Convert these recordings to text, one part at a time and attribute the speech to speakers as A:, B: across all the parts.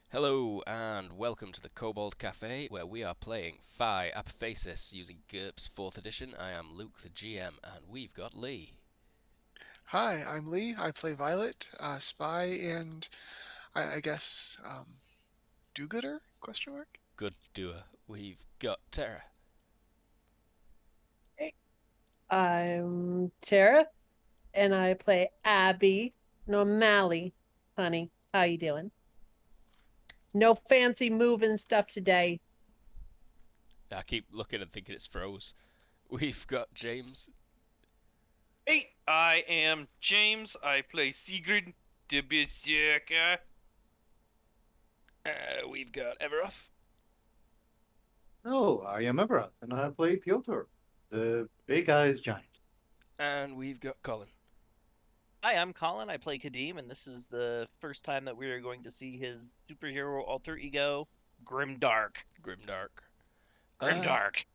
A: Hello and welcome to the Kobold Cafe where we are playing Phi Apophasis using GURPS 4th edition. I am Luke the GM and we've got Lee.
B: Hi, I'm Lee. I play Violet, spy, and I guess do-gooder? Question mark.
A: Good doer. We've got Tara.
C: Hey, I'm Tara, and I play Abby. No, Mally, honey. How you doing? No fancy moving stuff today.
A: I keep looking and thinking it's froze. We've got James.
D: Hey, I am James. I play Sigrid de Berserker.
A: We've got Everoth.
E: Oh, I am Eberhard, and I play Piotr, the big eyes giant.
A: And we've got Colin.
F: Hi, I'm Colin. I play Kadim, and this is the first time that we are going to see his superhero alter ego, Grimdark.
A: Grimdark.
F: Grimdark.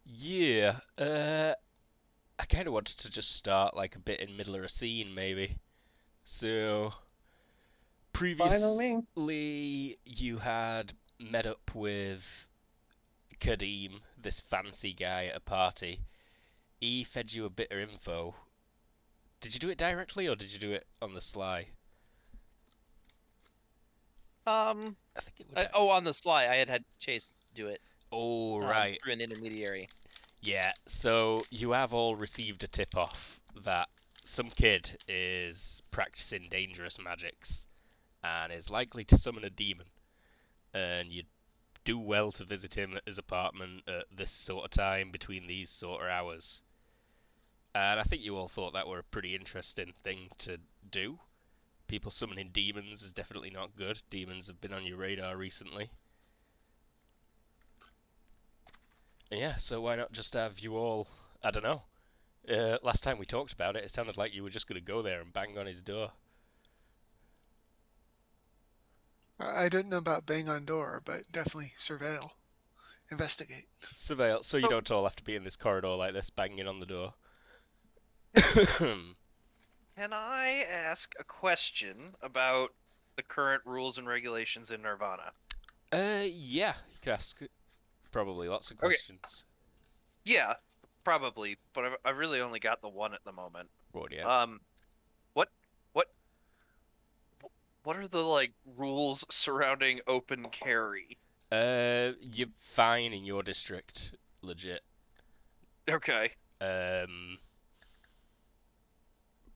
A: Yeah. I kind of wanted to just start like a bit in middle of a scene maybe. So
C: Fine with me.
A: previously you had met up with Kadim, this fancy guy at a party. He fed you a bit of info. Did you do it directly or did you do it on the sly? I think it would.
F: On the sly, I had Chase do it.
A: Oh, right.
F: Through an intermediary.
A: Yeah, so you have all received a tip off that some kid is practicing dangerous magics and is likely to summon a demon. And you'd do well to visit him at his apartment at this sort of time between these sort of hours. And I think you all thought that were a pretty interesting thing to do. People summoning demons is definitely not good. Demons have been on your radar recently. Yeah, so why not just have you all, I don't know. Last time we talked about it, it sounded like you were just going to go there and bang on his door.
B: I didn't know about bang on door, but definitely surveil, investigate.
A: Surveil, so you don't all have to be in this corridor like this, banging on the door.
D: Can I ask a question about the current rules and regulations in Nirvana?
A: Yeah, you could ask probably lots of
D: Okay.
A: questions.
D: Yeah, probably, but I've really only got the one at the moment.
A: What, yeah.
D: What, what, what are the rules surrounding open carry?
A: You're fine in your district, legit.
D: Okay.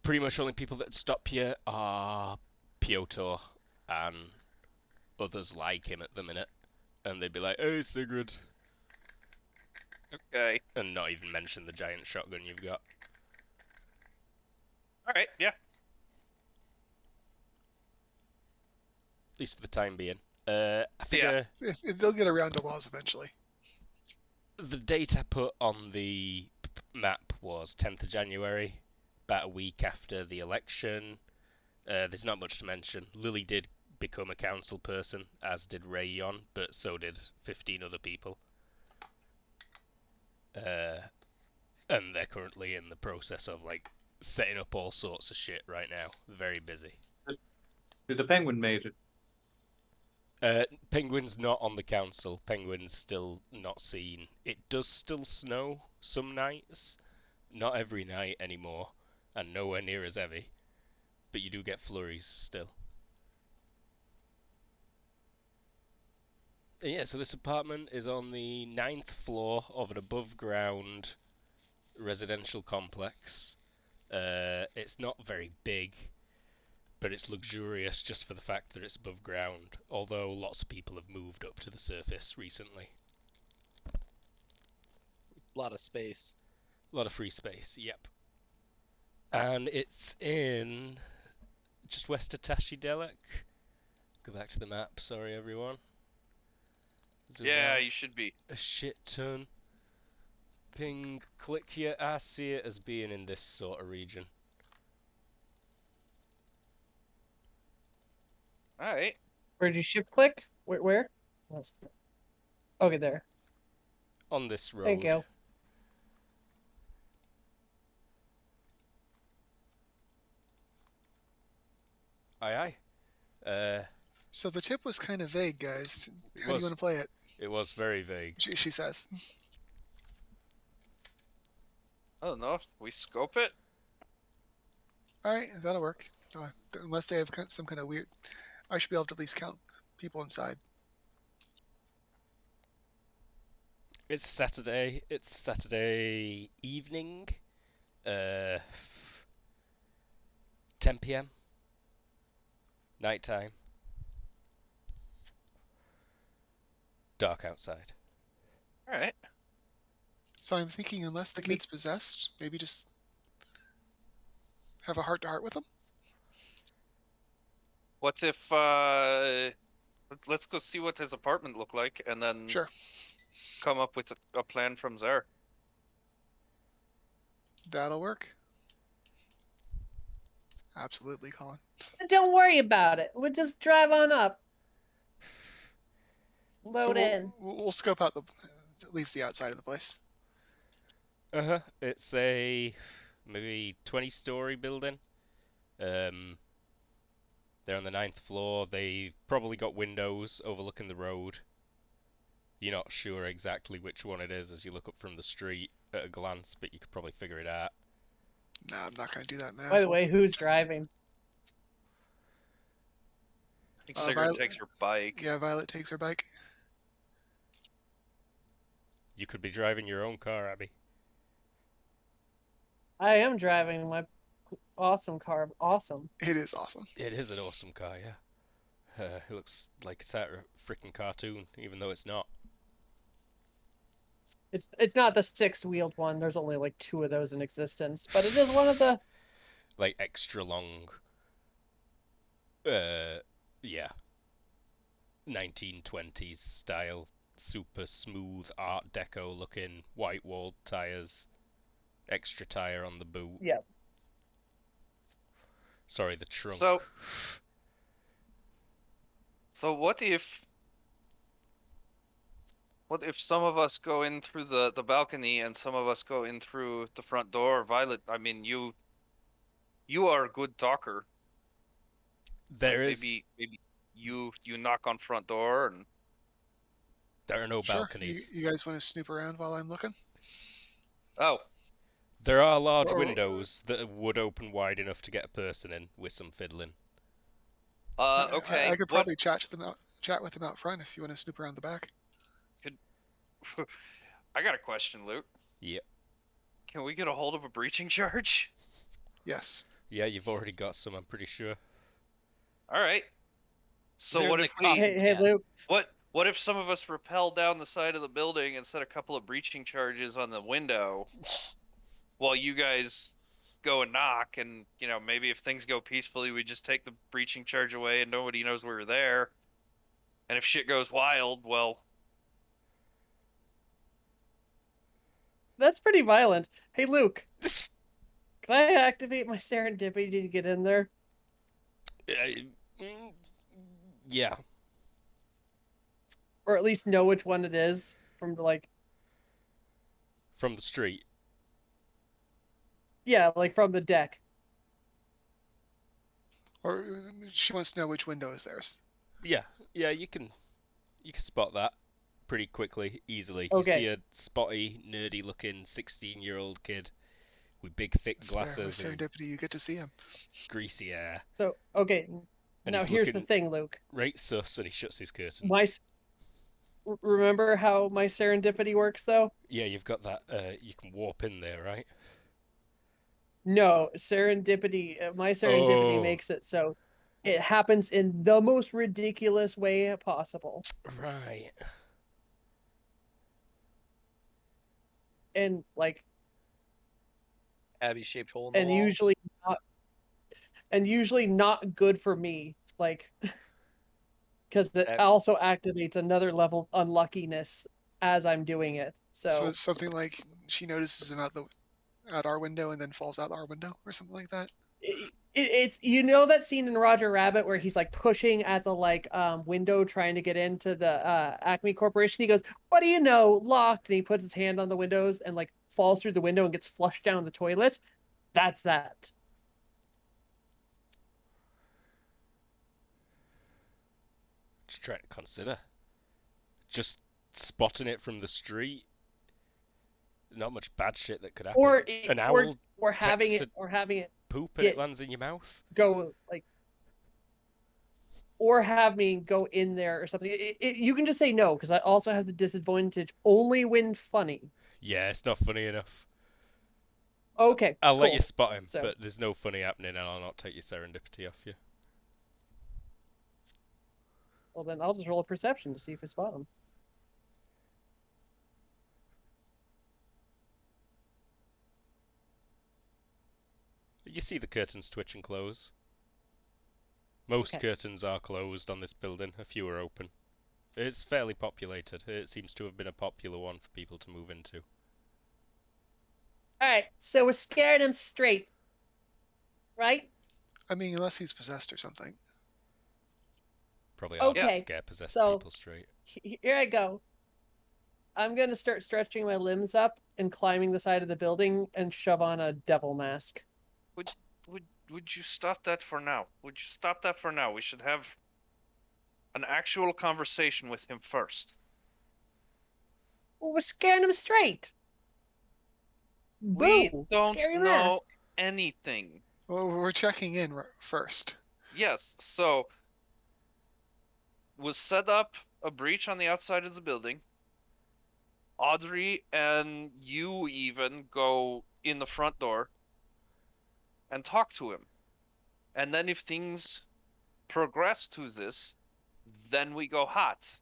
A: Pretty much only people that stop you are Piotr and others like him at the minute. And they'd be like, hey, Sigrid.
D: Okay.
A: And not even mention the giant shotgun you've got.
D: All right. Yeah.
A: At least for the time being. I figure
B: They'll get around to laws eventually.
A: the date I put on the map was 10th of January, about a week after the election. There's not much to mention. Lily did become a council person, as did Rayon, but so did 15 other people. And they're currently in the process of setting up all sorts of shit right now. Very busy.
E: Did the penguin made it?
A: Penguin's not on the council. Penguin's still not seen. It does still snow some nights. Not every night anymore, and nowhere near as heavy. But you do get flurries still. Yeah, so this apartment is on the 9th floor of an above ground residential complex. It's not very big, but it's luxurious just for the fact that it's above ground, although lots of people have moved up to the surface recently.
F: A lot of space.
A: A lot of free space, yep. And it's in just west of Tashidelek. Go back to the map, sorry everyone.
D: Yeah, you should be.
A: A shit ton. Ping, click here, I see it as being in this sort of region.
D: All right.
C: Where'd you shift click? Where? Okay, there.
A: On this road.
C: Thank you.
A: Aye aye.
B: So the tip was kind of vague, guys.
A: It
B: How do you
A: was.
B: want to play it?
A: It was very vague.
B: She says.
D: I don't know. We scope it.
B: All right, that'll work. Unless they have some kind of weird. I should be able to at least count people inside.
A: It's Saturday. It's Saturday evening. 10 p.m. Nighttime. Dark outside.
D: All right.
B: So I'm thinking, unless the kid's possessed, maybe just have a heart-to-heart with them.
D: What if let's go see what his apartment looked like, and then
B: Sure.
D: come up with a plan from there.
B: That'll work. Absolutely, Colin.
C: Don't worry about it. We'll just drive on up. Load in.
B: We'll scope out at least the outside of the place.
A: It's a maybe 20-story building. They're on the 9th floor. They've probably got windows overlooking the road. You're not sure exactly which one it is as you look up from the street at a glance, but you could probably figure it out.
B: No, I'm not going to do that math.
C: By the way, who's driving?
D: I think Sigurd
B: Violet
D: takes her bike.
B: Yeah, Violet takes her bike.
A: You could be driving your own car, Abby.
C: I am driving my awesome car. Awesome.
B: It is awesome.
A: It is an awesome car, yeah. It looks like it's out of a freaking cartoon, even though it's not.
C: It's not the 6-wheeled one. There's only like 2 of those in existence, but it is one of the
A: like extra long. Yeah. 1920s style, super smooth Art Deco looking white walled tires. Extra tire on the boot.
C: Yep.
A: Sorry, the trunk.
D: So what if some of us go in through the balcony and some of us go in through the front door? Violet, I mean, you are a good talker. Maybe you knock on front door and
A: there are no
B: Sure.
A: balconies.
B: You guys want to snoop around while I'm looking?
D: oh,
A: There are large windows that would open wide enough to get a person in with some fiddling.
D: okay.
B: I could probably chat with them out front if you want to snoop around the back.
D: I got a question, Luke.
A: Yep.
D: Can we get a hold of a breaching charge?
B: Yes.
A: Yeah, you've already got some, I'm pretty sure.
D: All right. So
F: They're
D: what
F: in
D: if
F: the coffin
C: Hey,
F: can.
C: Luke.
D: what if some of us rappel down the side of the building and set a couple of breaching charges on the window while you guys go and knock, and maybe if things go peacefully, we just take the breaching charge away and nobody knows we were there. And if shit goes wild, well,
C: That's pretty violent. Hey, Luke. Can I activate my serendipity to get in there?
A: Yeah.
C: Or at least know which one it is from
A: From the street.
C: Yeah, like from the deck.
B: Or she wants to know which window is theirs.
A: Yeah, you can spot that pretty quickly, easily.
C: Okay.
A: You see a spotty, nerdy-looking 16-year-old kid with big, thick glasses
B: With
A: and
B: serendipity, you get to see him.
A: greasy hair.
C: So, okay.
A: And
C: Now
A: he's
C: here's the
A: looking
C: thing, Luke.
A: right sus, and he shuts his curtains.
C: Remember how my serendipity works, though?
A: Yeah, you've got that. You can warp in there, right?
C: No, serendipity. My serendipity makes it so it happens in the most ridiculous way possible.
A: Right.
C: And
F: Abby-shaped hole in the
C: and
F: wall.
C: usually not good for me. Because it also activates another level of unluckiness as I'm doing it. So
B: something like she notices him out our window and then falls out our window or something like that.
C: It's that scene in Roger Rabbit where he's pushing at the window trying to get into the Acme Corporation. He goes, "What do you know? Locked." And he puts his hand on the windows and falls through the window and gets flushed down the toilet. That's that.
A: just trying to consider. Just spotting it from the street. Not much bad shit that could happen.
C: Or
A: An owl
C: or having
A: takes
C: it or having it
A: poop and it
C: get-
A: lands in your mouth.
C: go like, or have me go in there or something. You can just say no because that also has the disadvantage only when funny.
A: Yeah, it's not funny enough.
C: Okay,
A: I'll let you
C: cool.
A: spot him,
C: So-
A: but there's no funny happening, and I'll not take your serendipity off you.
C: Well, then I'll just roll a perception to see if I spot him.
A: You see the curtains twitch and close. Most
C: Okay.
A: curtains are closed on this building, a few are open. It's fairly populated. It seems to have been a popular one for people to move into.
C: All right, so we're scaring him straight, right?
B: I mean, unless he's possessed or something.
A: Probably hard
C: Okay,
A: to scare possessed
C: so-
A: people straight.
C: Here I go. I'm gonna start stretching my limbs up and climbing the side of the building and shove on a devil mask.
D: Would you stop that for now? Would you stop that for now? We should have an actual conversation with him first.
C: Well, we're scaring him straight.
D: We
C: Boo!
D: don't
C: Scary
D: know
C: mask.
D: anything.
B: Well, we're checking in first.
D: Yes, so was set up a breach on the outside of the building. Audrey and you even go in the front door and talk to him. And then if things progress to this, then we go hot.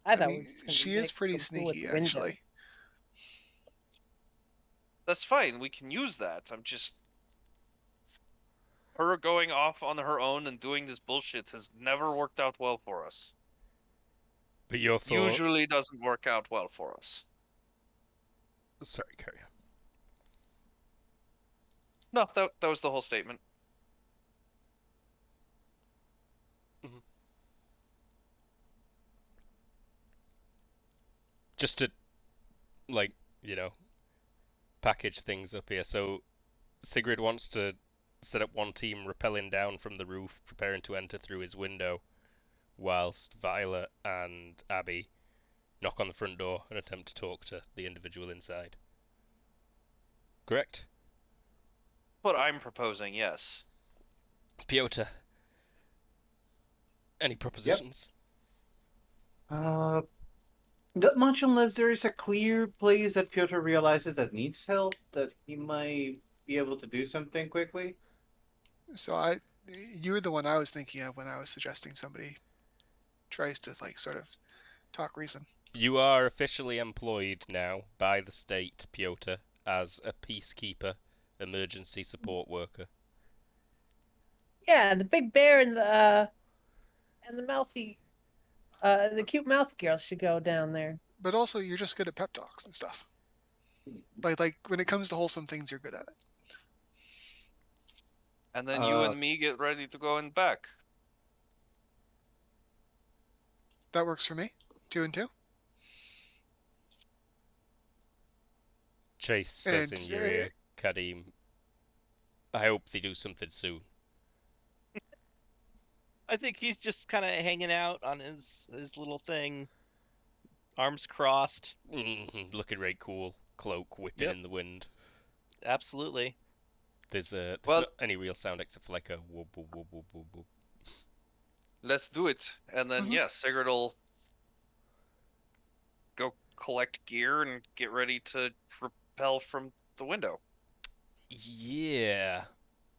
C: I
B: I
C: thought
B: mean,
C: we were just gonna
B: she
C: be
B: is pretty
C: cool with
B: sneaky,
C: the window.
B: actually.
D: That's fine, we can use that. I'm just... Her going off on her own and doing this bullshit has never worked out well for us.
A: But your thought...
D: Usually doesn't work out well for us.
A: Sorry, carry on.
D: No, that was the whole statement.
A: Just to, like, you know, package things up here. So, Sigrid wants to set up one team rappelling down from the roof, preparing to enter through his window, whilst Violet and Abby knock on the front door and attempt to talk to the individual inside. Correct?
D: What I'm proposing, yes.
A: Piotr, any propositions?
E: Not much unless there is a clear place that Piotr realizes that needs help, that he might be able to do something quickly.
B: So you were the one I was thinking of when I was suggesting somebody tries to like sort of talk reason.
A: You are officially employed now by the state, Piotr, as a peacekeeper, emergency support worker.
C: Yeah, the big bear and the mouthy, the cute mouthy girl should go down there.
B: But also, you're just good at pep talks and stuff. Like when it comes to wholesome things, you're good at it.
D: And then you and me get ready to go in back.
B: That works for me. 2 and 2.
A: Chase says
B: And,
A: in your ear, Kadim, I hope they do something soon.
F: I think he's just kind of hanging out on his little thing, arms crossed.
A: Looking right cool, cloak whipping
F: Yep.
A: in the wind.
F: Absolutely.
A: There's
D: Well-
A: not any real sound except for like a whoop whoop whoop whoop whoop whoop.
D: Let's do it. And then,
B: Mhm.
D: yeah, Sigurd will go collect gear and get ready to repel from the window.
A: Yeah.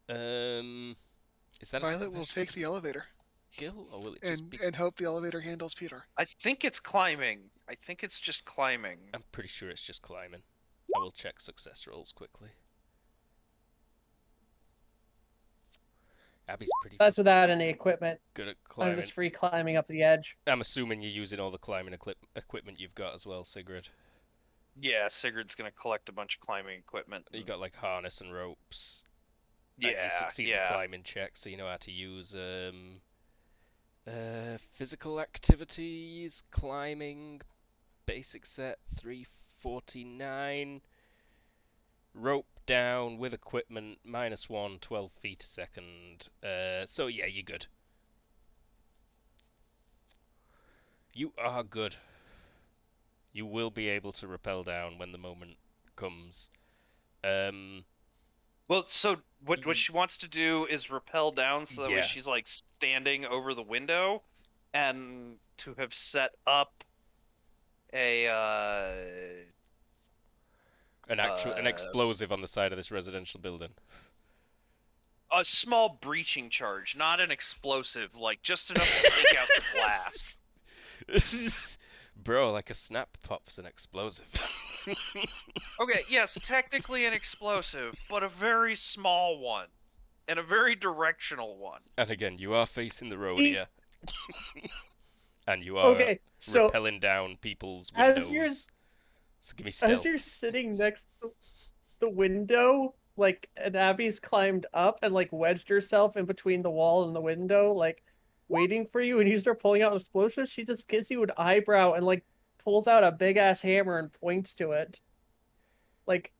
A: Is that
B: Violet
A: a
B: will
A: special
B: take the elevator
A: skill, or will it just be?
B: and hope the elevator handles Peter.
D: I think it's climbing. I think it's just climbing.
A: I'm pretty sure it's just climbing. I will check success rolls quickly. Abby's pretty
C: That's without any equipment.
A: good at
C: I'm
A: climbing.
C: just free climbing up the edge.
A: I'm assuming you're using all the climbing equipment you've got as well, Sigrid.
D: Yeah, Sigurd's gonna collect a bunch of climbing equipment.
A: You got like harness and ropes. And you
D: Yeah,
A: succeed the
D: yeah.
A: climbing check, so you know how to use physical activities, climbing, basic set 349, rope down with equipment, -1, 12 feet a second. So yeah, you're good. You are good. You will be able to rappel down when the moment comes.
D: Well, so what she wants to do is rappel down so that way
A: Yeah.
D: she's like standing over the window, and to have set up a
A: an explosive on the side of this residential building.
D: a small breaching charge, not an explosive, like just enough to take out the glass.
A: Bro, like a snap pop's an explosive.
D: Okay, yes, technically an explosive, but a very small one, and a very directional one.
A: And again, you are facing the road
C: E-
A: here. And you are
C: Okay, so
A: rappelling down people's
C: as
A: windows.
C: you're
A: So give me stealth.
C: as you're sitting next to the window, like, and Abby's climbed up and like wedged herself in between the wall and the window, like waiting for you, and you start pulling out an explosion, she just gives you an eyebrow and like pulls out a big ass hammer and points to it. Like,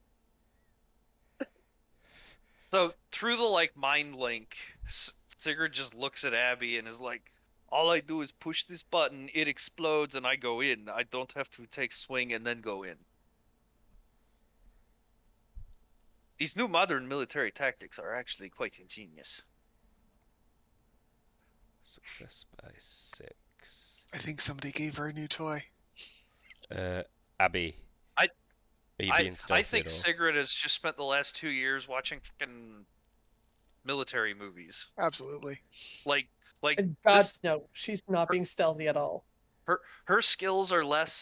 D: So through the like mind link, Sigurd just looks at Abby and is like, "All I do is push this button, it explodes, and I go in. I don't have to take swing and then go in." These new modern military tactics are actually quite ingenious.
A: Success by 6.
B: I think somebody gave her a new toy.
A: Abby.
D: I-
A: Are you being stealthy
D: I think
A: at all?
D: Sigurd has just spent the last 2 years watching fucking military movies.
B: Absolutely.
D: Like
C: and
D: this,
C: God's no, she's not being stealthy at all.
D: her skills are less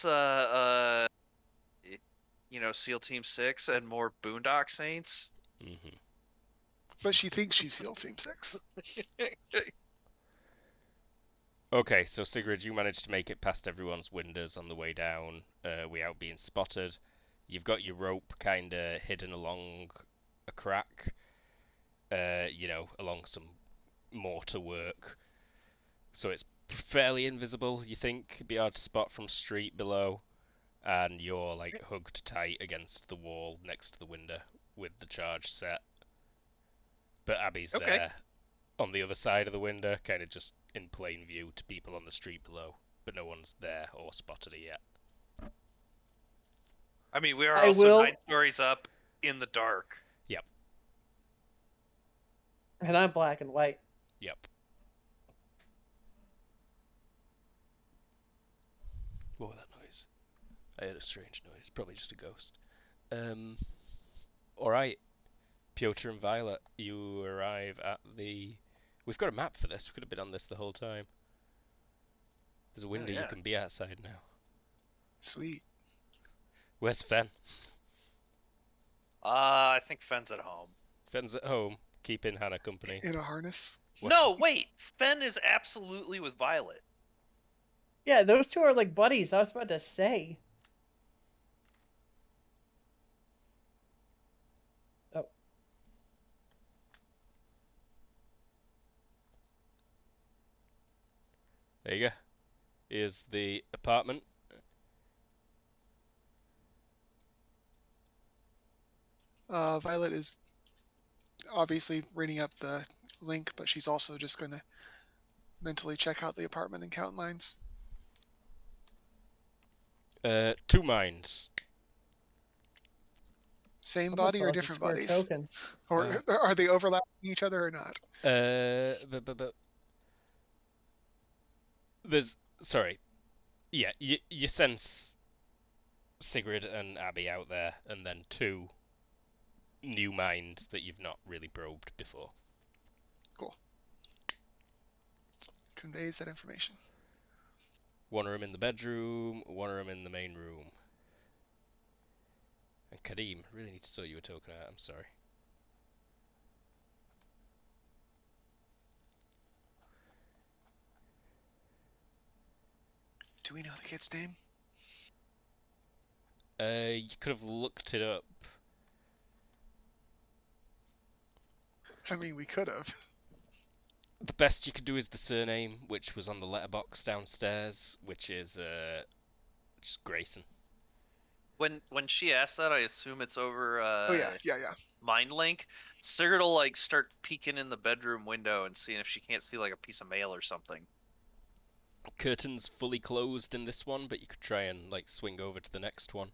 D: SEAL Team 6 and more Boondock Saints.
A: Mm-hmm.
B: But she thinks she's SEAL Team 6.
A: Okay, so Sigrid, you managed to make it past everyone's windows on the way down without being spotted. You've got your rope kind of hidden along a crack, along some mortar work. So it's fairly invisible, you think. It'd be hard to spot from street below. And you're like hugged tight against the wall next to the window with the charge set. But Abby's
D: Okay.
A: there on the other side of the window, kind of just in plain view to people on the street below. But no one's there or spotted her yet.
D: I mean, we are
C: I
D: also
C: will-
D: 9 stories up in the dark.
C: And I'm black and white.
A: Yep. What was that noise? I heard a strange noise. Probably just a ghost. Alright. Piotr and Violet, you arrive at the... We've got a map for this. We could have been on this the whole time. There's a window you
D: yeah.
A: can be outside now.
B: Sweet.
A: Where's Fen?
D: I think Fenn's at home.
A: Fen's at home, keeping Hannah company.
B: In a harness.
A: What?
D: No, wait. Fenn is absolutely with Violet.
C: Yeah, those two are like buddies. I was about to say. Oh.
A: There you go. Here's the apartment.
B: Violet is obviously reading up the link, but she's also just going to mentally check out the apartment and count mines.
A: 2 mines.
B: Same
C: Almost
B: body
C: saw
B: or
C: as a
B: different
C: square
B: bodies?
C: token.
B: Or are they overlapping each other or not?
A: But there's... Sorry. Yeah, you sense Sigrid and Abby out there, and then 2 new mines that you've not really probed before.
B: Cool. Conveys that information.
A: One of them in the bedroom, one of them in the main room. And Kadim, really need to sort you a token out, I'm sorry.
B: Do we know the kid's name?
A: You could have looked it up.
B: I mean, we could have.
A: The best you could do is the surname, which was on the letterbox downstairs, which is just Grayson.
D: When she asks that, I assume it's over
B: Oh yeah.
D: mind link. Sigurd will like start peeking in the bedroom window and seeing if she can't see like a piece of mail or something.
A: Curtains fully closed in this one, but you could try and like swing over to the next one.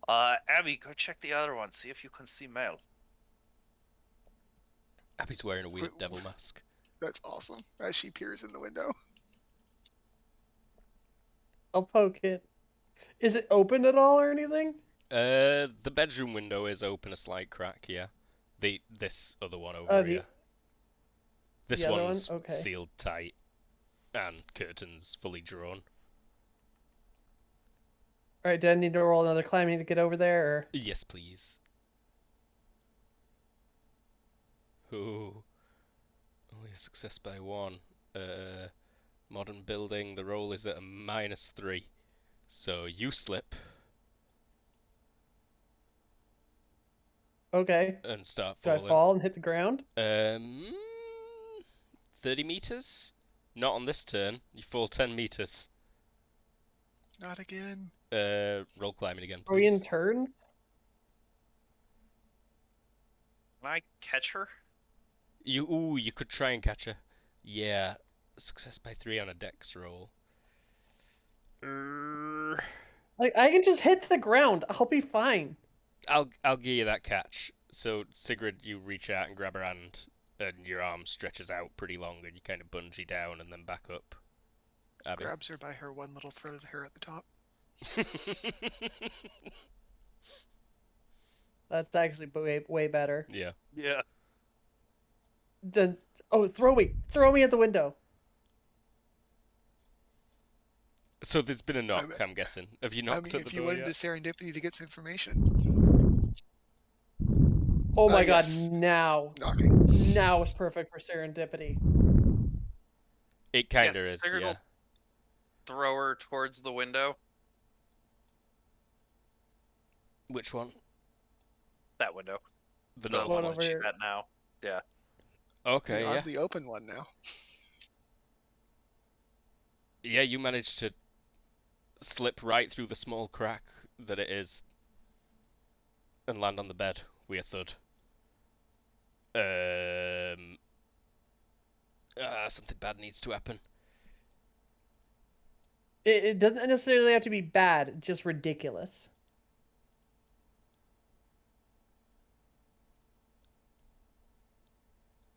D: Abby, go check the other one. See if you can see mail.
A: Abby's wearing a weird
B: Wait,
A: devil mask.
B: That's awesome. As she peers in the window.
C: I'll poke it. Is it open at all or anything?
A: The bedroom window is open a slight crack, yeah. This other one over
C: Oh,
A: here. This
C: the other one?
A: one's
C: Okay.
A: sealed tight and curtains fully drawn.
C: All right, do I need to roll another climbing to get over there? Or...
A: Yes, please. Ooh. Only a success by one. Modern building, the roll is at a -3. So you slip
C: Okay.
A: and start
C: Do I
A: falling.
C: fall and hit the ground?
A: 30 meters? Not on this turn. You fall 10 meters.
B: Not again.
A: Roll climbing again,
C: Are we in
A: please.
C: turns?
D: Can I catch her?
A: You could try and catch her. Yeah, success by 3 on a dex roll.
C: Like, I can just hit the ground. I'll be fine.
A: I'll give you that catch. So Sigrid, you reach out and grab her hand, and your arm stretches out pretty long, and you kind of bungee down and then back up. Abby.
B: Grabs her by her one little thread of hair at the top.
C: That's actually way better.
A: Yeah.
D: Yeah.
C: Then, throw me at the window.
A: So there's been a knock, I'm guessing. Have you knocked at the
B: if you
A: door
B: wanted
A: yet?
B: to serendipity to get some information.
C: Oh my god,
B: yes.
C: now.
B: Knocking.
C: Now is perfect for serendipity.
A: It kind of is,
D: Sigurd
A: yeah.
D: will throw her towards the window.
A: Which one?
D: That window.
A: The
D: The
A: north
C: one
D: one
A: one.
D: that she's
C: over-
D: at now. Yeah.
A: Okay,
B: The
A: yeah.
B: oddly open one now.
A: Yeah, you managed to slip right through the small crack that it is and land on the bed with a thud. Something bad needs to happen.
C: It doesn't necessarily have to be bad, just ridiculous.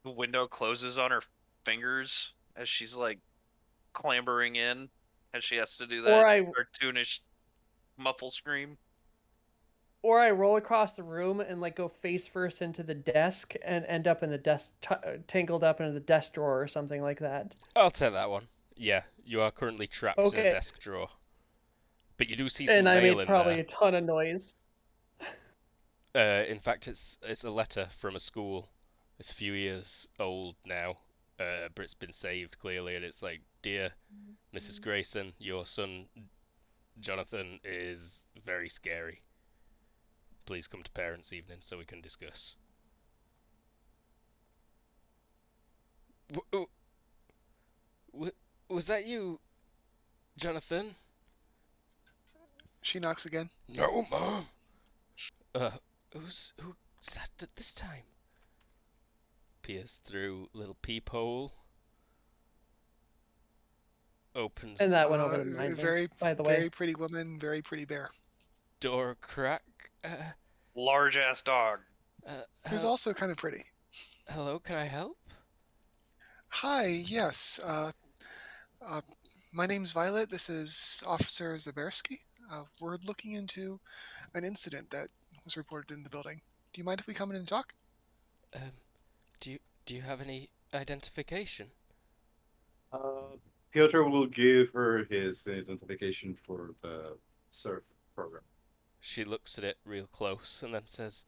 D: The window closes on her fingers as she's like clambering in, and she has to do that cartoonish muffle scream.
C: Or I roll across the room and like go face first into the desk and end up in the desk, tangled up into the desk drawer or something like that.
A: I'll take that one. Yeah, you are currently trapped in a
C: Okay.
A: desk drawer. But you do see some
C: And I
A: mail
C: made
A: in
C: probably
A: there.
C: a ton of noise.
A: In fact, it's a letter from a school. It's a few years old now, but it's been saved clearly, and it's like, dear Mrs. Grayson, your son Jonathan is very scary. Please come to parents' evening so we can discuss. Was that you, Jonathan?
B: She knocks again.
A: No, Mom. Who's that at this time? Peers through little peephole. Opens
C: And that went over the mind
B: very,
C: link, by the way.
B: very pretty woman, very pretty bear.
A: door crack.
D: Large ass dog.
B: Who's also kind of pretty.
A: Hello, can I help?
B: Hi, yes. My name's Violet. This is Officer Zabersky. We're looking into an incident that was reported in the building. Do you mind if we come in and talk?
A: Do you have any identification?
E: Piotr will give her his identification for the surf program.
A: She looks at it real close and then says,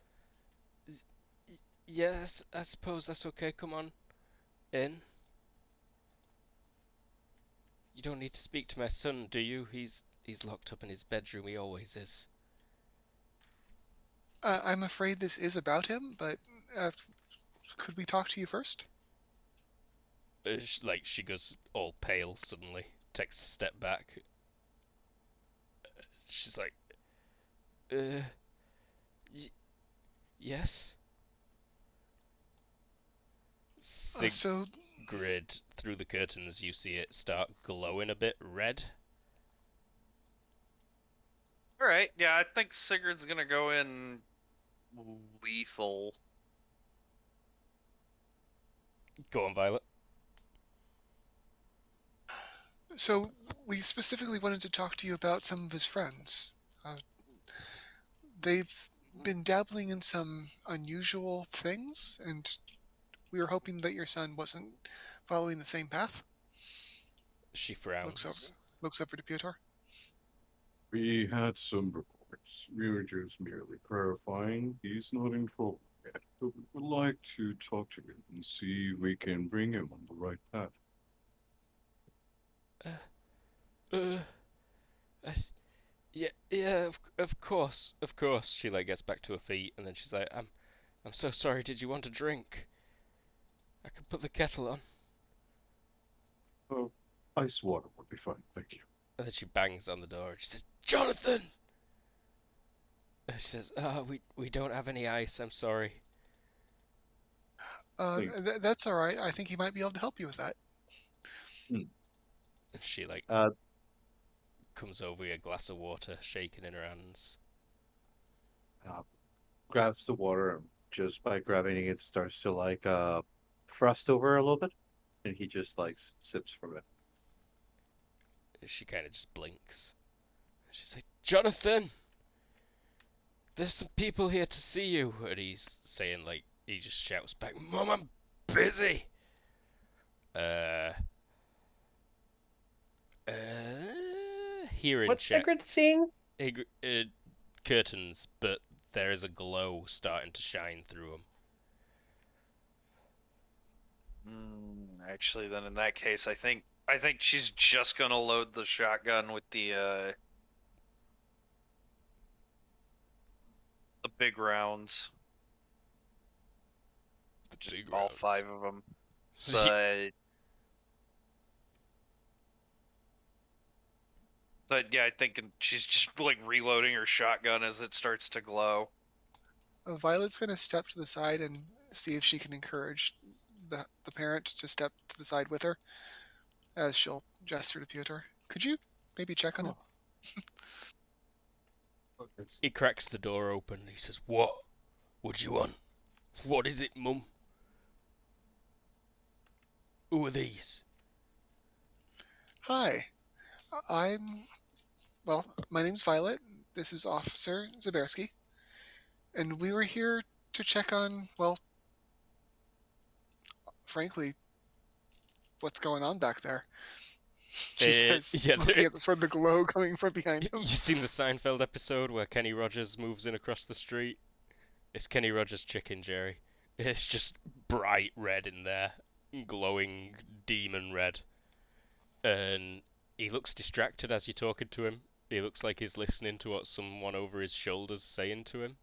A: yes, I suppose that's okay. Come on in. You don't need to speak to my son, do you? He's locked up in his bedroom. He always is.
B: I'm afraid this is about him, but could we talk to you first?
A: She goes all pale suddenly, takes a step back. She's like, Y- yes?
B: So,
A: Sigrid, through the curtains, you see it start glowing a bit red.
D: All right, yeah, I think Sigurd's gonna go in lethal.
A: Go on, Violet.
B: so we specifically wanted to talk to you about some of his friends. They've been dabbling in some unusual things, and we were hoping that your son wasn't following the same path.
A: She
B: Looks over,
A: frowns.
B: looks over to Piotr.
G: We had some reports. We were just merely clarifying he's not in trouble yet, but we would like to talk to him and see if we can bring him on the right path.
A: Uh, yeah, yeah, of course, of course. She like gets back to her feet and then she's like, I'm so sorry. Did you want a drink? I can put the kettle on.
G: Oh, ice water would be fine, thank you.
A: And then she bangs on the door and she says, Jonathan! And she says, we don't have any ice. I'm sorry.
G: Thank
B: That's all right. I think he might be able to help you with that.
A: And she like
E: Uh,
A: comes over with a glass of water, shaking in her hands.
E: Grabs the water and just by grabbing it starts to like frost over a little bit, and he just like sips from it.
A: She kind of just blinks. She's like, Jonathan! There's some people here to see you. And he's saying, like, he just shouts back, Mom, I'm busy! Hearing
C: What's Sigrid
A: checks.
C: seeing?
A: Curtains, but there is a glow starting to shine through them.
D: Actually, then in that case, I think she's just gonna load the shotgun with the big rounds. Just
A: Big
D: all
A: rounds.
D: 5 of them. So, yeah, I think she's just like reloading her shotgun as it starts to glow.
B: Violet's going to step to the side and see if she can encourage the parent to step to the side with her, as she'll gesture to Piotr. Could you maybe check on him?
G: Okay.
A: He cracks the door open. He says, What? What do you want? What is it, Mum? Who are these?
B: Hi, my name's Violet. This is Officer Zabersky. And we were here to check on, well, frankly, what's going on back there. She says,
A: Yeah,
B: looking at the sort of the glow coming from behind him.
A: you seen the Seinfeld episode where Kenny Rogers moves in across the street? It's Kenny Rogers' chicken, Jerry. It's just bright red in there, glowing demon red. And he looks distracted as you're talking to him. He looks like he's listening to what someone over his shoulder's saying to him.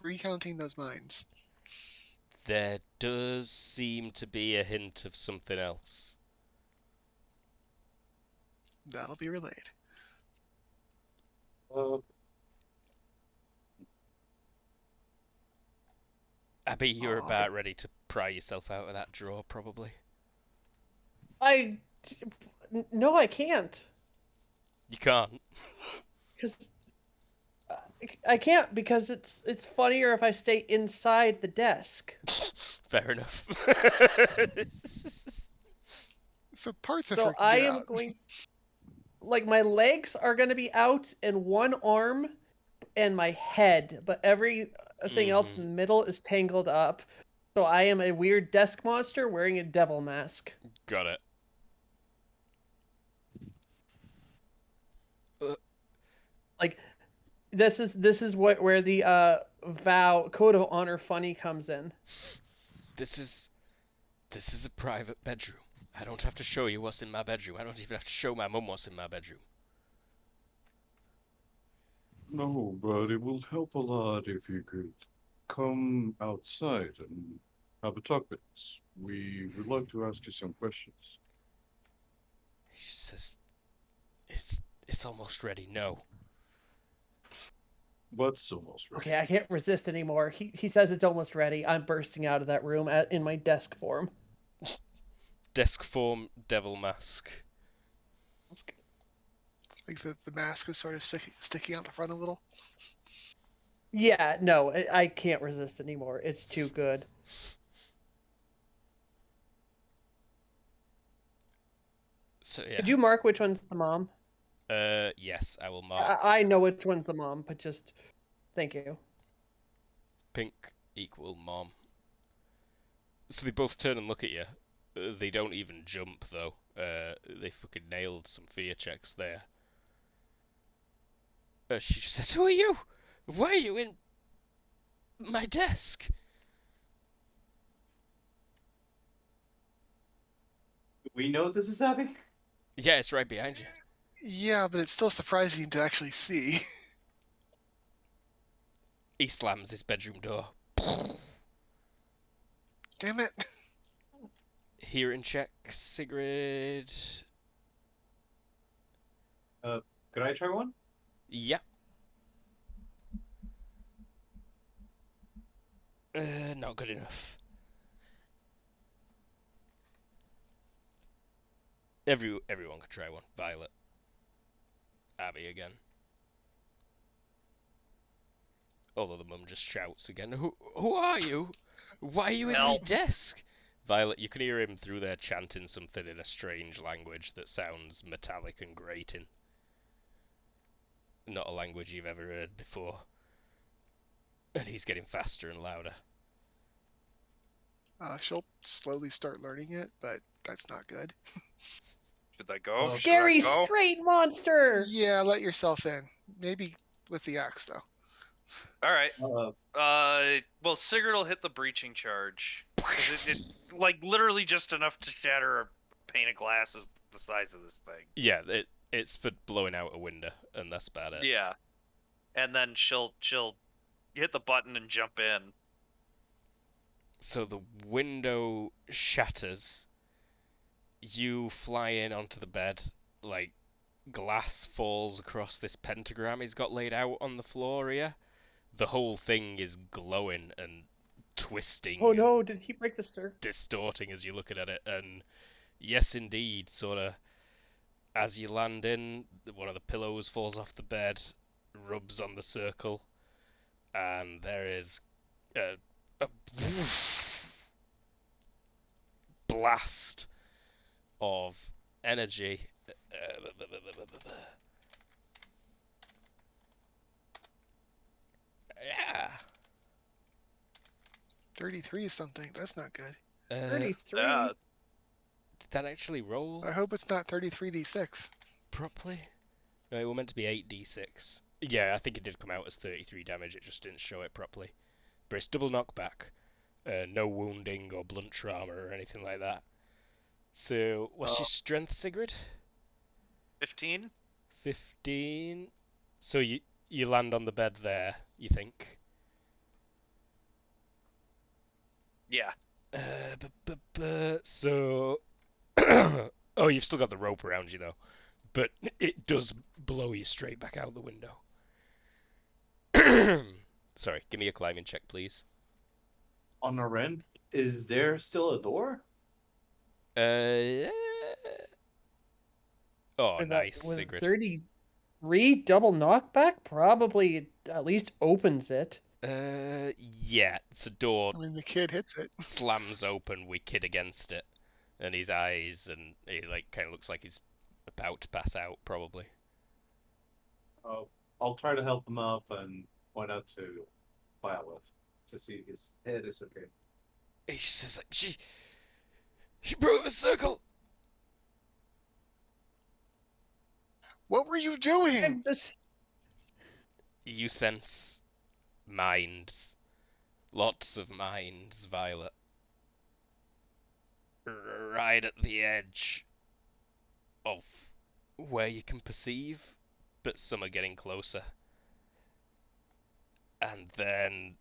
B: Recounting those mines.
A: There does seem to be a hint of something else.
B: That'll be relayed.
A: Abby, you're about ready to pry yourself out of that drawer, probably.
C: No, I can't.
A: You can't.
C: Because I can't because it's funnier if I stay inside the desk.
A: Fair enough.
B: So parts of
C: So
B: her can
C: I
B: get
C: am
B: out.
C: going, like, my legs are going to be out and one arm and my head, but everything else in the middle is tangled up. So I am a weird desk monster wearing a devil mask.
A: Got it.
C: Like, this is where the vow code of honor funny comes in.
A: This is a private bedroom. I don't have to show you what's in my bedroom. I don't even have to show my mum what's in my bedroom.
G: No, but it will help a lot if you could come outside and have a talk with us. We would like to ask you some questions.
A: She says, it's almost ready. No.
G: What's almost ready?
C: Okay, I can't resist anymore. He says it's almost ready. I'm bursting out of that room in my desk form.
A: Desk form, devil mask.
C: That's good.
B: Like the mask is sort of sticking out the front a little.
C: Yeah, no, I can't resist anymore. It's too good.
A: So yeah.
C: Did you mark which one's the mom?
A: Yes, I will mark.
C: I know which one's the mom, but just thank you.
A: Pink equal mom. So they both turn and look at you. They don't even jump though. They fucking nailed some fear checks there. She just says, "Who are you? Why are you in my desk?"
E: We know this is happening.
A: Yeah, it's right behind you.
B: Yeah, but it's still surprising to actually see.
A: He slams his bedroom door.
B: Damn it.
A: Hearing check, Sigrid.
E: Could I try one?
A: Yeah. Not good enough. Everyone could try one. Violet. Abby again. Although the mum just shouts again. Who are you? Why are you in my
D: Help.
A: desk? Violet, you can hear him through there chanting something in a strange language that sounds metallic and grating. Not a language you've ever heard before. And he's getting faster and louder.
B: She'll slowly start learning it, but that's not good.
D: Should I go? Should
C: Scary
D: I go?
C: straight monster.
B: Yeah, let yourself in. Maybe with the axe, though.
D: All right.
E: Uh,
D: Well, Sigurd will hit the breaching charge. 'Cause it like literally just enough to shatter a pane of glass of the size of this thing.
A: Yeah, it's for blowing out a window, and that's about it.
D: Yeah. And then she'll hit the button and jump in.
A: So the window shatters. You fly in onto the bed, like glass falls across this pentagram he's got laid out on the floor here. The whole thing is glowing and twisting
C: Oh
A: and
C: no, did he break the circle?
A: distorting as you're looking at it. And yes, indeed, sort of as you land in, one of the pillows falls off the bed, rubs on the circle, and there is a blast of energy. Yeah.
B: 33 is something. That's not good.
C: 33.
D: Yeah.
A: Did that actually roll
B: I hope it's not 33d6.
A: properly? No, it was meant to be 8d6. Yeah, I think it did come out as 33 damage, it just didn't show it properly. But it's double knockback. No wounding or blunt trauma or anything like that. So, what's your strength, Sigrid?
D: 15.
A: 15. So you land on the bed there, you think?
D: Yeah.
A: So, oh, you've still got the rope around you though, but it does blow you straight back out the window. Sorry, give me a climbing check, please.
E: on our end, is there still a door?
A: Uh. Oh,
C: And
A: nice,
C: with
A: Sigrid.
C: 33 double knockback, probably at least opens it.
A: Yeah, it's a door
B: I mean, the kid hits it.
A: slams open with Kid against it, and his eyes, and he like kind of looks like he's about to pass out, probably.
E: I'll try to help him up and point out to Violet to see his head is okay.
A: He says like, she broke the circle.
B: What were you doing?
C: And this,
A: You sense minds, lots of minds, Violet, right at the edge of where you can perceive, but some are getting closer. And then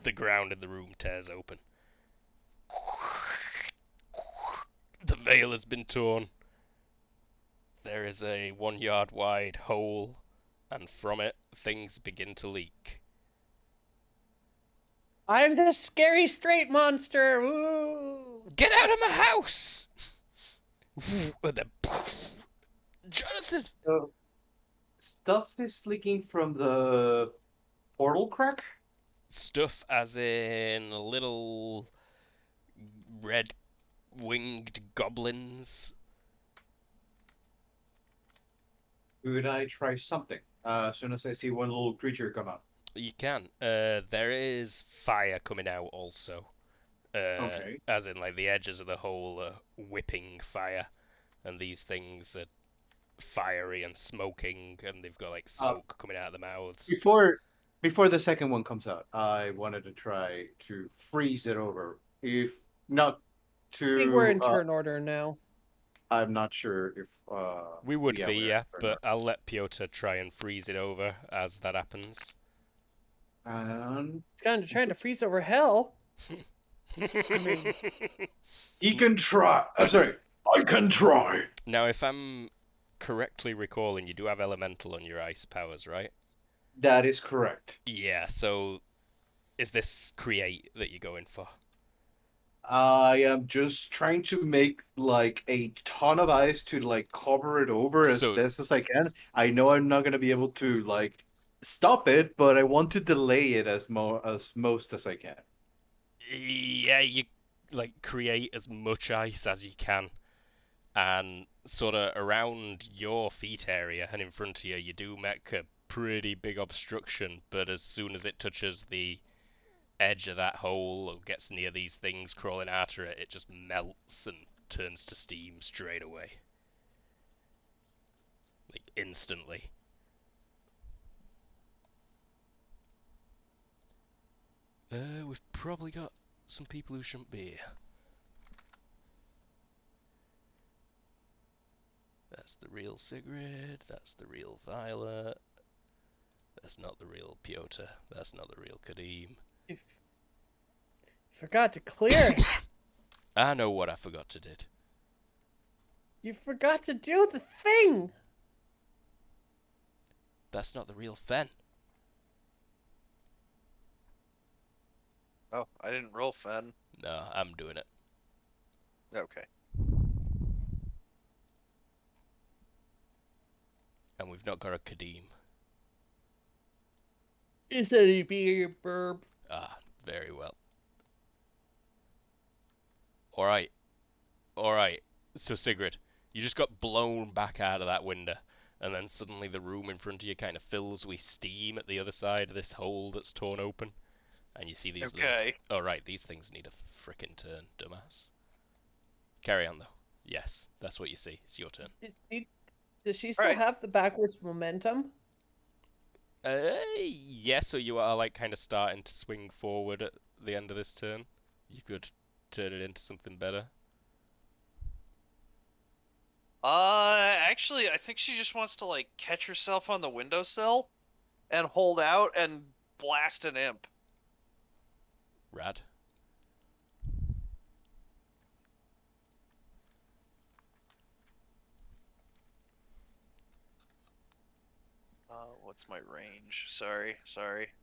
A: the ground in the room tears open. The veil has been torn, There is a 1 yard wide hole, and from it, things begin to leak.
C: I'm the scary straight monster. Ooh.
A: Get out of my house! And then, Jonathan!
E: So, stuff is leaking from the portal crack?
A: Stuff as in little red winged goblins.
E: Could I try something? As soon as I see one little creature come out.
A: You can. There is fire coming out also.
E: Okay.
A: As in, like, the edges of the hole are whipping fire, and these things are fiery and smoking, and they've got, like, smoke coming out of the mouths.
E: Before the second one comes out, I wanted to try to freeze it over. If not
C: I think we're in
E: to,
C: turn order now.
E: I'm not sure if
A: We would
E: yeah,
A: be,
E: we're
A: yeah,
E: in turn
A: but
E: order.
A: I'll let Piotr try and freeze it over as that happens.
E: And
C: It's kind of trying to freeze over hell.
B: I mean,
E: he can try. I'm sorry. I can try.
A: Now, if I'm correctly recalling, you do have elemental on your ice powers, right?
E: That is correct.
A: Yeah, so is this create that you're going for?
E: I am just trying to make like a ton of ice to like cover it over as
A: So,
E: best as I can. I know I'm not gonna be able to like stop it, but I want to delay it as most as I can.
A: yeah, you like create as much ice as you can, and sort of around your feet area and in front of you, you do make a pretty big obstruction. But as soon as it touches the edge of that hole or gets near these things crawling after it, it just melts and turns to steam straight away, like instantly. We've probably got some people who shouldn't be here. That's the real Sigrid, that's the real Violet, that's not the real Piotr, that's not the real Kadim.
C: You forgot to clear it.
A: I know what I forgot to do.
C: You forgot to do the thing.
A: That's not the real Fen.
D: Oh, I didn't roll Fen.
A: No, I'm doing it.
D: Okay.
A: And we've not got a Kadim.
C: He said he'd be a burb.
A: Ah, very well. Alright. Alright. So, Sigrid, you just got blown back out of that window, and then suddenly the room in front of you kind of fills with steam at the other side of this hole that's torn open. And you see these
D: Okay.
A: Oh, right, these things need a frickin' turn, dumbass. Carry on, though. Yes, that's what you see. It's your turn.
C: Does she still
D: Alright.
C: have the backwards momentum?
A: Yeah, so you are, like, kind of starting to swing forward at the end of this turn. You could turn it into something better.
D: Actually, I think she just wants to like catch herself on the windowsill and hold out and blast an imp.
A: Rad.
D: What's my range? Sorry.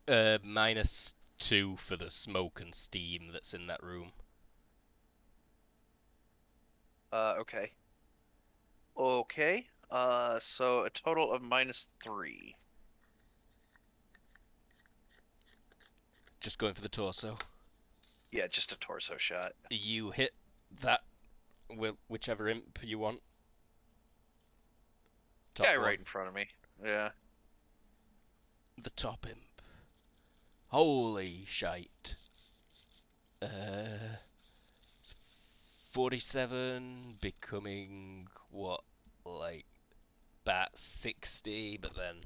A: -2 for the smoke and steam that's in that room.
D: Okay. So a total of -3.
A: Just going for the torso.
D: Yeah, just a torso shot.
A: You hit that whichever imp you want. Top
D: Guy
A: one.
D: right in front of me. Yeah.
A: The top imp. Holy shite. It's 47 becoming what, like about 60, but then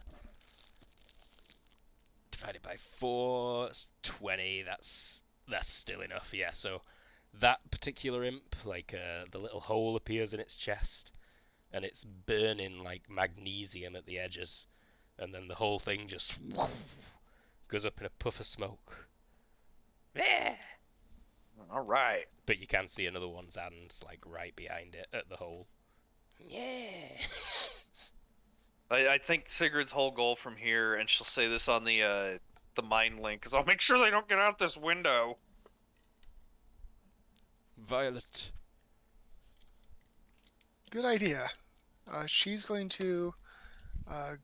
A: divided by 4, it's 20. That's still enough. Yeah. So that particular imp, like the little hole appears in its chest, and it's burning like magnesium at the edges, and then the whole thing just goes up in a puff of smoke.
D: All right.
A: But you can see another one's hands like right behind it at the hole. Yeah.
D: I think Sigurd's whole goal from here, and she'll say this on the mind link, is I'll make sure they don't get out this window.
A: Violet.
B: Good idea. She's going to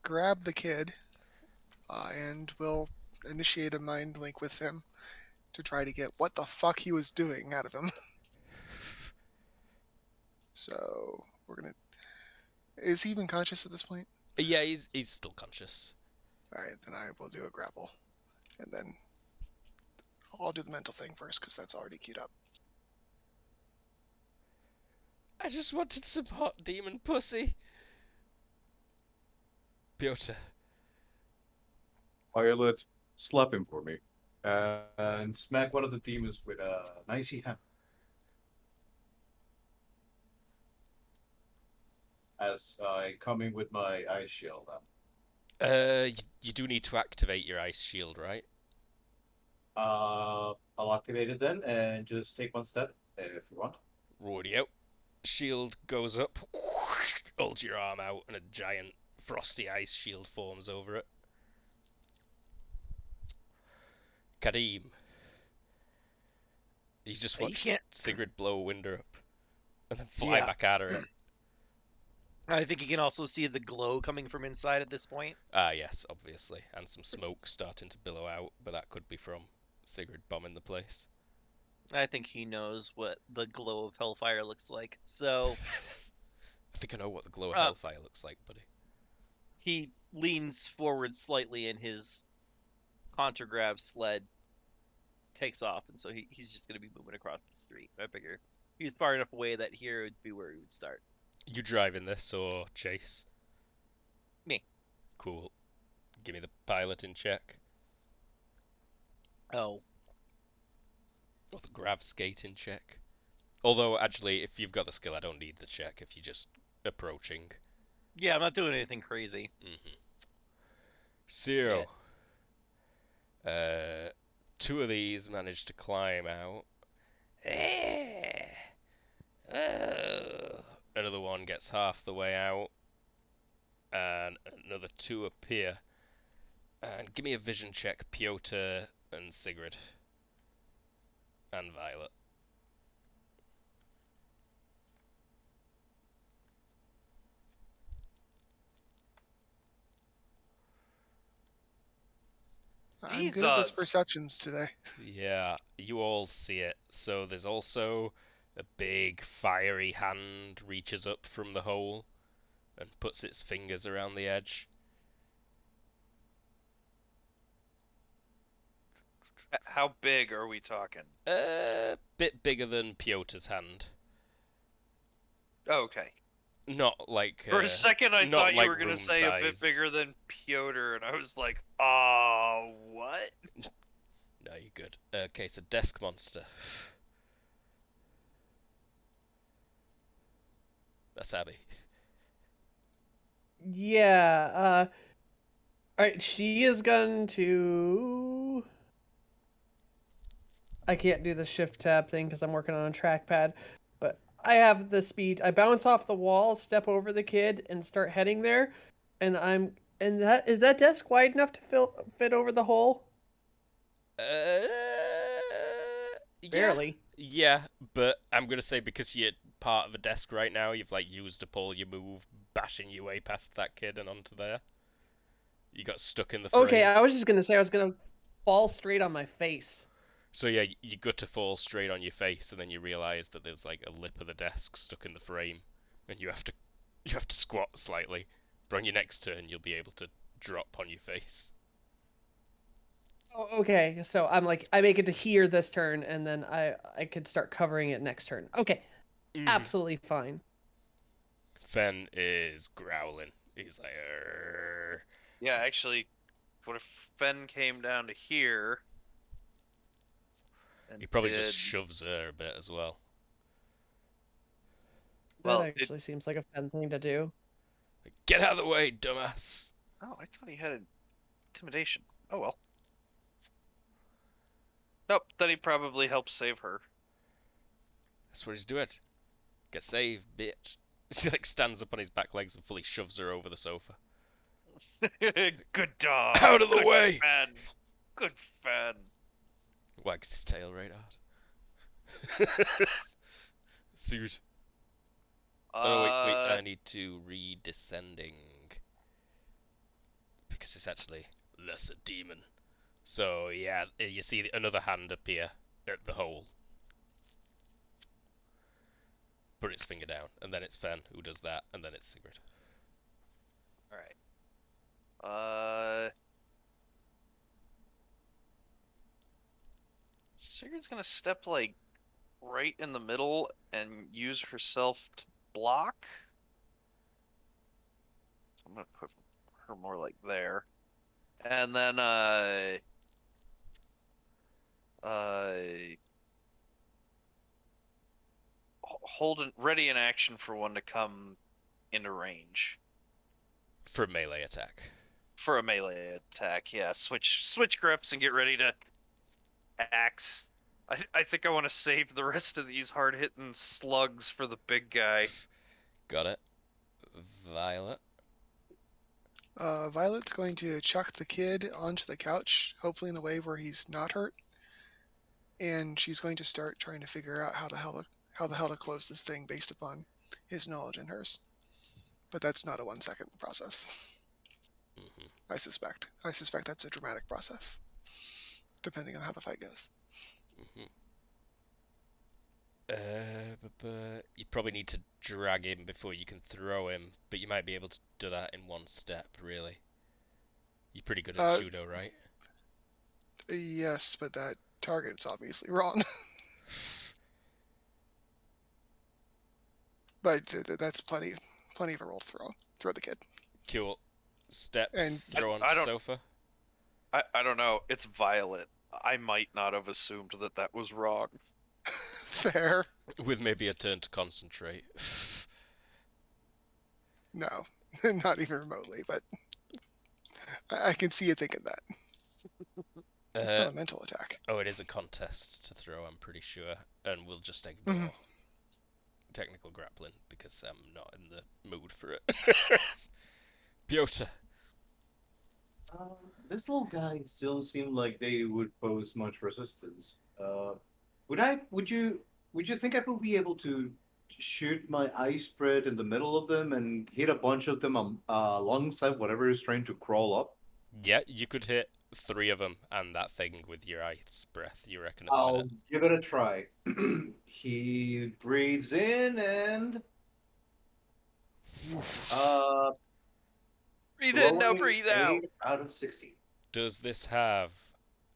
B: grab the kid and will initiate a mind link with him to try to get what the fuck he was doing out of him. So we're gonna. Is he even conscious at this point?
A: Yeah, he's still conscious.
B: All right, then I will do a grapple, and then I'll do the mental thing first because that's already queued up.
A: I just wanted some hot demon pussy. Piotr.
G: Violet, slap him for me.
E: And smack one of the demons with a nicey hammer. As I come in with my ice shield.
A: You do need to activate your ice shield, right?
E: I'll activate it then and just take one step if you want.
A: Radio. Shield goes up. Hold your arm out, and a giant frosty ice shield forms over it. Kadim. You just
F: You
A: watch
F: can't-
A: Sigrid blow a window up, and then fly
F: Yeah.
A: back at her.
F: I think you can also see the glow coming from inside at this point.
A: Ah, yes, obviously, and some smoke starting to billow out, but that could be from Sigrid bombing the place.
F: I think he knows what the glow of hellfire looks like. So
A: I think I know what the glow of
F: Uh,
A: hellfire looks like, buddy.
F: he leans forward slightly and his contragrav sled takes off, and so he's just going to be moving across the street. I figure he's far enough away that here would be where he would start.
A: You driving this or Chase?
F: Me.
A: Cool. Give me the piloting check.
F: Oh,
A: Or the grav skating check. Although, actually, if you've got the skill, I don't need the check if you're just approaching.
F: yeah, I'm not doing anything crazy.
A: So, two of these managed to climb out. Another one gets half the way out, and another two appear. And give me a vision check, Piotr and Sigrid. And Violet.
B: I'm good at this
D: Jesus.
B: perceptions today.
A: Yeah, you all see it. So there's also a big fiery hand reaches up from the hole and puts its fingers around the edge.
D: How big are we talking?
A: A bit bigger than Piotr's hand.
D: Oh, okay.
A: Not like
D: For a second, I
A: not
D: thought you
A: like
D: were gonna say a bit
A: room-sized.
D: bigger than Piotr, and I was like, what?
A: No, you're good. Okay, so desk monster. That's Abby.
C: Yeah. All right. She is going to. I can't do the shift tab thing because I'm working on a trackpad, but I have the speed. I bounce off the wall, step over the kid, and start heading there. And that is that desk wide enough to fit over the hole?
A: Yeah.
C: Barely.
A: Yeah, but I'm gonna say because you're part of the desk right now, you've like used up all your move, bashing your way past that kid and onto there. You got stuck in the frame.
C: Okay, I was just gonna say I was gonna fall straight on my face.
A: So yeah, you got to fall straight on your face, and then you realise that there's like a lip of the desk stuck in the frame, and you have to squat slightly. But on your next turn, you'll be able to drop on your face.
C: Oh, okay, so I'm like I make it to here this turn, and then I could start covering it next turn. Okay, absolutely fine.
A: Fen is growling. He's like, "Arr."
D: Yeah, actually, what if Fen came down to here? And
A: He probably
D: did...
A: just shoves her a bit as well.
C: That
D: Well,
C: actually seems like a fun thing to do.
A: Like, get out of the way, dumbass!
D: Oh, I thought he had intimidation. Oh well. Nope, then he probably helped save her.
A: That's what he's doing. Get saved, bitch. He like stands up on his back legs and fully shoves her over the sofa.
D: Good dog.
A: Out of the
D: Good
A: way!
D: fan. Good fan.
A: Wags his tail right hard. Suit. Oh wait, I need to read descending because it's actually lesser demon. So yeah, you see another hand appear at the hole. Put its finger down, and then it's Fen who does that, and then it's Sigrid.
D: All right. Sigurd's gonna step like right in the middle and use herself to block. I'm gonna put her more like there, and then ready in action for one to come into range
A: For a melee attack.
D: for a melee attack. Yeah, switch grips and get ready to axe. I think I want to save the rest of these hard hitting slugs for the big guy.
A: Got it. Violet.
B: Violet's going to chuck the kid onto the couch, hopefully in a way where he's not hurt, and she's going to start trying to figure out how the hell to close this thing based upon his knowledge and hers. But that's not a 1 second process.
A: Mm-hmm.
B: I suspect that's a dramatic process, depending on how the fight goes.
A: Mm-hmm. You probably need to drag him before you can throw him, but you might be able to do that in one step, really. You're pretty good at judo, right?
B: Yes, but that target's obviously wrong. But that's plenty of a roll to throw the kid.
A: Cool. Step,
B: And
A: throw on sofa.
D: I don't know. It's Violet. I might not have assumed that was wrong.
B: Fair.
A: With maybe a turn to concentrate.
B: No, not even remotely, but I can see you thinking that. It's not a mental attack.
A: Oh, it is a contest to throw, I'm pretty sure. And we'll just ignore technical grappling because I'm not in the mood for it. Piotr.
E: This little guy still seemed like they would pose much resistance. Would you think I would be able to shoot my ice spread in the middle of them and hit a bunch of them alongside whatever is trying to crawl up?
A: Yeah, you could hit 3 of them and that thing with your ice breath, you reckon, at the
E: I'll
A: minute?
E: give it a try. He breathes in and
D: Breathe in, now
E: blowing
D: breathe out.
E: 8 out of 60.
A: Does this have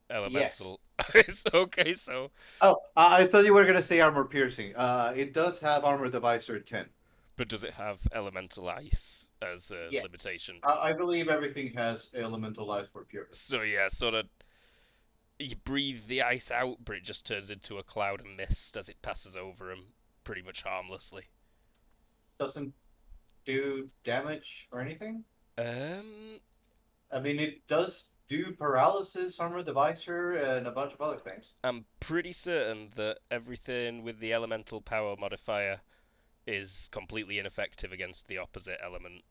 E: Yes.
A: elemental ice? Okay, so
E: Oh, I thought you were gonna say armor piercing. It does have armor divisor 10.
A: but does it have elemental ice as a
E: Yes.
A: limitation?
E: I believe everything has elemental ice for pure.
A: So yeah, sort of you breathe the ice out, but it just turns into a cloud of mist as it passes over him, pretty much harmlessly.
E: Doesn't do damage or anything? I mean, it does do paralysis, armor divisor, and a bunch of other things.
A: I'm pretty certain that everything with the elemental power modifier is completely ineffective against the opposite element.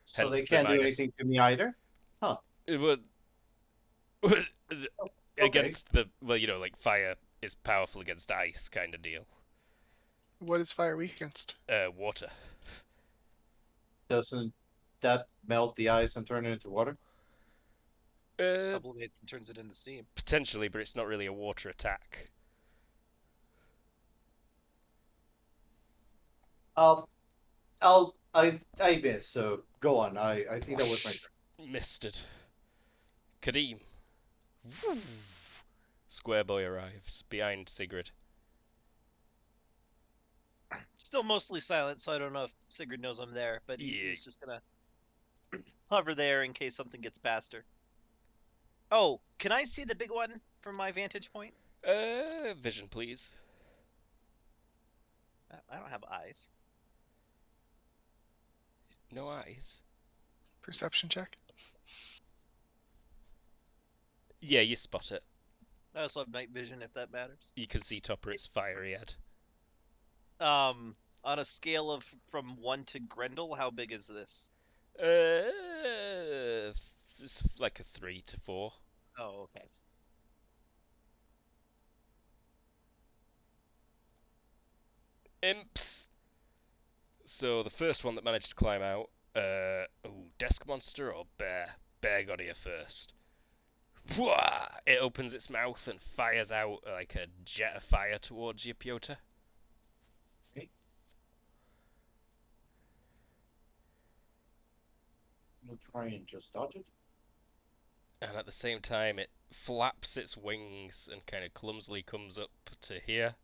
E: So
A: Hence
E: they
A: the
E: can't do
A: minus-
E: anything to me either? Huh.
A: It would
E: Okay.
A: against the like fire is powerful against ice kind of deal.
B: What is fire weak against?
A: Water.
E: Doesn't that melt the ice and turn it into water?
F: Sublimates and turns it into steam.
A: Potentially, but it's not really a water attack.
E: I missed, so go on. I think that was my turn.
A: Missed it. Kadeem. Woo. Square boy arrives behind Sigrid.
F: Still mostly silent, so I don't know if Sigrid knows I'm there, but
A: Yeah.
F: he's just gonna hover there in case something gets past her. Oh, can I see the big one from my vantage point?
A: Vision, please.
F: I don't have eyes.
A: No eyes.
B: Perception check.
A: Yeah, you spot it.
F: I also have night vision if that matters.
A: You can see Topper its fiery head.
F: On a scale of from 1 to Grendel, how big is this?
A: It's like a 3 to 4.
F: Oh, okay.
A: Imps. So the first one that managed to climb out, desk monster or bear? Bear got here first. Whoa! It opens its mouth and fires out like a jet of fire towards you, Piotr.
E: We'll try and just dodge it.
A: And at the same time, it flaps its wings and kind of clumsily comes up to here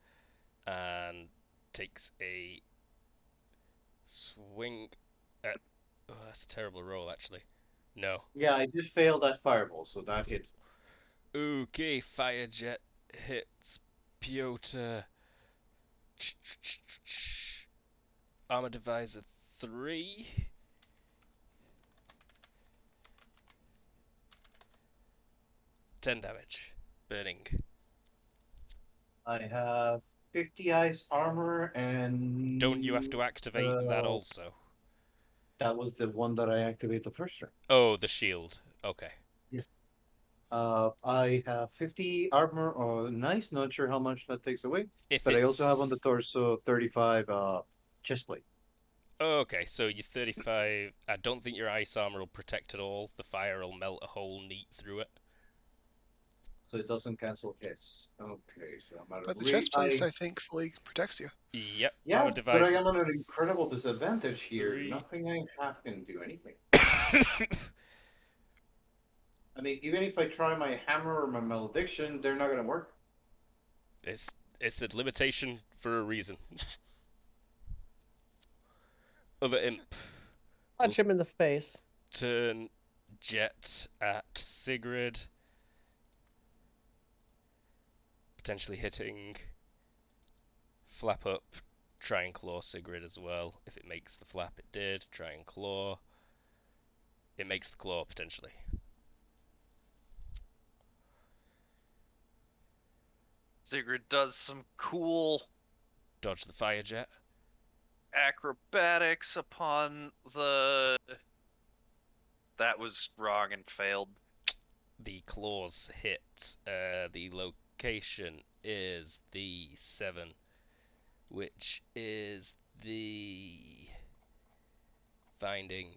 A: and takes a swing at. Oh, that's a terrible roll, actually. No.
E: Yeah, I did fail that fireball, so that hit.
A: Okay, fire jet hits Piotr. Armor divisor 3. 10 damage. Burning.
E: I have 50 ice armor and.
A: Don't you have to activate that also?
E: That was the one that I activated the first turn.
A: Oh, the shield. Okay.
E: Yes. I have 50 armor. Oh, nice. Not sure how much that takes away.
A: If
E: But I
A: it's...
E: also have on the torso 35 chest plate.
A: Okay, so you're 35. I don't think your ice armor will protect at all. The fire will melt a hole neat through it.
E: So it doesn't cancel hits. Okay, so I'm at
B: But the
E: a
B: chest plate, I think, fully protects you.
A: Yep.
E: Yeah,
A: Armor
E: but I
A: divisor
E: am at an incredible disadvantage here.
A: 3.
E: Nothing I have can do anything. I mean, even if I try my hammer or my malediction, they're not gonna work.
A: it's a limitation for a reason. Other imp.
C: Punch him in the face.
A: Turn jet at Sigrid. Potentially hitting. Flap up. Try and claw Sigrid as well. If it makes the flap, it did. Try and claw. It makes the claw, potentially.
D: Sigrid does some cool
A: Dodge the fire jet.
D: acrobatics upon the. That was wrong and failed.
A: The claws hit. The location is the 7, which is the finding.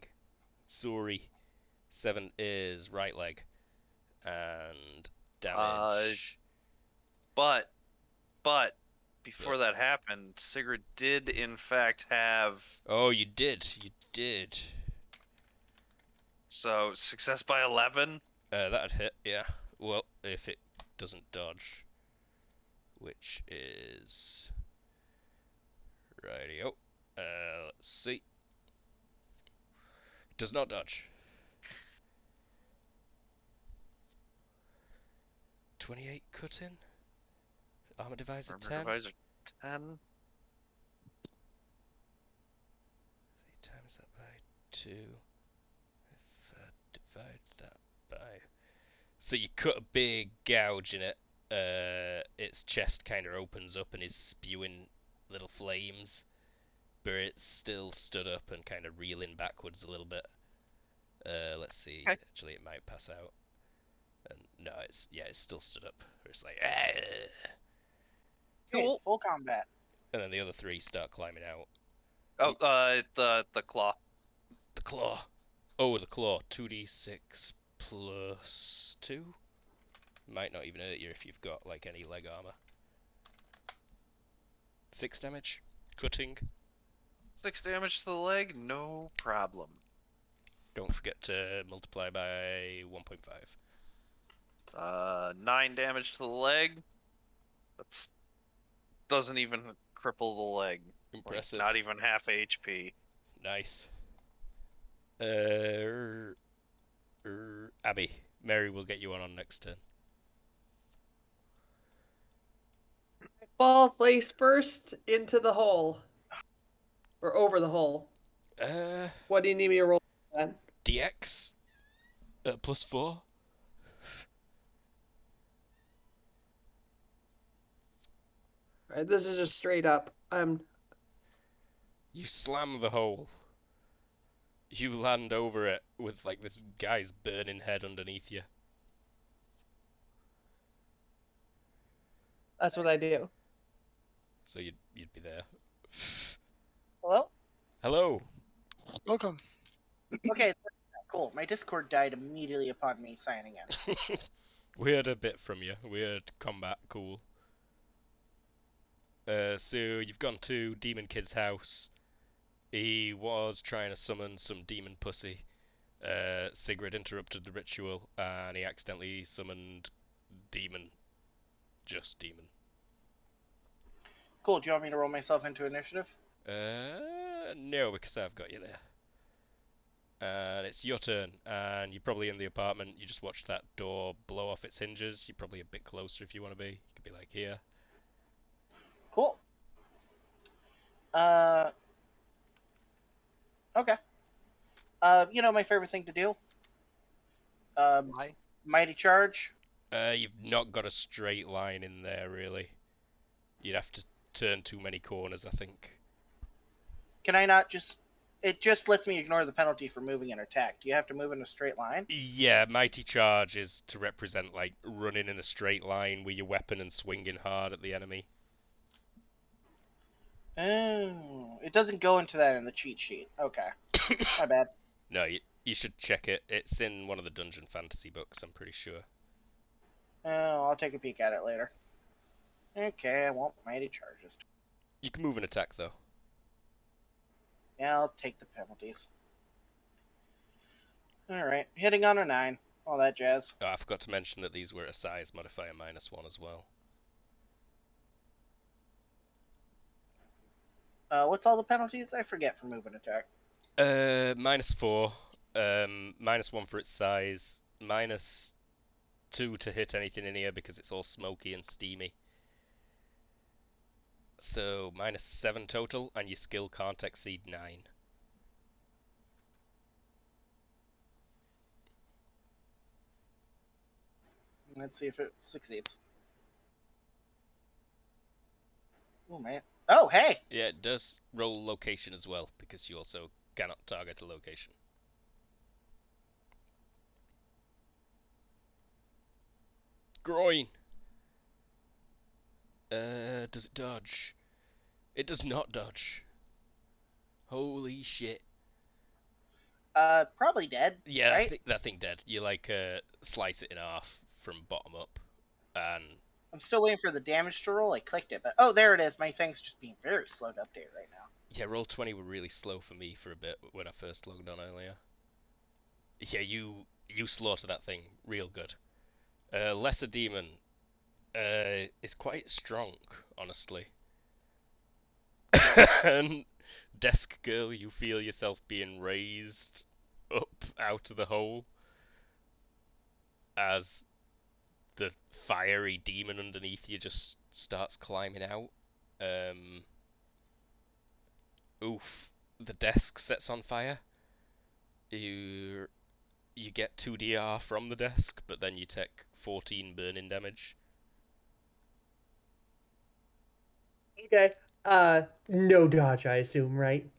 A: Sorry. 7 is right leg. And damage.
D: But before that happened, Sigrid did in fact have.
A: Oh, you did. You did.
D: So success by 11.
A: That'd hit, yeah. Well, if it doesn't dodge. Which is... Rightio. Let's see. Does not dodge. 28 cut in. Armor divisor 10.
D: Armor divisor 10.
A: Times that by 2. If I divide that by... So you cut a big gouge in it. Its chest kind of opens up and is spewing little flames. But it's still stood up and kind of reeling backwards a little bit. Let's see.
D: Okay.
A: Actually, it might pass out. And no, it's still stood up. It's like, ah!
D: Cool.
H: Full combat.
A: And then the other 3 start climbing out.
D: Oh, the claw.
A: The claw. Oh, the claw. 2d6 plus 2. Might not even hurt you if you've got like any leg armor. 6 damage. Cutting.
D: 6 damage to the leg, no problem.
A: Don't forget to multiply by 1.5.
D: 9 damage to the leg. That's doesn't even cripple the leg.
A: Impressive.
D: Like, not even half HP.
A: Nice. Abby, Mary will get you on next turn.
C: Fall face first into the hole. Or over the hole. What do you need me to roll then?
A: DX plus 4.
C: Alright, this is just straight up. I'm
A: You slam the hole. You land over it with like this guy's burning head underneath you.
C: That's what I do.
A: So you'd be there.
H: Hello?
A: Hello.
B: Welcome.
H: Okay, cool. My Discord died immediately upon me signing in.
A: We heard a bit from you. We heard combat, cool. So you've gone to Demon Kid's house. He was trying to summon some demon pussy. Sigrid interrupted the ritual, and he accidentally summoned demon. Just demon.
H: Cool, do you want me to roll myself into initiative?
A: No, because I've got you there. And it's your turn, and you're probably in the apartment. You just watched that door blow off its hinges. You're probably a bit closer if you want to be. You could be like here.
H: Cool. Okay. You know my favorite thing to do?
I: Why?
H: Mighty Charge.
A: You've not got a straight line in there, really. You'd have to turn too many corners, I think.
H: Can I not just... It just lets me ignore the penalty for moving an attack. Do you have to move in a straight line?
A: Yeah, Mighty Charge is to represent, like, running in a straight line with your weapon and swinging hard at the enemy.
H: Oh, it doesn't go into that in the cheat sheet. Okay. My bad.
A: No, you should check it. It's in one of the Dungeon Fantasy books, I'm pretty sure.
H: Oh, I'll take a peek at it later. Okay, I won't Mighty Charges.
A: You can move and attack, though.
H: Yeah, I'll take the penalties. Alright, hitting on a 9. All that jazz.
A: Oh, I forgot to mention that these were a size modifier -1 as well.
H: What's all the penalties? I forget for move and attack.
A: -4. -1 for its size. -2 to hit anything in here because it's all smoky and steamy. So -7 total, and your skill can't exceed 9.
H: Let's see if it succeeds. Oh, man. Oh, hey!
A: Yeah, it does roll location as well, because you also cannot target a location. Groin! Does it dodge? It does not dodge. Holy shit.
H: Probably dead.
A: Yeah,
H: right?
A: I think that thing dead. You, like, slice it in half from bottom up, and...
H: I'm still waiting for the damage to roll. I clicked it, but... Oh, there it is. My thing's just being very slow to update right now.
A: Yeah, Roll20 were really slow for me for a bit when I first logged on earlier. Yeah, you slaughter that thing real good. Lesser Demon is quite strong, honestly. And Desk Girl, you feel yourself being raised up out of the hole as the fiery demon underneath you just starts climbing out. Oof. The desk sets on fire. You get 2 DR from the desk, but then you take 14 burning damage.
C: Okay. No dodge, I assume, right?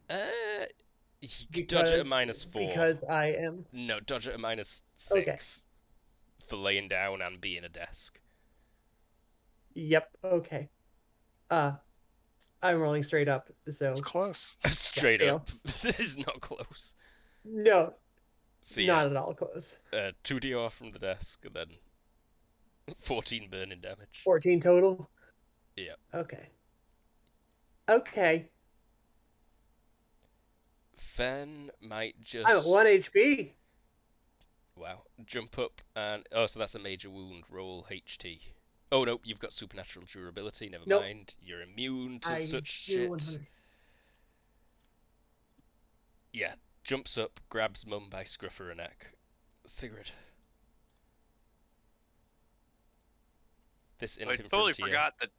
A: You can dodge it at -4.
C: Because I am.
A: No, dodge it at -6
C: Okay.
A: for laying down and being a desk.
C: Yep. Okay. I'm rolling straight up, so
B: It's close.
A: Straight
C: fail.
A: up. This is not close.
C: No,
A: So
C: not at all close.
A: 2 DR from the desk, and then 14 burning damage.
C: 14 total.
A: Yeah.
C: Okay. Okay.
A: Fen might just...
C: I'm at 1 HP.
A: Wow. Jump up and... Oh, so that's a major wound. Roll HT. Oh, no, you've got supernatural durability. Never
C: Nope.
A: mind. You're immune to
C: I
A: such
C: do
A: shit.
C: 100.
A: Yeah. Jumps up, grabs Mum by scruff of her neck. Sigrid. This
D: I
A: imp in
D: totally
A: front of you,
D: forgot that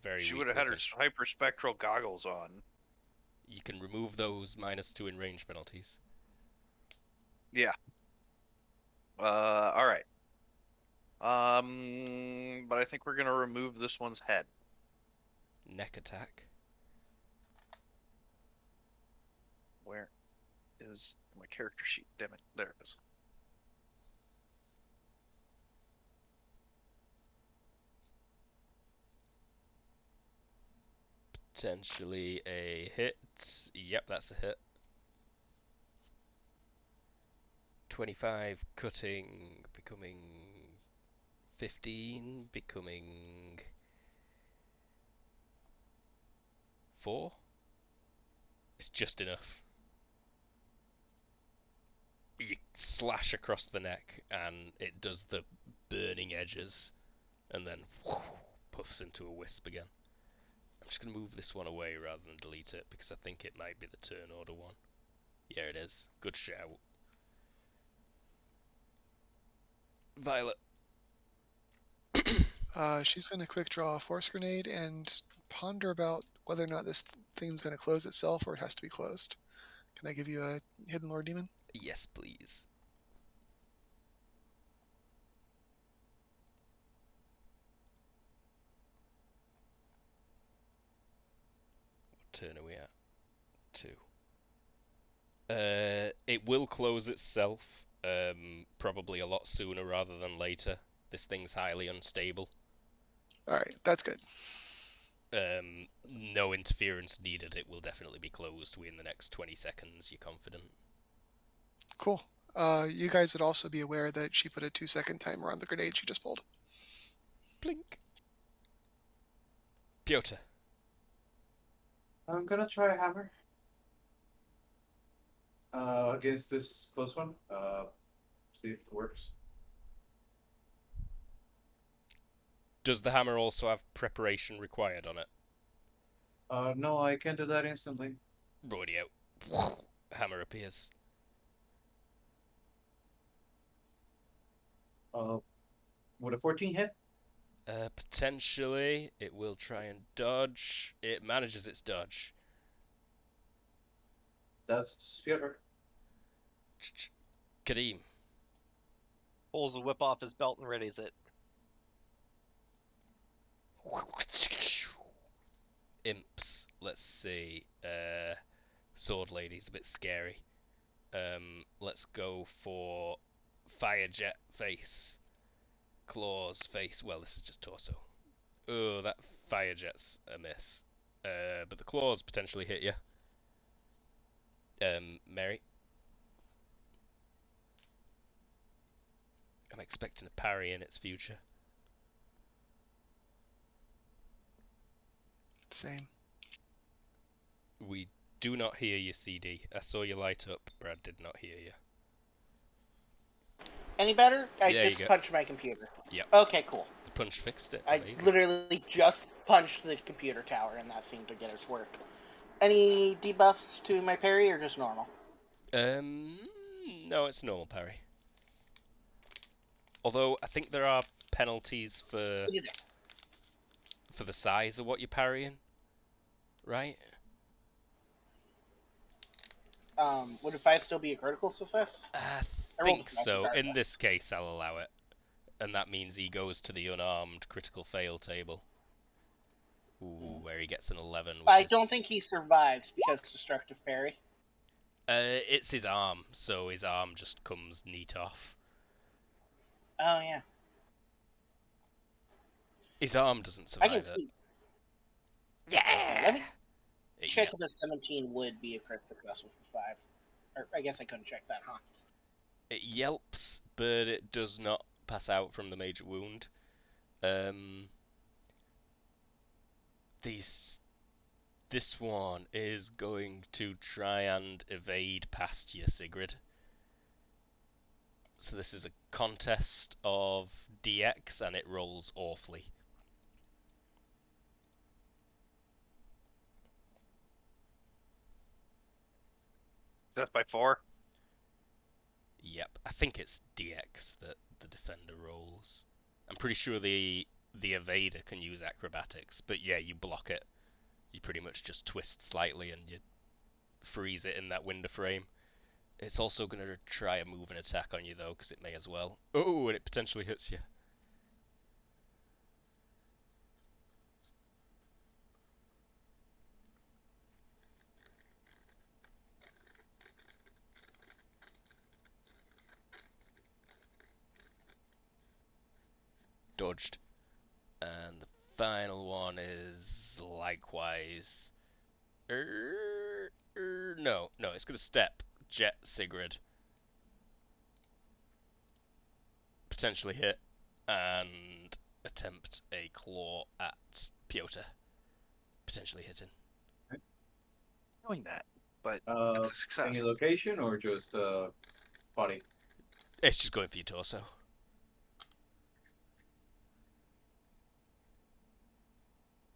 A: very
D: she
A: weak
D: would have had her
A: looking.
D: hyperspectral goggles on.
A: You can remove those -2 in range penalties.
D: Yeah. All right. But I think we're gonna remove this one's head.
A: Neck attack.
D: where is my character sheet? Damn it. There it is.
A: Potentially a hit. Yep, that's a hit. 25 cutting, becoming 15, becoming 4. It's just enough. You slash across the neck and it does the burning edges and then puffs into a wisp again. I'm just going to move this one away rather than delete it because I think it might be the turn order one. Yeah, it is. Good shout. Violet.
B: She's going to quick draw a force grenade and ponder about whether or not this thing's going to close itself or it has to be closed. Can I give you a hidden lord demon?
A: Yes, please. What turn are we at? 2. It will close itself, probably a lot sooner rather than later. This thing's highly unstable.
B: Alright, that's good.
A: No interference needed. It will definitely be closed within the next 20 seconds. You're confident?
B: Cool. You guys would also be aware that she put a 2-second timer on the grenade she just pulled.
A: Blink. Piotr.
E: I'm gonna try a hammer. Against this close one. See if it works.
A: Does the hammer also have preparation required on it?
E: No, I can do that instantly.
A: Radio. Hammer appears.
E: Would a 14 hit?
A: Potentially. It will try and dodge. It manages its dodge.
E: That's Piotr.
A: Kadeem.
F: Pulls the whip off his belt and readies it.
A: Imps. Let's see. Sword Lady's a bit scary. Let's go for Fire Jet face. Claws face. Well, this is just torso. Oh, that Fire Jet's a miss. But the claws potentially hit you. Mary. I'm expecting a parry in its future.
B: Same.
A: We do not hear you, CD. I saw you light up. Brad did not hear you.
H: Any better? I
A: Yeah, you
H: just
A: go.
H: punched my computer.
A: Yep.
H: Okay, cool.
A: The punch fixed it.
H: I
A: Amazing.
H: literally just punched the computer tower, and that seemed to get it to work. Any debuffs to my parry, or just normal?
A: No, it's normal parry. Although I think there are penalties for the size of what you're parrying, right?
H: Would a 5 still be a critical success?
A: I
H: rolled
A: think
H: a smash
A: so. In
H: regardless.
A: this case, I'll allow it. And that means he goes to the unarmed critical fail table. Ooh, where he gets an 11. Which
H: I
A: is...
H: don't think he survives because destructive parry.
A: It's his arm, so his arm just comes neat off.
H: Oh, yeah.
A: His arm doesn't
H: I can
A: survive it.
H: see.
A: Yeah!
H: Let me
A: It
H: check
A: yelps.
H: if a 17 would be a crit successful for 5. Or I guess I couldn't check that, huh?
A: It yelps, but it does not pass out from the major wound. This one is going to try and evade past you, Sigrid. So this is a contest of DX, and it rolls awfully.
D: Death by 4.
A: Yep, I think it's DX that the defender rolls. I'm pretty sure the evader can use acrobatics, but yeah, you block it. You pretty much just twist slightly and you freeze it in that window frame. It's also going to try a move and attack on you though, because it may as well. Oh, and it potentially hits you. dodged. And the final one is likewise. No, it's gonna step, jet Sigrid, potentially hit, and attempt a claw at Piotr, potentially hitting.
D: Doing that, but it's
E: Uh,
D: a success.
E: any location or just body?
A: It's just going for your torso.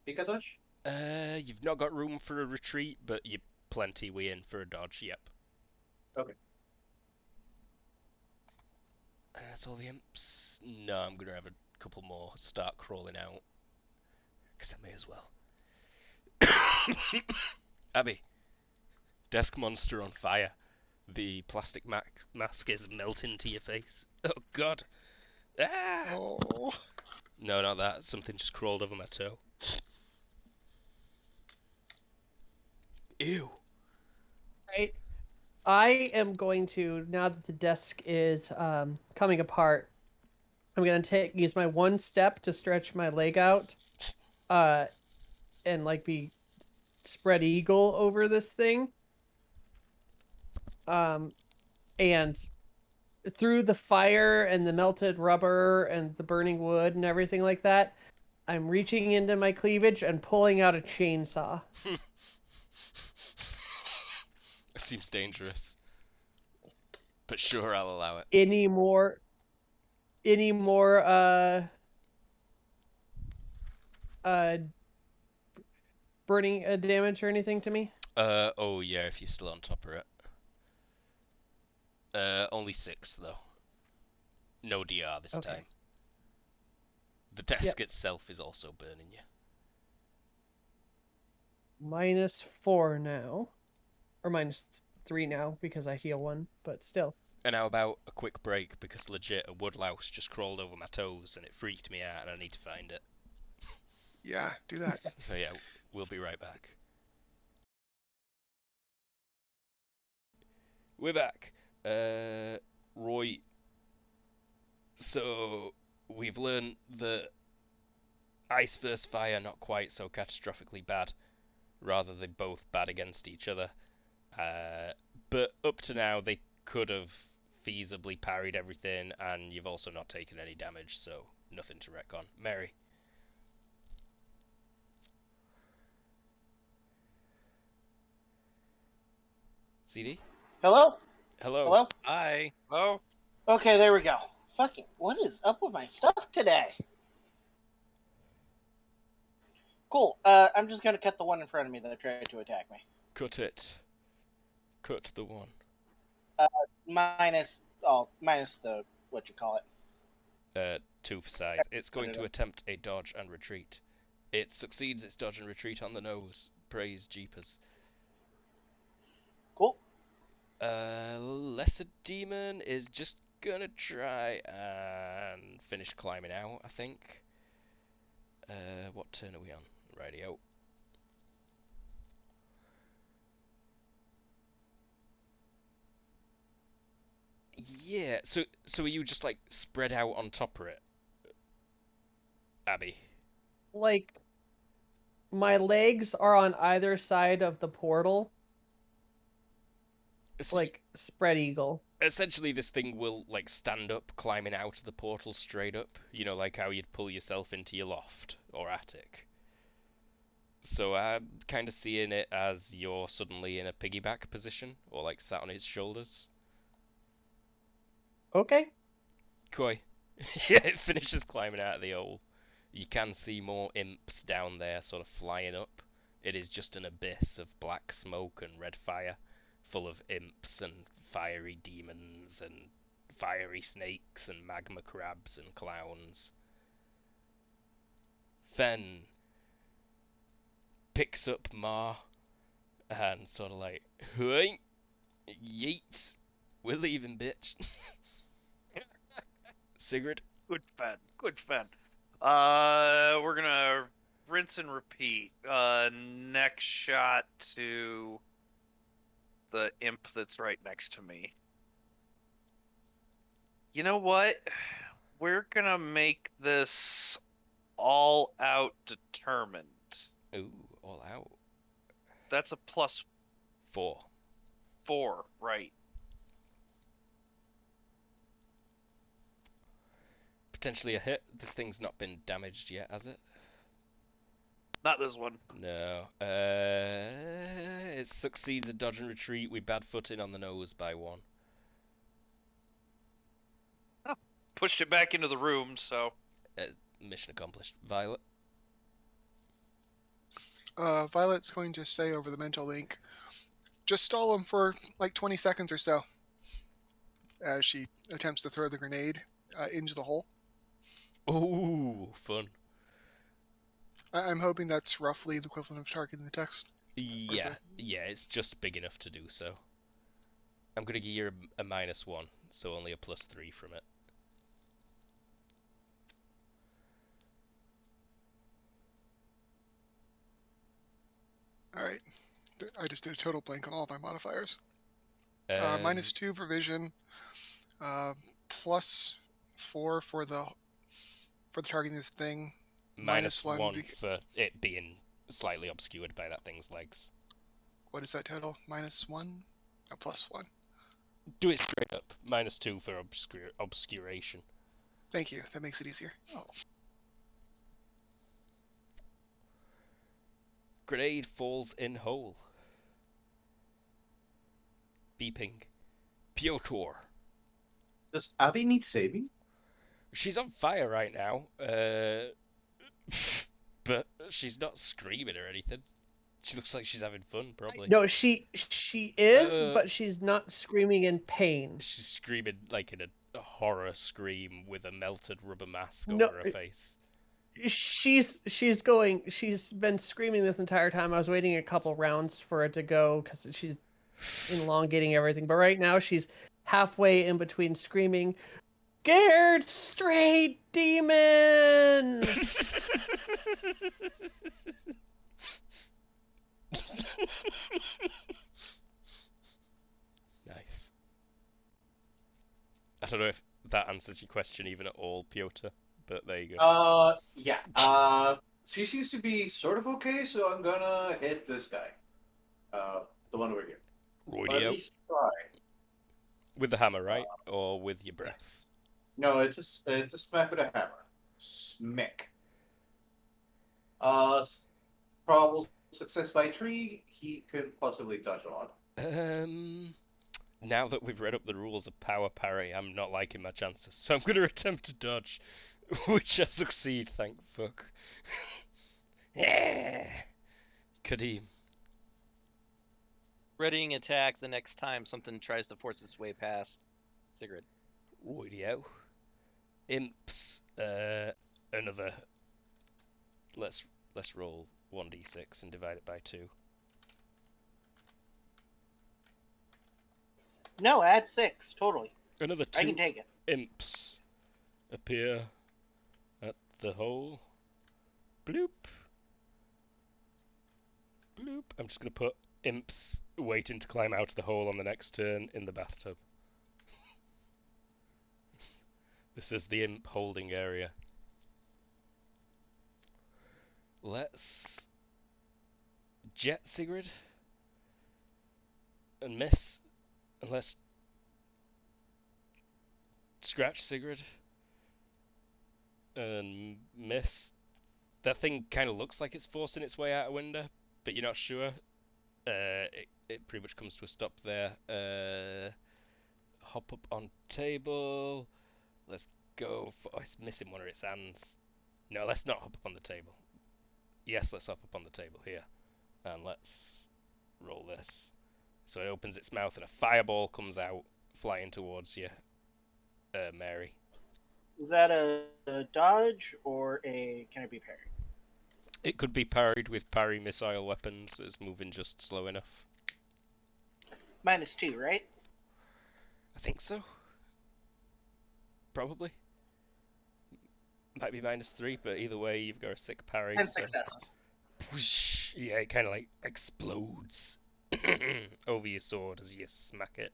E: Pick a dodge?
A: You've not got room for a retreat, but you're plenty way in for a dodge, yep.
E: Okay.
A: That's all the imps. No, I'm gonna have a couple more start crawling out. Because I may as well. Abby, desk monster on fire. The plastic mask is melting to your face. Oh god. Ah!
B: Oh.
A: No, not that. Something just crawled over my toe. Ew.
C: Right. I am going to, now that the desk is coming apart, I'm gonna use my one step to stretch my leg out, and like be spread eagle over this thing. And through the fire and the melted rubber and the burning wood and everything like that, I'm reaching into my cleavage and pulling out a chainsaw.
A: It seems dangerous. But sure, I'll allow it.
C: Any more burning damage or anything to me?
A: Oh yeah, if you're still on top of it. Only 6 though. No DR this
C: Okay.
A: time. The desk itself is also burning you.
C: -4 now. Or -3 now because I heal 1, but still.
A: And how about a quick break, because legit a woodlouse just crawled over my toes and it freaked me out and I need to find it.
B: Yeah, do that.
A: So yeah, we'll be right back. We're back. Roy. So we've learned that ice versus fire not quite so catastrophically bad. Rather, they're both bad against each other. But up to now, they could have feasibly parried everything, and you've also not taken any damage, so nothing to wreck on. Mary. CD?
H: Hello?
A: Hello.
H: Hello?
F: Hi.
D: Oh,
H: Okay, there we go. Fucking, what is up with my stuff today? Cool. I'm just gonna cut the one in front of me that tried to attack me.
A: Cut it. Cut the one.
H: Minus the, what you call it.
A: 2 for size. It's going to attempt a dodge and retreat. It succeeds its dodge and retreat on the nose. Praise Jeepers.
H: Cool.
A: Lesser Demon is just gonna try and finish climbing out, I think. What turn are we on? Radio. Yeah, so are you just like spread out on top of it, Abby?
C: Like, my legs are on either side of the portal, like spread eagle.
A: Essentially, this thing will like stand up, climbing out of the portal straight up. You know, like how you'd pull yourself into your loft or attic. So I'm kind of seeing it as you're suddenly in a piggyback position, or like sat on his shoulders.
C: Okay.
A: Koi. Yeah, it finishes climbing out of the hole. You can see more imps down there, sort of flying up. It is just an abyss of black smoke and red fire, full of imps and fiery demons and fiery snakes and magma crabs and clowns. Fen picks up Ma and sort of like, hey, yeet, we're leaving, bitch. Sigrid?
D: good Fen. Good Fen. We're gonna rinse and repeat. Next shot to the imp that's right next to me. You know what? We're gonna make this all out determined.
A: Ooh, all out.
D: That's a +4,
A: 4.
D: right?
A: Potentially a hit. This thing's not been damaged yet, has it?
D: Not this one.
A: No. It succeeds a dodge and retreat with bad footing on the nose by 1.
D: Pushed it back into the room, so.
A: Mission accomplished. Violet.
B: Violet's going to say over the mental link, just stall him for like 20 seconds or so as she attempts to throw the grenade into the hole.
A: Ooh, fun.
B: I'm hoping that's roughly the equivalent of targeting the text.
A: Yeah, it's just big enough to do so. I'm going to give you a -1, so only a +3 from it.
B: Alright. I just did a total blank on all of my modifiers. -2 for vision, +4 for the targeting this thing.
A: -1 for it being slightly obscured by that thing's legs.
B: What is that total? -1? No, +1.
A: Do it straight up. -2 for obscuration.
B: Thank you. That makes it easier.
A: Grenade falls in hole. Beeping. Piotr.
E: Does Abby need saving?
A: She's on fire right now. But she's not screaming or anything. She looks like she's having fun, probably.
C: No, she is, but she's not screaming in pain.
A: She's screaming like in a horror scream with a melted rubber mask
C: No,
A: over her face.
C: She's been screaming this entire time. I was waiting a couple rounds for it to go because she's elongating everything. But right now she's halfway in between screaming, "Scared straight demon!"
A: Nice. I don't know if that answers your question even at all, Piotr, but there you go.
E: Yeah. She seems to be sort of okay, so I'm gonna hit this guy. The one over here. Or at
A: Radio.
E: least try.
A: With the hammer, right? Or with your breath?
E: No, it's a smack with a hammer. Smack. Probable success by 3. He could possibly dodge a lot.
A: Now that we've read up the rules of power parry, I'm not liking my chances, so I'm going to attempt to dodge, which I succeed, thank fuck. Yeah. Kadeem.
F: Readying attack the next time something tries to force its way past Sigrid.
A: Radio. Imps. Another. Let's roll 1d6 and divide it by 2.
H: No, add 6, totally.
A: Another 2
H: I can take it.
A: imps appear at the hole. Bloop. Bloop. I'm just going to put imps waiting to climb out of the hole on the next turn in the bathtub. This is the imp holding area. Let's jet Sigrid and miss. And let's scratch Sigrid and miss. That thing kind of looks like it's forcing its way out a window, but you're not sure. It pretty much comes to a stop there. Hop up on table. Let's go for... Oh, it's missing one of its hands. No, let's not hop up on the table. Yes, let's hop up on the table here. And let's roll this. So it opens its mouth and a fireball comes out, flying towards you, Mary.
H: Is that a dodge or can it be parried?
A: It could be parried with parry missile weapons. It's moving just slow enough.
H: -2, right?
A: I think so. Probably. Might be -3, but either way, you've got a sick parry.
H: 10 successes.
A: Whoosh, yeah, it kind of like explodes over your sword as you smack it.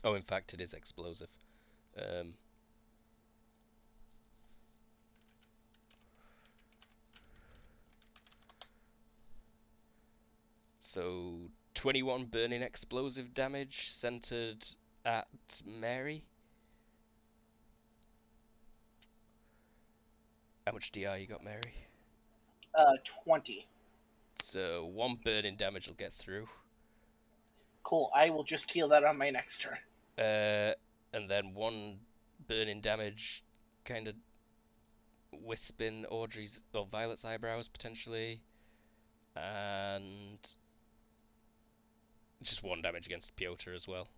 A: Oh, in fact, it is explosive. So 21 burning explosive damage centered at Mary. How much DI you got, Mary?
H: 20.
A: So 1 burning damage will get through.
H: Cool. I will just heal that on my next turn.
A: And then 1 burning damage kind of wisping Audrey's or Violet's eyebrows potentially. And just 1 damage against Piotr as well.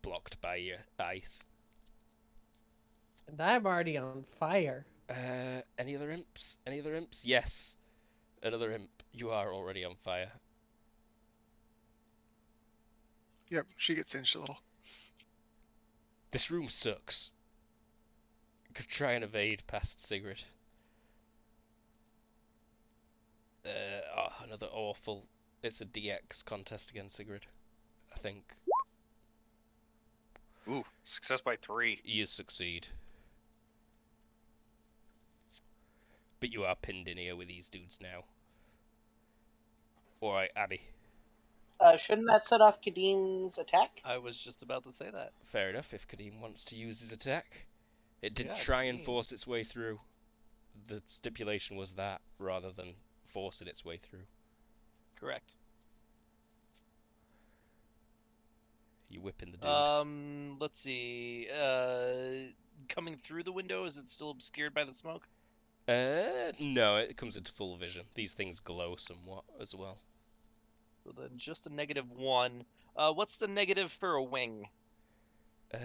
A: Blocked by your ice.
C: And I'm already on fire.
A: Any other imps? Any other imps? Yes. Another imp. You are already on fire.
B: Yep, she gets singed a little.
A: This room sucks. Could try and evade past Sigrid. Another awful. It's a DX contest against Sigrid, I think.
D: Ooh, success by 3.
A: You succeed. But you are pinned in here with these dudes now. Alright, Abby.
H: Shouldn't that set off Kadim's attack?
F: I was just about to say that.
A: Fair enough, if Kadim wants to use his attack. It did
F: Yeah,
A: try and
F: Kadim.
A: force its way through. The stipulation was that, rather than forcing its way through.
F: Correct.
A: You whipping the dude.
F: Let's see. Coming through the window, is it still obscured by the smoke?
A: No, it comes into full vision. These things glow somewhat as well.
F: So then just a -1. What's the negative for a wing?
A: I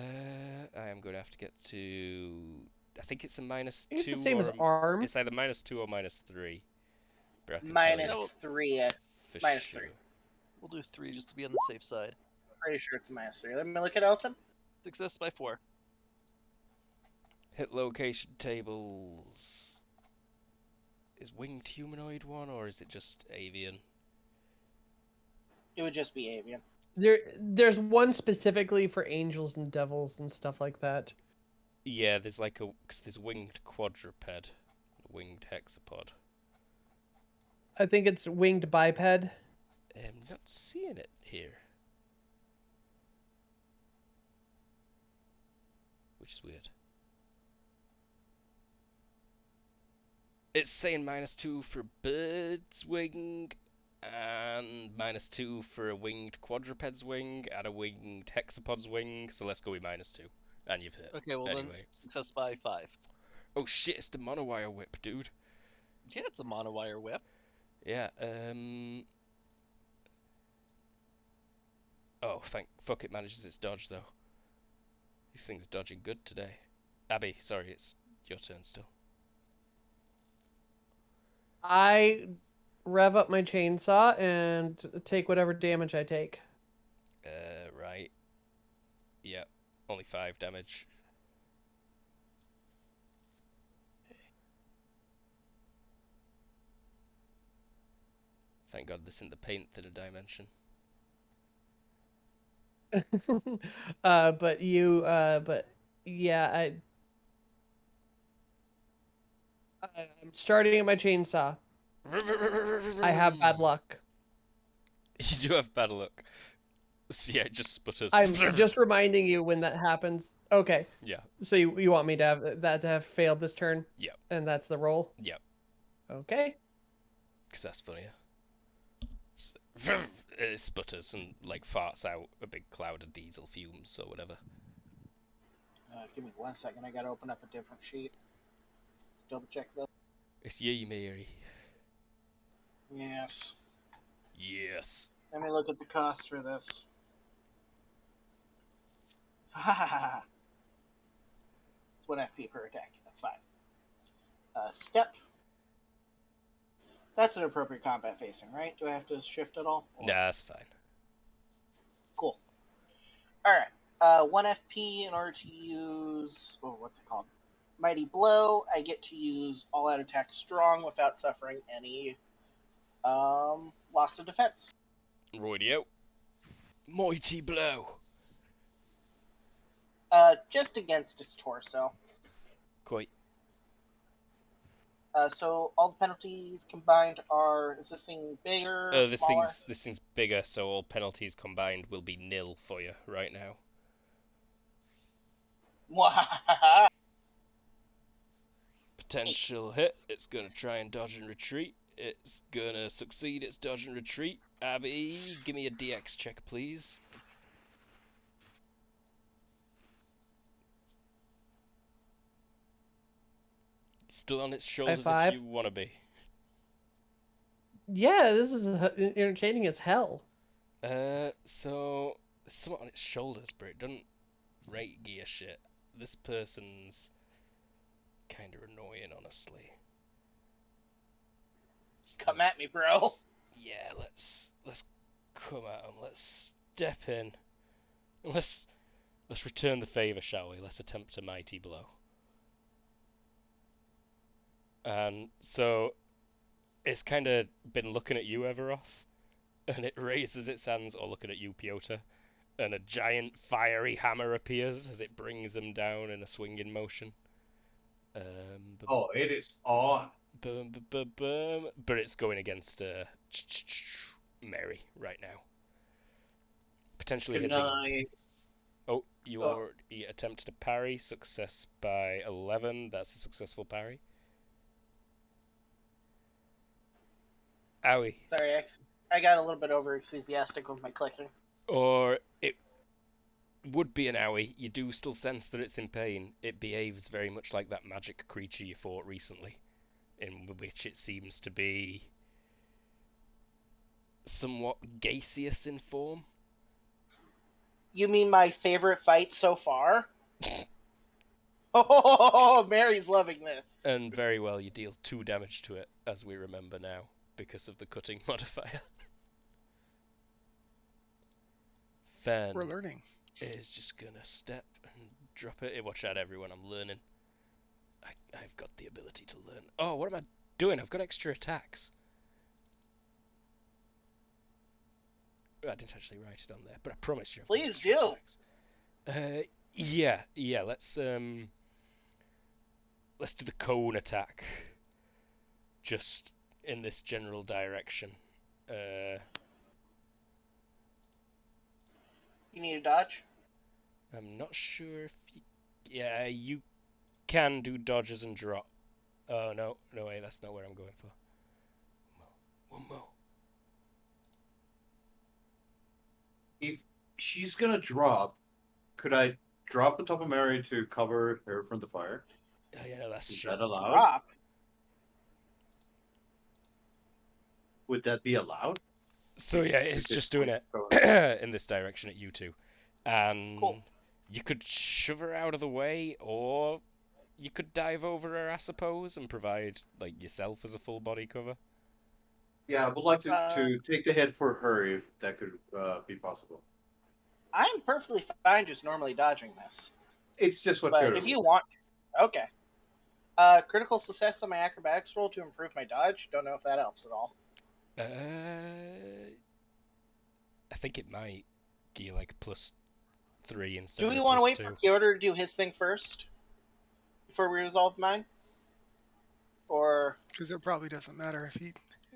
A: am going to have to get to. I think it's a -2.
C: It's the same
A: or
C: as arm.
A: It's either -2 or -3. But I can
H: Minus
A: tell you
H: 3.
A: for
H: minus
A: sure.
H: 3.
F: We'll do 3 just to be on the safe side.
H: Pretty sure it's a -3. Let me look at Elton.
F: Success by 4.
A: Hit location tables. Is winged humanoid one or is it just avian?
H: It would just be avian.
C: There's one specifically for angels and devils and stuff like that.
A: Yeah, there's like because there's winged quadruped, winged hexapod.
C: I think it's winged biped.
A: I'm not seeing it here. Which is weird. It's saying -2 for bird's wing, and -2 for a winged quadruped's wing, and a winged hexapod's wing, so let's go with -2. And you've hit.
F: Okay, well
A: Anyway.
F: then success by 5.
A: Oh shit, it's the monowire whip, dude.
F: Yeah, it's a monowire whip.
A: Yeah, Oh, fuck, it manages its dodge, though. These things are dodging good today. Abby, sorry, it's your turn still.
C: I rev up my chainsaw and take whatever damage I take.
A: Right. Yep, only 5 damage. Thank God this isn't the paint thinner dimension.
C: But yeah, I'm starting at my chainsaw. I have bad luck.
A: You do have bad luck. So yeah, it just sputters.
C: I'm just reminding you when that happens. Okay.
A: Yeah.
C: So you want me to have that to have failed this turn?
A: Yep.
C: And that's the roll?
A: Yep.
C: Okay.
A: Because that's funnier. It sputters and like farts out a big cloud of diesel fumes or whatever.
H: Give me 1 second. I gotta open up a different sheet. Double check that.
A: It's ye, Mary.
H: Yes.
A: Yes.
H: Let me look at the cost for this. Ha ha ha. It's 1 FP per attack. That's fine. Step. That's an appropriate combat facing, right? Do I have to shift at all?
A: Nah, that's fine.
H: Cool. Alright. 1 FP in order to use... Oh, what's it called? Mighty Blow. I get to use all-out attack strong without suffering any loss of defense.
A: Roidio. Mighty blow.
H: Just against its torso.
A: Quite.
H: So all the penalties combined are. Is this thing bigger?
A: This
H: Smaller?
A: thing's bigger, so all penalties combined will be nil for you right now. Potential hit. It's gonna try and dodge and retreat. It's gonna succeed its dodge and retreat. Abby, give me a DX check, please. Still on its shoulders if
C: five.
A: you want to be.
C: Yeah, this is entertaining as hell.
A: So there's something on its shoulders, but it doesn't rate gear shit. This person's kind of annoying, honestly.
H: Come at me, bro.
A: Yeah, let's come at him. Let's step in. Let's return the favor, shall we? Let's attempt a mighty blow. And so it's kind of been looking at you, Everoth, and it raises its hands, or looking at you, Piotr, and a giant fiery hammer appears as it brings them down in a swinging motion.
E: Oh, it is on.
A: Boom, boom, boom, boom. But it's going against Mary right now. Potentially
E: Can
A: hitting.
E: I?
A: Oh, you already attempted a parry. Success by 11. That's a successful parry. Owie.
H: Sorry, I got a little bit over enthusiastic with my clicking.
A: Or it would be an owie. You do still sense that it's in pain. It behaves very much like that magic creature you fought recently, in which it seems to be somewhat gaseous in form.
H: You mean my favorite fight so far? Oh, Mary's loving this.
A: And very well, you deal 2 damage to it, as we remember now, because of the cutting modifier. Fen
B: We're learning.
A: is just gonna step and drop it. Watch out, everyone, I'm learning. I've got the ability to learn. Oh, what am I doing? I've got extra attacks. I didn't actually write it on there, but I promise you I've got
H: Please
A: extra
H: do.
A: attacks. Yeah, let's do the cone attack. Just in this general direction.
H: You need a dodge?
A: I'm not sure if you... Yeah, you can do dodges and drop. Oh, no, wait, that's not where I'm going for. One more.
E: If she's gonna drop, could I drop on top of Mary to cover her from the fire?
A: Oh, yeah, no, that's
E: Is
A: true.
E: that allowed?
H: Drop.
E: Would that be allowed?
A: So yeah, it's
E: If
A: just doing it
E: going-
A: in this direction at you two. And
H: Cool.
A: you could shove her out of the way, or you could dive over her, I suppose, and provide like yourself as a full body cover.
E: Yeah, I would like to take the hit for her if that could be possible.
H: I'm perfectly fine just normally dodging this.
E: It's just what
H: But
E: Piotr
H: if you
E: would.
H: want... Okay. Critical success on my acrobatics roll to improve my dodge. Don't know if that helps at all.
A: I think it might give you like +3 instead
H: Do
A: of
H: we
A: a
H: want to wait
A: +2.
H: for Piotr to do his thing first? Before we resolve mine? Or...
B: Because it probably doesn't matter if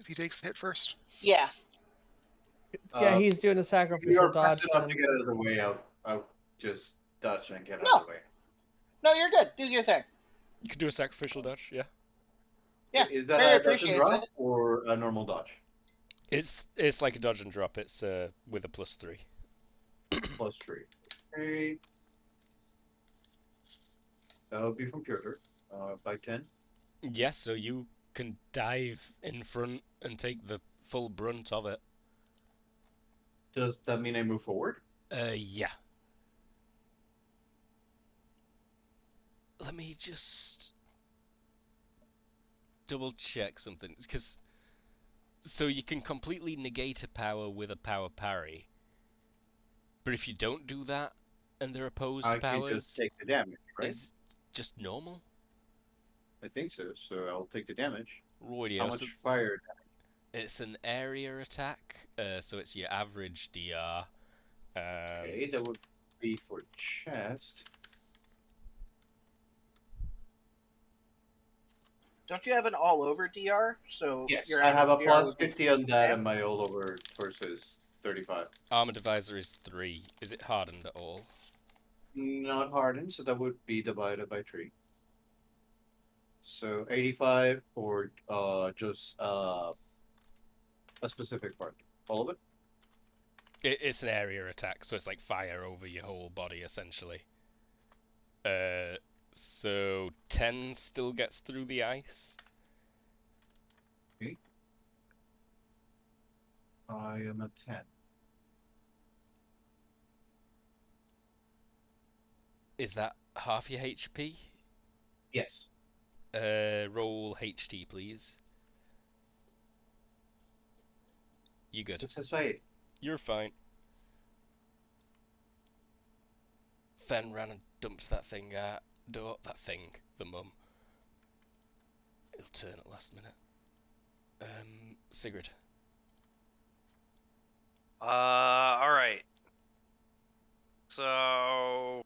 B: he takes the hit first.
H: Yeah.
C: Yeah, he's doing a
E: If
C: sacrificial
E: you're
C: dodge.
E: fast enough to
C: Then.
E: get out of the way, I'll just dodge and get out
H: No.
E: of the way.
H: No, you're good. Do your thing.
A: You could do a sacrificial dodge, yeah.
H: Yeah,
E: Is that
H: Mary
E: a dodge and
H: appreciates
E: drop
H: it.
E: or a normal dodge?
A: It's like a dodge and drop. It's with a +3.
E: +3. Okay. That would be from Piotr. By 10.
A: Yes, so you can dive in front and take the full brunt of it.
E: Does that mean I move forward?
A: Yeah. Let me just double check something, because so you can completely negate a power with a power parry, but if you don't do that and they're opposed
E: I can
A: powers,
E: just take the damage, right?
A: is just normal.
E: I think so. So I'll take the damage.
A: Roydio,
E: How much
A: so
E: fire damage?
A: it's an area attack, so it's your average DR.
E: Okay, that would be for chest.
H: Don't you have an all over DR? So
E: Yes,
H: your
E: I have
H: average
E: a
H: DR
E: plus
H: would be
E: 50 on that,
H: half?
E: and my all over torso is 35.
A: Armor divisor is 3. Is it hardened at all?
E: Not hardened, so that would be divided by 3. So 85 for just a specific part. All of it?
A: It's an area attack, so it's like fire over your whole body, essentially. So 10 still gets through the ice.
E: Okay. I am a 10.
A: Is that half your HP?
E: Yes.
A: Roll HT, please. You good?
E: Success by 8.
A: You're fine. Fen ran and dumped that thing at the mum. He'll turn at last minute. Sigrid.
D: All right. So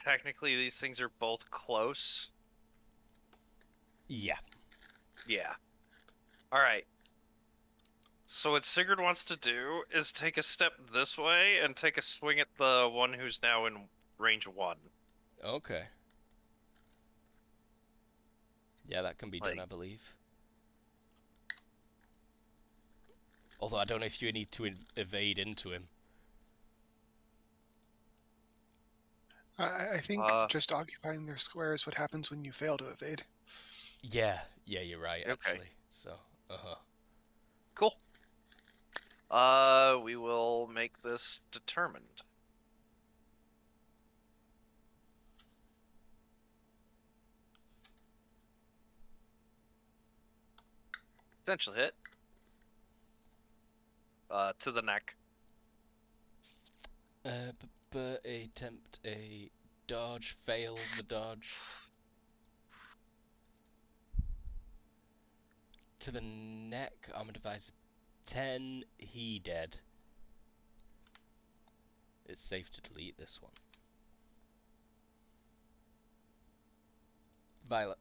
D: technically, these things are both close.
A: Yeah.
D: Yeah. All right. So what Sigurd wants to do is take a step this way and take a swing at the one who's now in range 1.
A: Okay. Yeah, that can be done,
D: Like-
A: I believe. Although I don't know if you need to evade into him.
B: I think
D: Uh,
B: just occupying their square is what happens when you fail to evade.
A: Yeah, you're right,
D: Okay.
A: actually. So,
D: Cool. We will make this determined. Essential hit. To the neck.
A: attempt a dodge, fail the dodge. To the neck, armor device 10, he dead. It's safe to delete this one. Violet.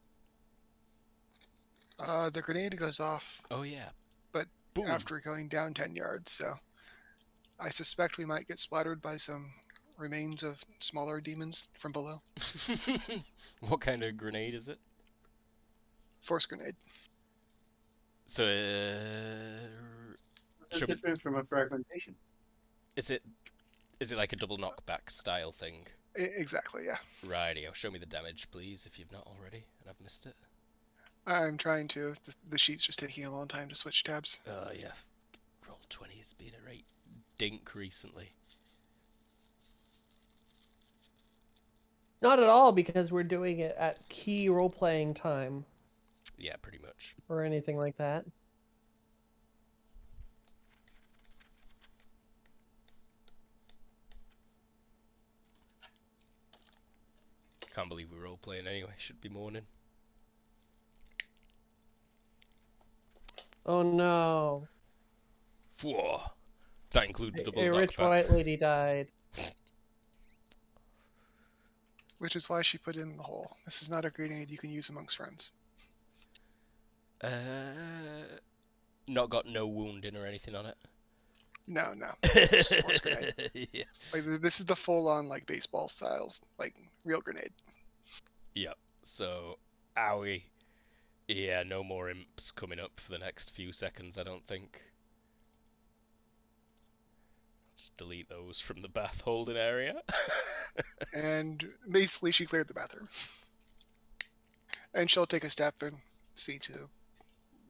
B: The grenade goes off
A: Oh yeah.
B: But
A: Boom.
B: after going down 10 yards, so I suspect we might get splattered by some remains of smaller demons from below.
A: What kind of grenade is it?
B: Force grenade.
A: So,
E: What's
A: Should
E: the
A: we-
E: difference from a fragmentation?
A: is it like a double knockback style thing?
B: Exactly, yeah.
A: Rightio. Show me the damage, please, if you've not already, and I've missed it.
B: I'm trying to. The sheet's just taking a long time to switch tabs.
A: Yeah. Roll 20 has been a right dink recently.
C: Not at all, because we're doing it at key role playing time
A: Yeah, pretty much.
C: or anything like that.
A: Can't believe we're role playing anyway. Should be morning.
C: Oh no.
A: Whoa. That includes the double
C: A rich
A: knockback.
C: white lady died.
B: Which is why she put it in the hole. This is not a grenade you can use amongst friends.
A: Not got no wounding or anything on it.
B: No. It's just a force grenade.
A: Yeah.
B: Like, this is the full-on, like, baseball styles, like, real grenade.
A: Yep. So, owie. Yeah, no more imps coming up for the next few seconds, I don't think. Just delete those from the bath holding area.
B: And basically, she cleared the bathroom. And she'll take a step and see to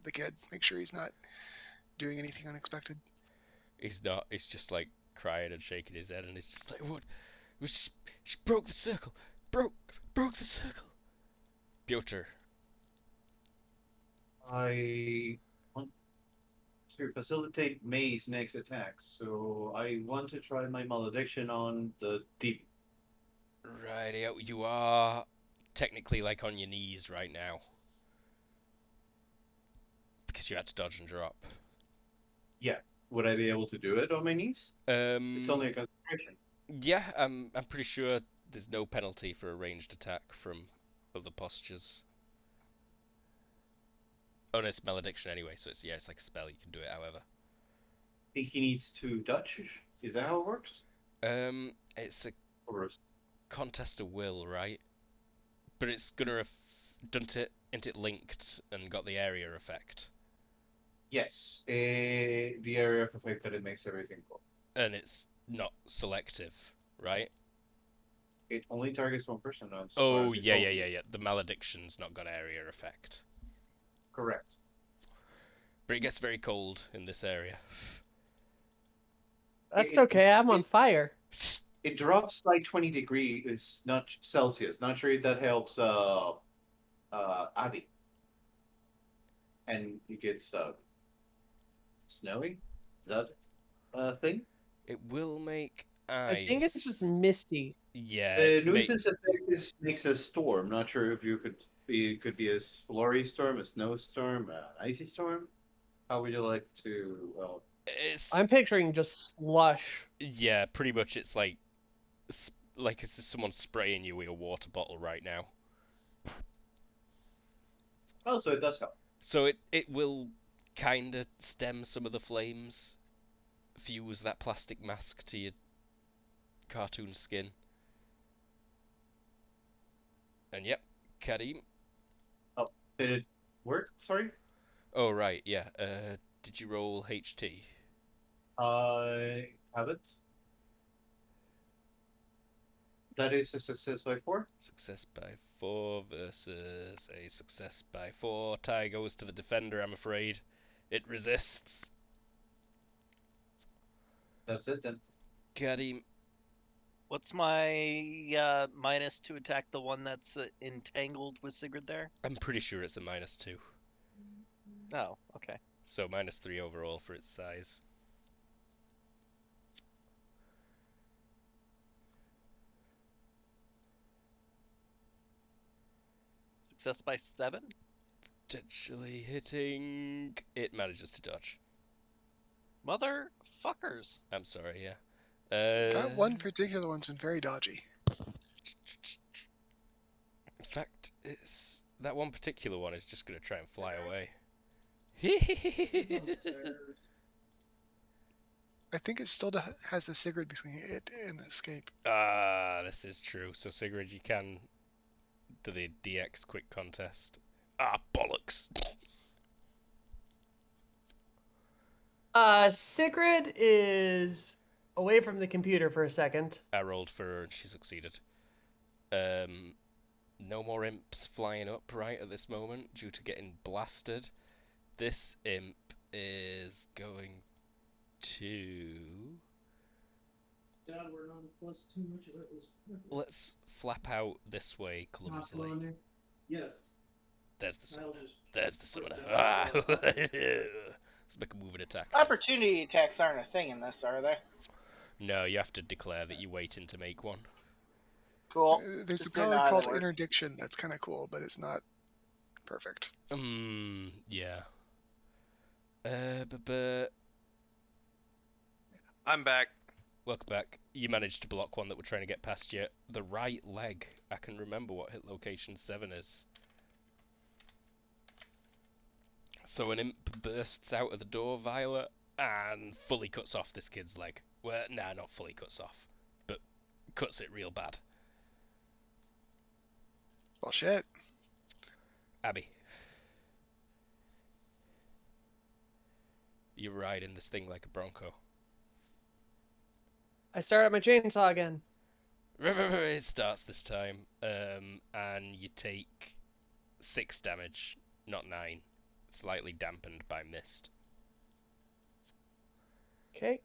B: the kid, make sure he's not doing anything unexpected.
A: He's not. He's just like crying and shaking his head, and he's just like, "What? She broke the circle. Broke the circle." Piotr.
E: I want to facilitate May's next attack, so I want to try my malediction on the deep.
A: Right, you are technically like on your knees right now because you had to dodge and drop.
E: Yeah, would I be able to do it on my knees? It's only a concentration.
A: Yeah, I'm pretty sure there's no penalty for a ranged attack from other postures. Oh, no, it's malediction anyway, so it's it's like a spell. You can do it however.
E: Think he needs to dodge? Is that how it works?
A: It's a
E: Or
A: contest of will, right? But it's gonna have done it. Isn't it linked and got the area effect?
E: yes, the area of effect that it makes everything go.
A: And it's not selective, right?
E: It only targets one person. As far
A: Oh
E: as it
A: yeah,
E: told
A: yeah,
E: me.
A: yeah, yeah. The malediction's not got area effect,
E: Correct.
A: but it gets very cold in this area.
C: That's okay. I'm on fire.
E: It drops by 20 degrees, not Celsius. Not sure if that helps Abby. And it gets snowy. Is that a thing?
A: It will make ice.
C: I think it's just misty.
A: Yeah.
E: The nuisance effect makes a storm. Not sure if you could be. It could be a flurry storm, a snowstorm, an icy storm. How would you like to? Well,
C: I'm picturing just slush.
A: Yeah, pretty much. It's like it's if someone's spraying you with a water bottle right now.
E: oh, so it does help.
A: So it will kind of stem some of the flames. Fuse that plastic mask to your cartoon skin. And yep, Kadim.
E: Oh, did it work? Sorry.
A: Oh right, yeah. Did you roll HT?
E: I have it. That is a success by 4.
A: Success by 4 versus a success by 4. Tie goes to the defender, I'm afraid. It resists.
E: That's it then.
A: Kadim.
F: What's my minus to attack the one that's entangled with Sigrid there?
A: I'm pretty sure it's a -2.
F: Oh, okay.
A: So -3 overall for its size.
F: Success by 7?
A: Potentially hitting. It manages to dodge.
F: Motherfuckers.
A: I'm sorry, yeah.
B: That one particular one's been very dodgy.
A: In fact, that one particular one is just going to try and fly away.
B: I think it still has the Sigrid between it and the escape.
A: Ah, this is true. So Sigrid, you can do the DX quick contest. Ah, bollocks.
C: Sigrid is away from the computer for a second.
A: I rolled for her and she succeeded. No more imps flying up right at this moment due to getting blasted. This imp is going to...
J: God, we're on plus too much of it.
A: Let's flap out this way clumsily.
J: Yes.
A: There's the summoner. There's the summoner. Ah. Let's make a moving attack.
H: Opportunity attacks aren't a thing in this, are they?
A: No, you have to declare that you're waiting to make one.
H: Cool.
B: There's a
H: Just didn't
B: power
H: know how
B: called
H: that worked.
B: interdiction that's kind of cool, but it's not perfect.
A: Yeah. But
D: I'm back.
A: welcome back. You managed to block one that we're trying to get past you. The right leg. I can remember what hit location 7 is. So an imp bursts out of the door, Violet, and fully cuts off this kid's leg. Well, nah, not fully cuts off, but cuts it real bad.
B: Well, shit.
A: Abby. You're riding this thing like a bronco.
C: I start at my chainsaw again.
A: It starts this time, and you take 6 damage, not 9. Slightly dampened by mist.
C: Okay.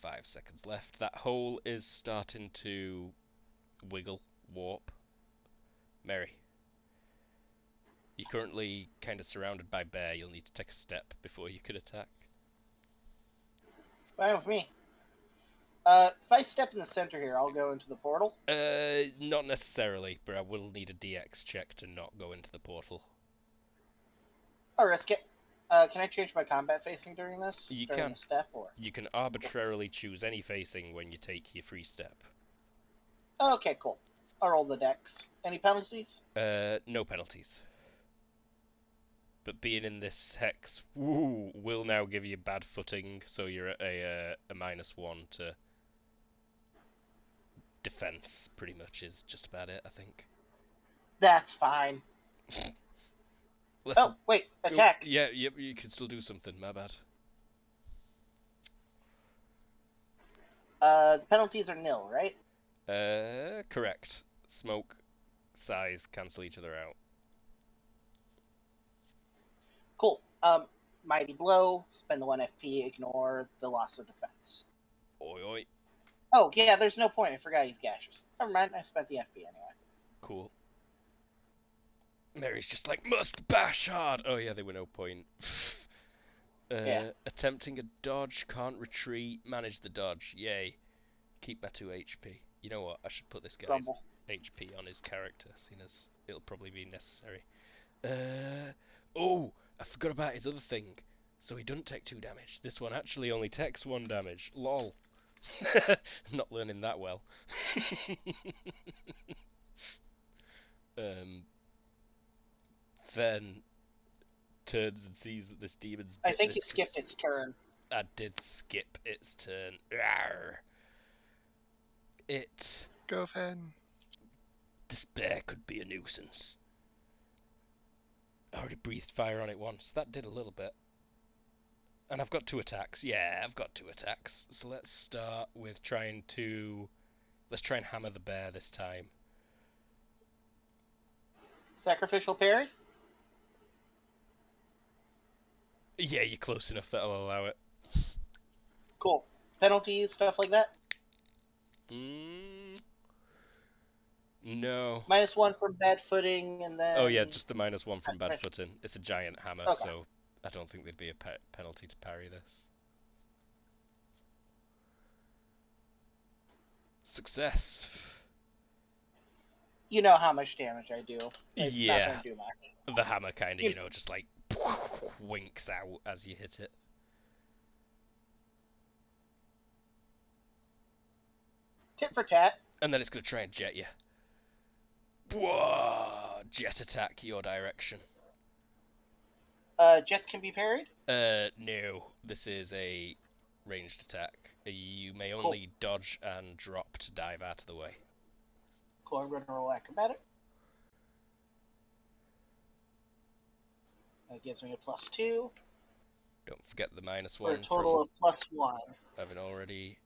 A: 5 seconds left. That hole is starting to wiggle, warp. Mary. You're currently kind of surrounded by bear. You'll need to take a step before you could attack.
H: Fine with me. If I step in the center here, I'll go into the portal.
A: Not necessarily, but I will need a DX check to not go into the portal.
H: I'll risk it. Can I change my combat facing during this?
A: You
H: during
A: can.
H: the step, or?
A: You can arbitrarily choose any facing when you take your free step.
H: Okay, cool. I'll roll the dex. Any penalties?
A: No penalties. But being in this hex, will now give you bad footing, so you're at a -1 to defense. Pretty much is just about it, I think.
H: That's fine.
A: Listen,
H: Oh, wait, attack.
A: yeah, you can still do something. My bad.
H: The penalties are nil, right?
A: Correct. Smoke, size cancel each other out.
H: Cool. Mighty Blow, spend the 1 FP, ignore the loss of defense.
A: Oi oi.
H: Oh, yeah, there's no point. I forgot he's gaseous. Never mind, I spent the FP anyway.
A: Cool. Mary's just like, must bash hard! Oh yeah, they were no point.
H: Yeah.
A: Attempting a dodge, can't retreat, manage the dodge. Yay. Keep my 2 HP. You know what, I should put this guy's
H: Grumble.
A: HP on his character, seeing as it'll probably be necessary. Oh, I forgot about his other thing. So he doesn't take 2 damage. This one actually only takes 1 damage. Lol. Not learning that well. Then turns and sees that this demon's
H: I
A: bit
H: think you
A: this
H: skipped its turn.
A: I did skip its turn. Rawr. It...
B: Go ahead.
A: This bear could be a nuisance. I already breathed fire on it once. That did a little bit. And I've got 2 attacks. Yeah, I've got 2 attacks. So let's start with trying to... Let's try and hammer the bear this time.
H: Sacrificial parry?
A: Yeah, you're close enough that I'll allow it.
H: Cool. Penalties, stuff like that?
A: No.
H: -1 from bad footing, and then...
A: Oh yeah, just the -1 from bad footing. It's a giant hammer,
H: Okay.
A: so I don't think there'd be a penalty to parry this. Success.
H: You know how much damage I do. It's
A: Yeah.
H: not gonna do much.
A: The hammer kind of, just like winks out as you hit it.
H: Tit for tat.
A: And then it's going to try and jet you. Whoa! Jet attack your direction.
H: Jets can be parried?
A: No. This is a ranged attack. You may only dodge and drop to dive out of the way.
H: Cool, I'm gonna roll acrobatic. That gives me a +2.
A: Don't forget the -1
H: For a total
A: from
H: of +1.
A: having already...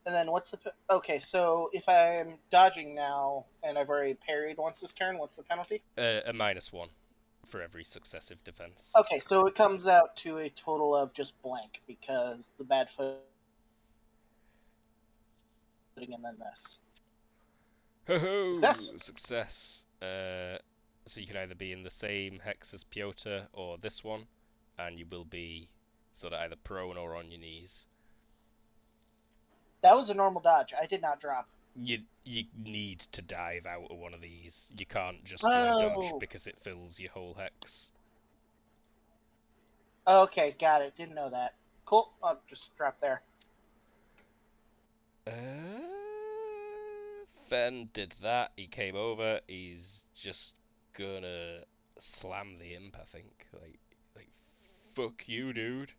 H: And then what's the... Okay, so if I'm dodging now, and I've already parried once this turn, what's the penalty?
A: A -1 for every successive defense.
H: Okay, so it comes out to a total of just blank, because the bad footing and then this.
A: Ho-ho!
H: Success.
A: Success. So you can either be in the same hex as Piotr or this one, and you will be sort of either prone or on your knees.
H: That was a normal dodge. I did not drop.
A: You need to dive out of one of these. You can't just dodge because it fills your whole hex.
H: Okay, got it. Didn't know that. Cool. I'll just drop there.
A: Fen did that. He came over. He's just gonna slam the imp, I think. Like, fuck you, dude.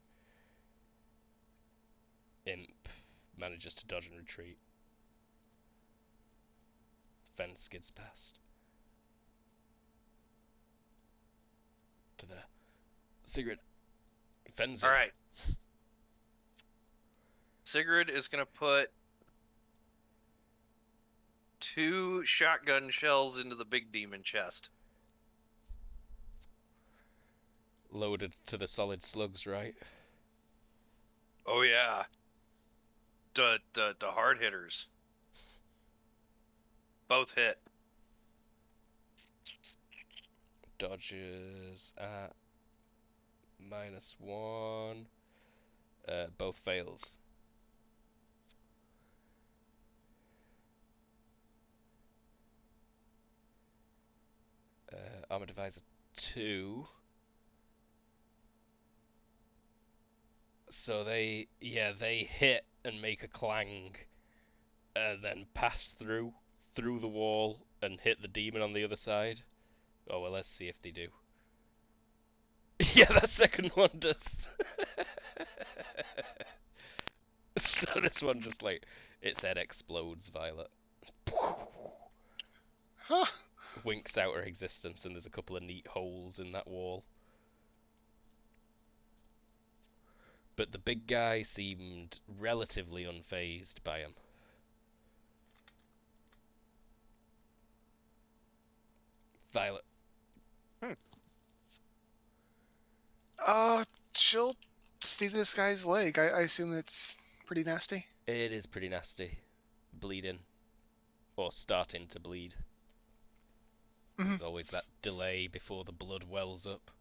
A: Imp manages to dodge and retreat. Fen skids past. To there. Sigrid. Fen's in.
D: Alright. Sigrid is going to put 2 shotgun shells into the big demon chest.
A: Loaded to the solid slugs, right?
D: Oh yeah. The hard hitters. Both hit.
A: Dodges at -1. Both fails. Armor Divisor 2. So they hit and make a clang, and then pass through the wall and hit the demon on the other side? Oh well, let's see if they do. Yeah, that second one does. So this one just like its head explodes violet.
B: Huh.
A: Winks out her existence, and there's a couple of neat holes in that wall. But the big guy seemed relatively unfazed by him. Violet.
B: She'll see this guy's leg. I assume it's pretty nasty.
A: It is pretty nasty. Bleeding. Or starting to bleed. There's
B: Mhm.
A: always that delay before the blood wells up.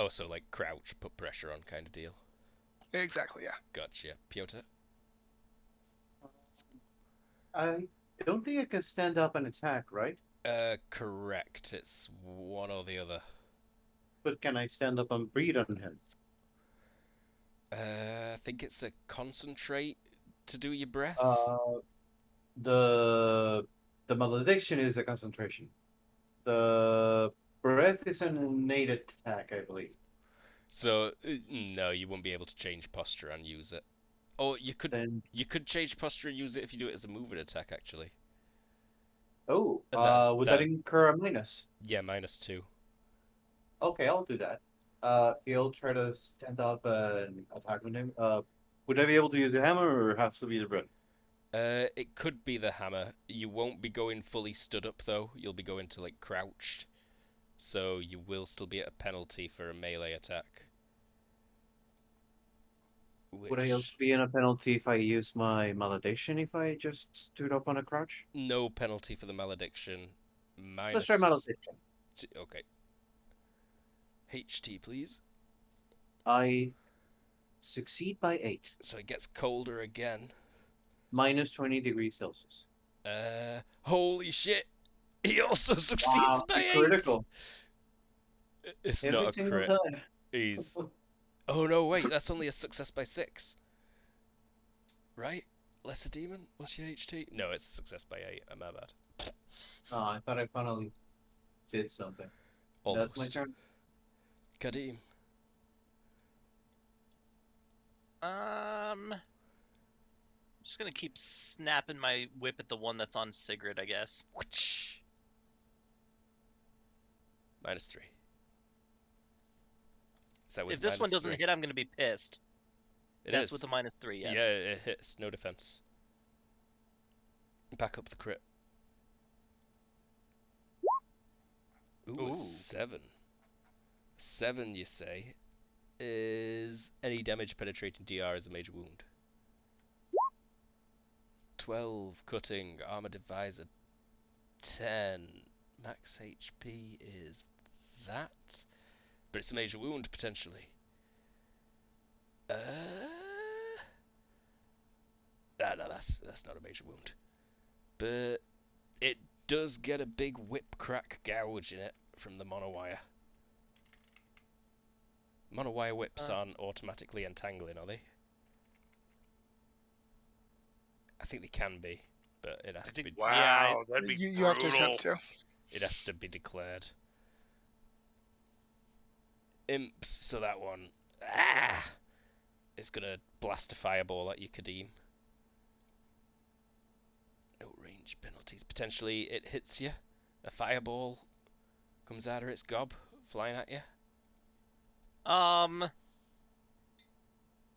A: So like crouch, put pressure on kind of deal.
B: Exactly, yeah.
A: Gotcha. Piotr?
E: I don't think I can stand up and attack, right?
A: Correct. It's one or the other.
E: But can I stand up and breathe on him?
A: I think it's a concentrate to do your breath.
E: The malediction is a concentration. The breath is an innate attack, I believe.
A: So no, you won't be able to change posture and use it. Or you could change posture and use it if you do it as a movement attack actually.
E: Oh,
A: And
E: would that incur a minus?
A: Yeah, -2.
E: Okay, I'll do that. He'll try to stand up and attack with him. Would I be able to use the hammer, or has to be the breath?
A: It could be the hammer. You won't be going fully stood up though. You'll be going to like crouched. So you will still be at a penalty for a melee attack.
E: Would I also be in a penalty if I use my malediction if I just stood up on a crouch?
A: No penalty for the malediction.
E: Let's try malediction.
A: Okay. HT, please.
E: I succeed by 8.
A: So it gets colder again.
E: Minus 20 degrees Celsius.
A: Holy shit! He also succeeds by 8!
E: Critical.
A: It's
E: Every
A: not a
E: single
A: crit.
E: time.
A: He's... Oh no, wait, that's only a success by 6. Right? Lesser demon? What's your HT? No, it's a success by 8. My bad.
E: Oh, I thought I finally did something.
A: Almost.
E: That's my turn.
A: Kadim.
F: I'm just gonna keep snapping my whip at the one that's on Sigrid, I guess.
A: -3. Is that with
F: If this one doesn't
A: -3?
F: hit, I'm gonna be pissed. That's with the -3, yes.
A: Yeah, it hits. No defense. Back up the crit. Ooh, a 7. 7, you say, is any damage penetrating DR is a major wound. 12, cutting, armor divisor, 10. Max HP is that, but it's a major wound potentially. No, that's not a major wound. But it does get a big whip crack gouge in it from the monowire. Monowire whips aren't automatically entangling, are they? I think they can be, but it has to be.
D: Wow, that'd be
B: You have to attempt to.
A: It has to be declared. Imps, so that one, it's gonna blast a fireball at you, Kadim. No range penalties. Potentially it hits you. A fireball comes out of its gob, flying at you.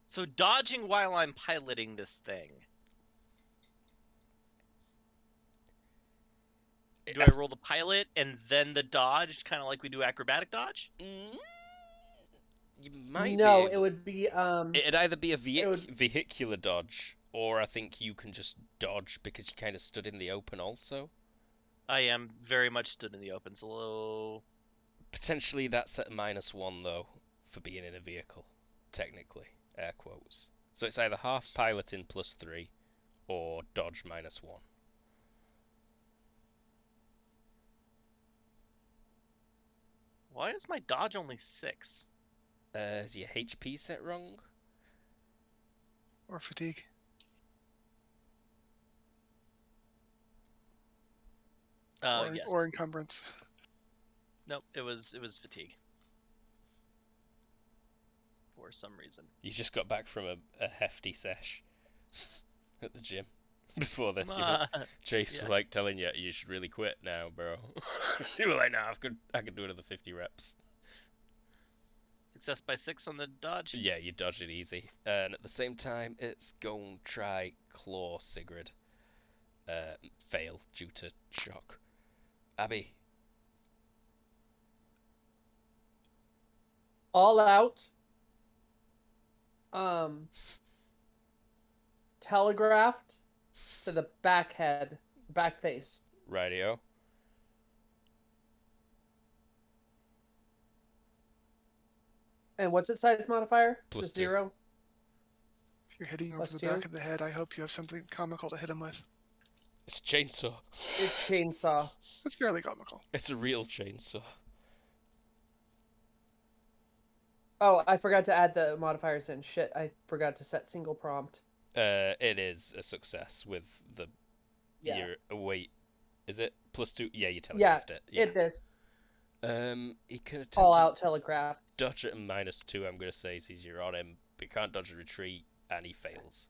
F: So dodging while I'm piloting this thing. Do I roll the pilot and then the dodge, kind of like we do acrobatic dodge?
A: You might
C: No,
A: be able...
C: it would be
A: It'd either be a vehicular dodge, or I think you can just dodge because you kind of stood in the open also.
F: I am very much stood in the open, so...
A: Potentially that's at -1 though, for being in a vehicle, technically, air quotes. So it's either half piloting +3, or dodge -1.
F: Why is my dodge only 6?
A: Is your HP set wrong?
B: Or fatigue.
F: Yes.
B: Or encumbrance.
F: Nope, it was fatigue. For some reason.
A: You just got back from a hefty sesh at the gym. Before this, Chase was like telling you, you should really quit now, bro. You were like, nah, I could do another 50 reps.
F: Success by 6 on the dodge?
A: Yeah, you dodge it easy. And at the same time, it's going to try claw Sigrid. Fail due to shock. Abby.
C: All out. Telegraphed to the back head, back face.
A: Rightio.
C: And what's its size modifier?
A: +2.
C: Just 0?
B: If you're hitting over the back of the head, I hope you have something comical to hit him with.
A: It's a chainsaw.
C: It's chainsaw.
B: That's fairly comical.
A: It's a real chainsaw.
C: Oh, I forgot to add the modifiers in. Shit, I forgot to set single prompt.
A: It is a success with the
C: Yeah.
A: wait. Is it +2? Yeah, you telegraphed it. Yeah,
C: it is.
A: He can attempt
C: All
A: to
C: out telegraph.
A: dodge at a -2. I'm gonna say it's easier on him, but he can't dodge a retreat, and he fails.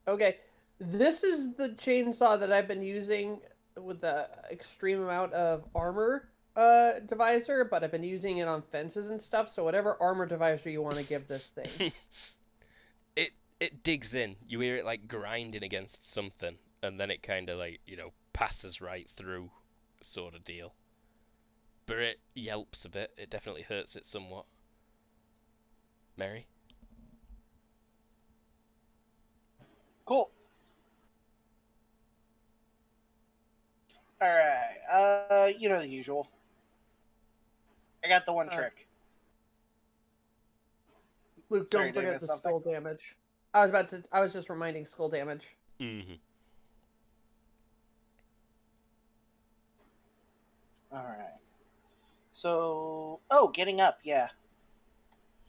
C: Okay, this is the chainsaw that I've been using with the extreme amount of armor divisor, but I've been using it on fences and stuff. So whatever armor divisor you want to give this thing.
A: It digs in. You hear it like grinding against something, and then it kind of like, passes right through, sort of deal. But it yelps a bit. It definitely hurts it somewhat. Mary?
H: Cool. Alright, you know the usual. I got the one trick.
C: Luke,
H: Sorry,
C: don't
H: did I
C: forget
H: miss
C: the
H: something?
C: skull damage. I was just reminding skull damage.
A: Mm-hmm.
H: Alright. So, getting up, yeah.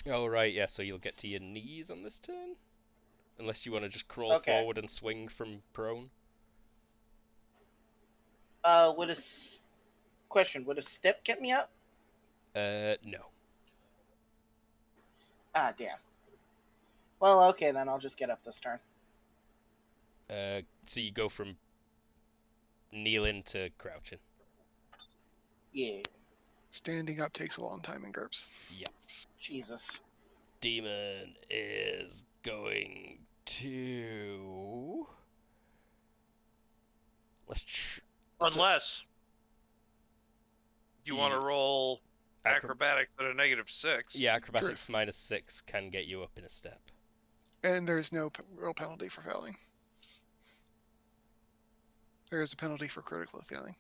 A: Oh, right, yeah, so you'll get to your knees on this turn? Unless you want to just crawl forward and swing from prone?
H: Question, would a step get me up?
A: No.
H: Ah, damn. Well, okay, then I'll just get up this turn.
A: So you go from kneeling to crouching.
H: Yeah.
B: Standing up takes a long time in GURPS.
A: Yep.
H: Jesus.
A: Demon is going to...
D: Unless you want to roll acrobatics at a -6.
A: Yeah, acrobatics -6 can get you up in a step.
B: And there's no real penalty for failing. There is a penalty for critical failing.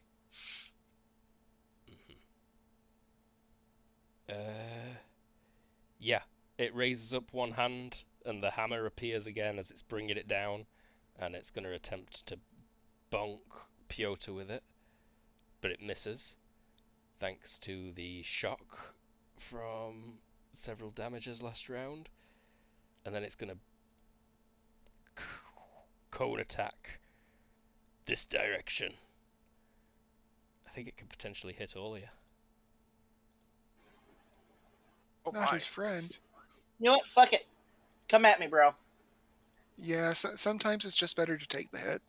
A: Yeah, it raises up one hand, and the hammer appears again as it's bringing it down, and it's going to attempt to bonk Piotr with it, but it misses, thanks to the shock from several damages last round, and then it's going to cone attack this direction. I think it could potentially hit all of you.
B: Not his friend.
H: You know what? Fuck it. Come at me, bro.
B: Yeah, sometimes it's just better to take the hit.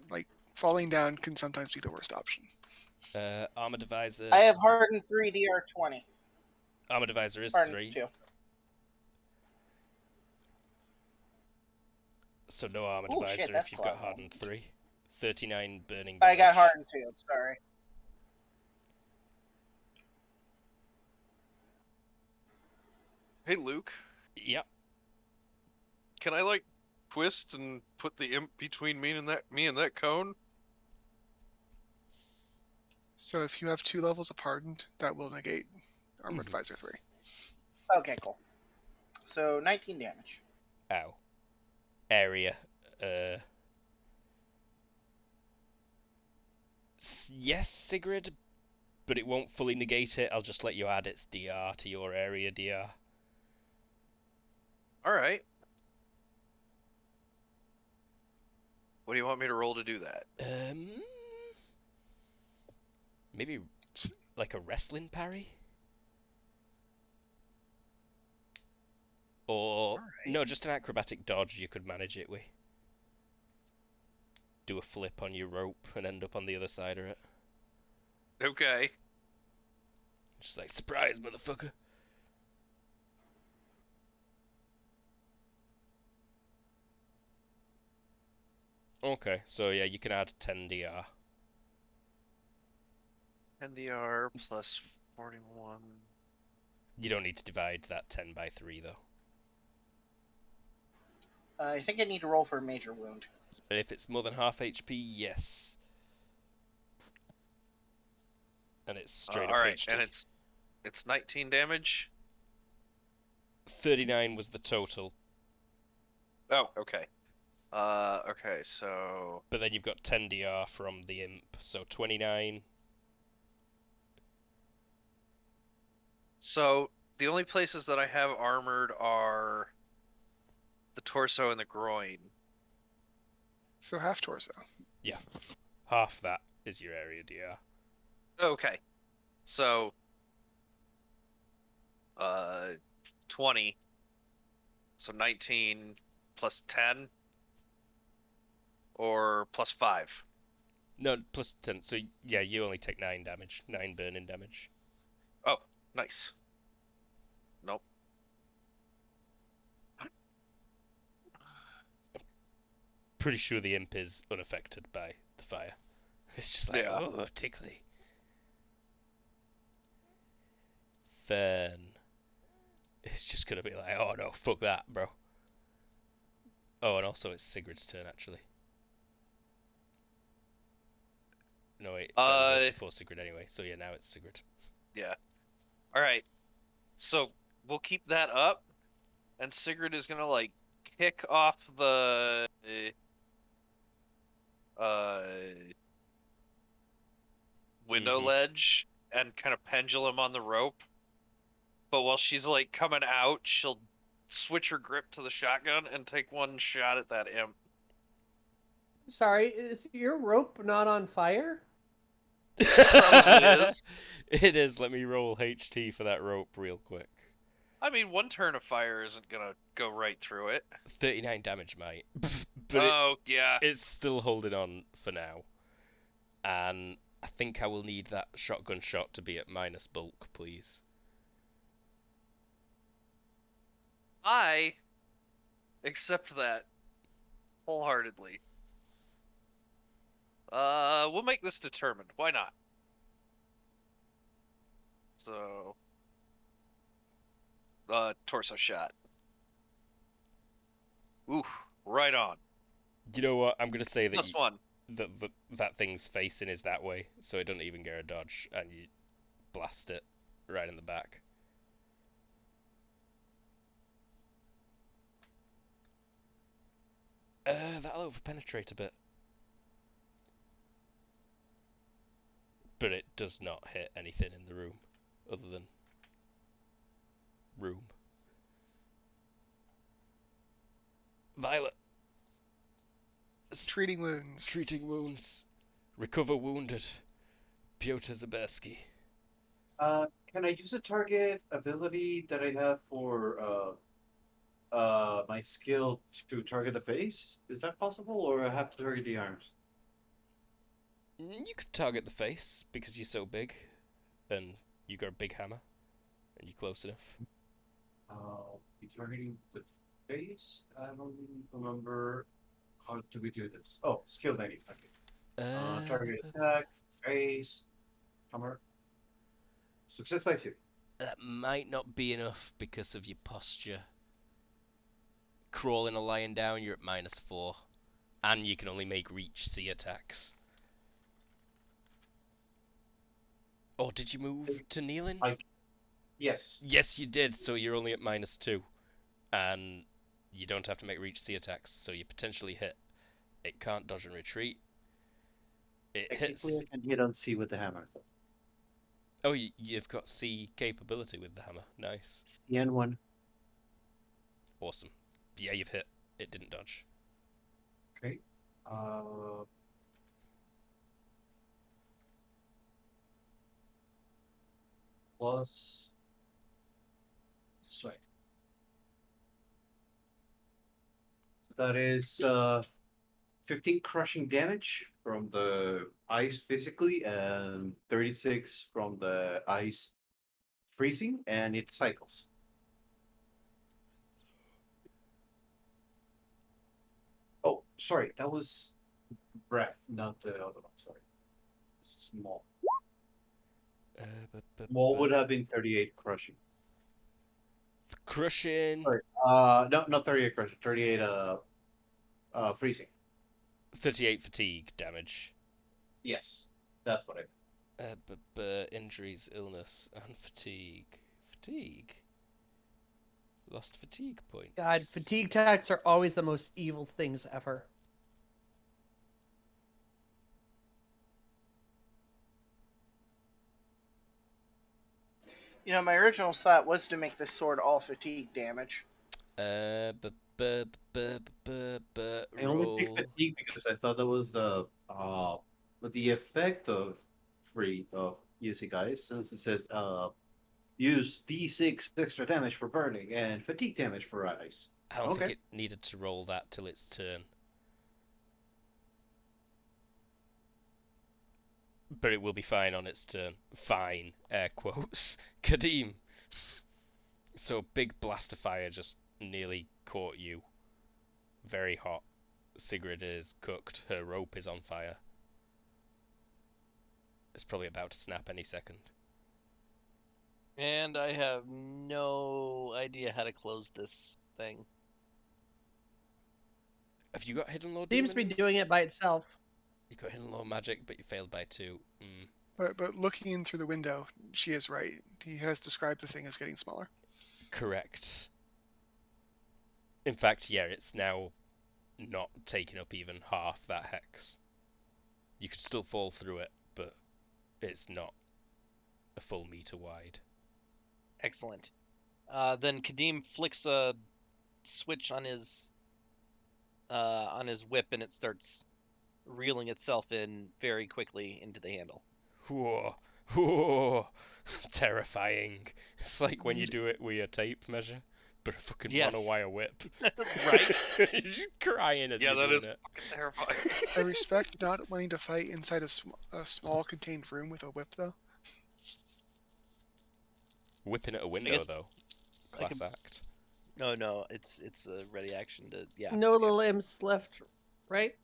B: Like, falling down can sometimes be the worst option.
A: Armor Divisor.
H: I have hardened 3 DR20.
A: Armor Divisor is
H: Hardened
A: 3.
H: 2.
A: So no Armor
H: Ooh,
A: Divisor
H: shit,
A: if you've got
H: that's
A: hardened 3. 39 burning
H: I got
A: damage.
H: hardened 2, sorry.
D: Hey, Luke.
A: Yep.
D: Can I twist and put the imp between me and that cone?
B: So if you have 2 levels of hardened, that will negate Armor Advisor 3.
H: Okay, cool. So 19 damage.
A: Ow. Area. Yes, Sigrid. but it won't fully negate it. I'll just let you add its DR to your area DR.
D: All right. What do you want me to roll to do that?
A: Maybe like a wrestling parry? Or no, just an acrobatic dodge you could manage it with. Do a flip on your rope and end up on the other side of it.
D: Okay.
A: Just like, surprise, motherfucker. Okay, so yeah, you can add 10 DR.
D: NDR plus 41.
A: You don't need to divide that 10 by 3, though.
H: I think I need to roll for a major wound.
A: And if it's more than half HP, yes. And it's straight up
D: all right,
A: HT.
D: and it's 19 damage.
A: 39 was the total.
D: Oh, okay. Okay, so
A: But then you've got 10 DR from the imp, so 29.
D: so the only places that I have armored are the torso and the groin.
B: So half torso.
A: Yeah. Half that is your area DR.
D: Okay. So 20. So 19 plus 10 or plus 5.
A: No, plus 10. So yeah, you only take 9 damage. 9 burning damage.
D: Oh, nice. Nope.
A: Pretty sure the imp is unaffected by the fire. It's just like,
D: Yeah.
A: oh, tickly. Then it's just gonna be like, oh no, fuck that, bro. Oh, and also it's Sigurd's turn, actually. No, wait, that goes before Sigurd anyway, so yeah, now it's Sigurd.
D: Yeah. Alright. So we'll keep that up, and Sigurd is gonna like kick off the uh window ledge and kind of pendulum on the rope. But while she's like coming out, she'll switch her grip to the shotgun and take one shot at that imp.
C: Sorry, is your rope not on fire?
D: Probably is.
A: It is. Let me roll HT for that rope real quick.
D: I mean, one turn of fire isn't gonna go right through it.
A: 39 damage, mate.
D: But yeah.
A: It's still holding on for now. And I think I will need that shotgun shot to be at minus bulk, please.
D: I accept that wholeheartedly. We'll make this determined. Why not? So, torso shot. Ooh, right on.
A: You know what? I'm gonna say that
D: Plus one.
A: that thing's facing is that way, so it doesn't even get a dodge, and you blast it right in the back. That'll overpenetrate a bit. But it does not hit anything in the room, other than room. Violet.
B: Treating wounds.
A: Treating wounds. Recover wounded. Piotr Zabersky.
E: Can I use a target ability that I have for my skill to target the face? Is that possible, or I have to target the arms?
A: You could target the face because you're so big, and you got a big hammer, and you're close enough.
E: Be targeting the face. I don't remember how do we do this. Oh, skill 90. Okay. Target attack, face, hammer. Success by 2.
A: That might not be enough because of your posture. Crawling or lying down, you're at -4, and you can only make reach C attacks. Or did you move to kneeling?
E: Yes.
A: Yes, you did. So you're only at -2, and you don't have to make reach C attacks, so you potentially hit. It can't dodge and retreat. It hits.
E: I can hit on C with the hammer, though.
A: Oh, you've got C capability with the hammer. Nice.
E: CN1.
A: Awesome. Yeah, you've hit. It didn't dodge.
E: Okay. Plus. Sorry. So that is 15 crushing damage from the ice physically, and 36 from the ice freezing, and it cycles. Oh, sorry, that was breath, not the other one. Sorry, this is small. Small would have been 38 crushing.
A: Crushing.
E: Sorry, no, not 38 crushing. 38 freezing.
A: 38 fatigue damage.
E: Yes, that's what I meant.
A: Injuries, illness, and fatigue. Fatigue. Lost fatigue points.
C: God, fatigue attacks are always the most evil things ever.
H: You know, my original thought was to make this sword all fatigue damage.
E: I only picked fatigue because I thought that was the effect of using ice, since it says use D6 extra damage for burning and fatigue damage for ice.
A: I don't
E: Okay.
A: think it needed to roll that till its turn. But it will be fine on its turn. Fine, air quotes. Kadim. So a big blast of fire just nearly caught you. Very hot. Sigrid is cooked. Her rope is on fire. It's probably about to snap any second.
F: And I have no idea how to close this thing.
A: Have you got hidden law
C: Seems
A: demons?
C: to be doing it by itself.
A: You got hidden law magic, but you failed by 2.
B: But looking in through the window, she is right. He has described the thing as getting smaller.
A: Correct. In fact, yeah, it's now not taking up even half that hex. You could still fall through it, but it's not a full meter wide.
F: Excellent. Then Kadim flicks a switch on his whip, and it starts reeling itself in very quickly into the handle.
A: Whoa, whoa, terrifying. It's like when you
B: You'd-
A: do it with your tape measure, but a fucking
F: Yes.
A: monowire whip.
F: Right?
A: You're just crying as
D: Yeah,
A: you're
D: that
A: doing
D: is
A: it.
D: fucking terrifying.
B: I respect not wanting to fight inside a small contained room with a whip, though.
A: Whipping at a window,
F: guess
A: though.
F: I
A: Class
F: can-
A: act.
F: No, it's a ready action to
C: No little imps left, right?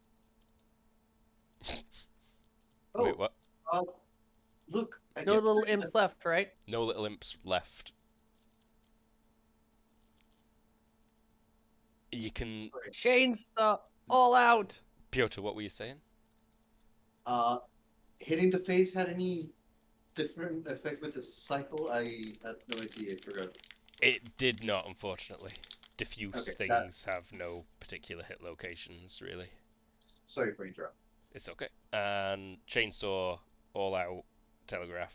E: Oh,
A: Wait, what?
E: Look. I
C: No
E: get
C: little
E: three
C: imps left, right?
A: No little imps left. You can...
E: Sorry.
C: Shane's the all out.
A: Piotr, what were you saying?
E: Hitting the face had any different effect with the cycle? I had no idea. I forgot.
A: It did not, unfortunately. Diffuse
E: Okay,
A: things have no particular hit locations, really.
E: Sorry for interrupting.
A: It's okay. And chainsaw, all out, telegraph,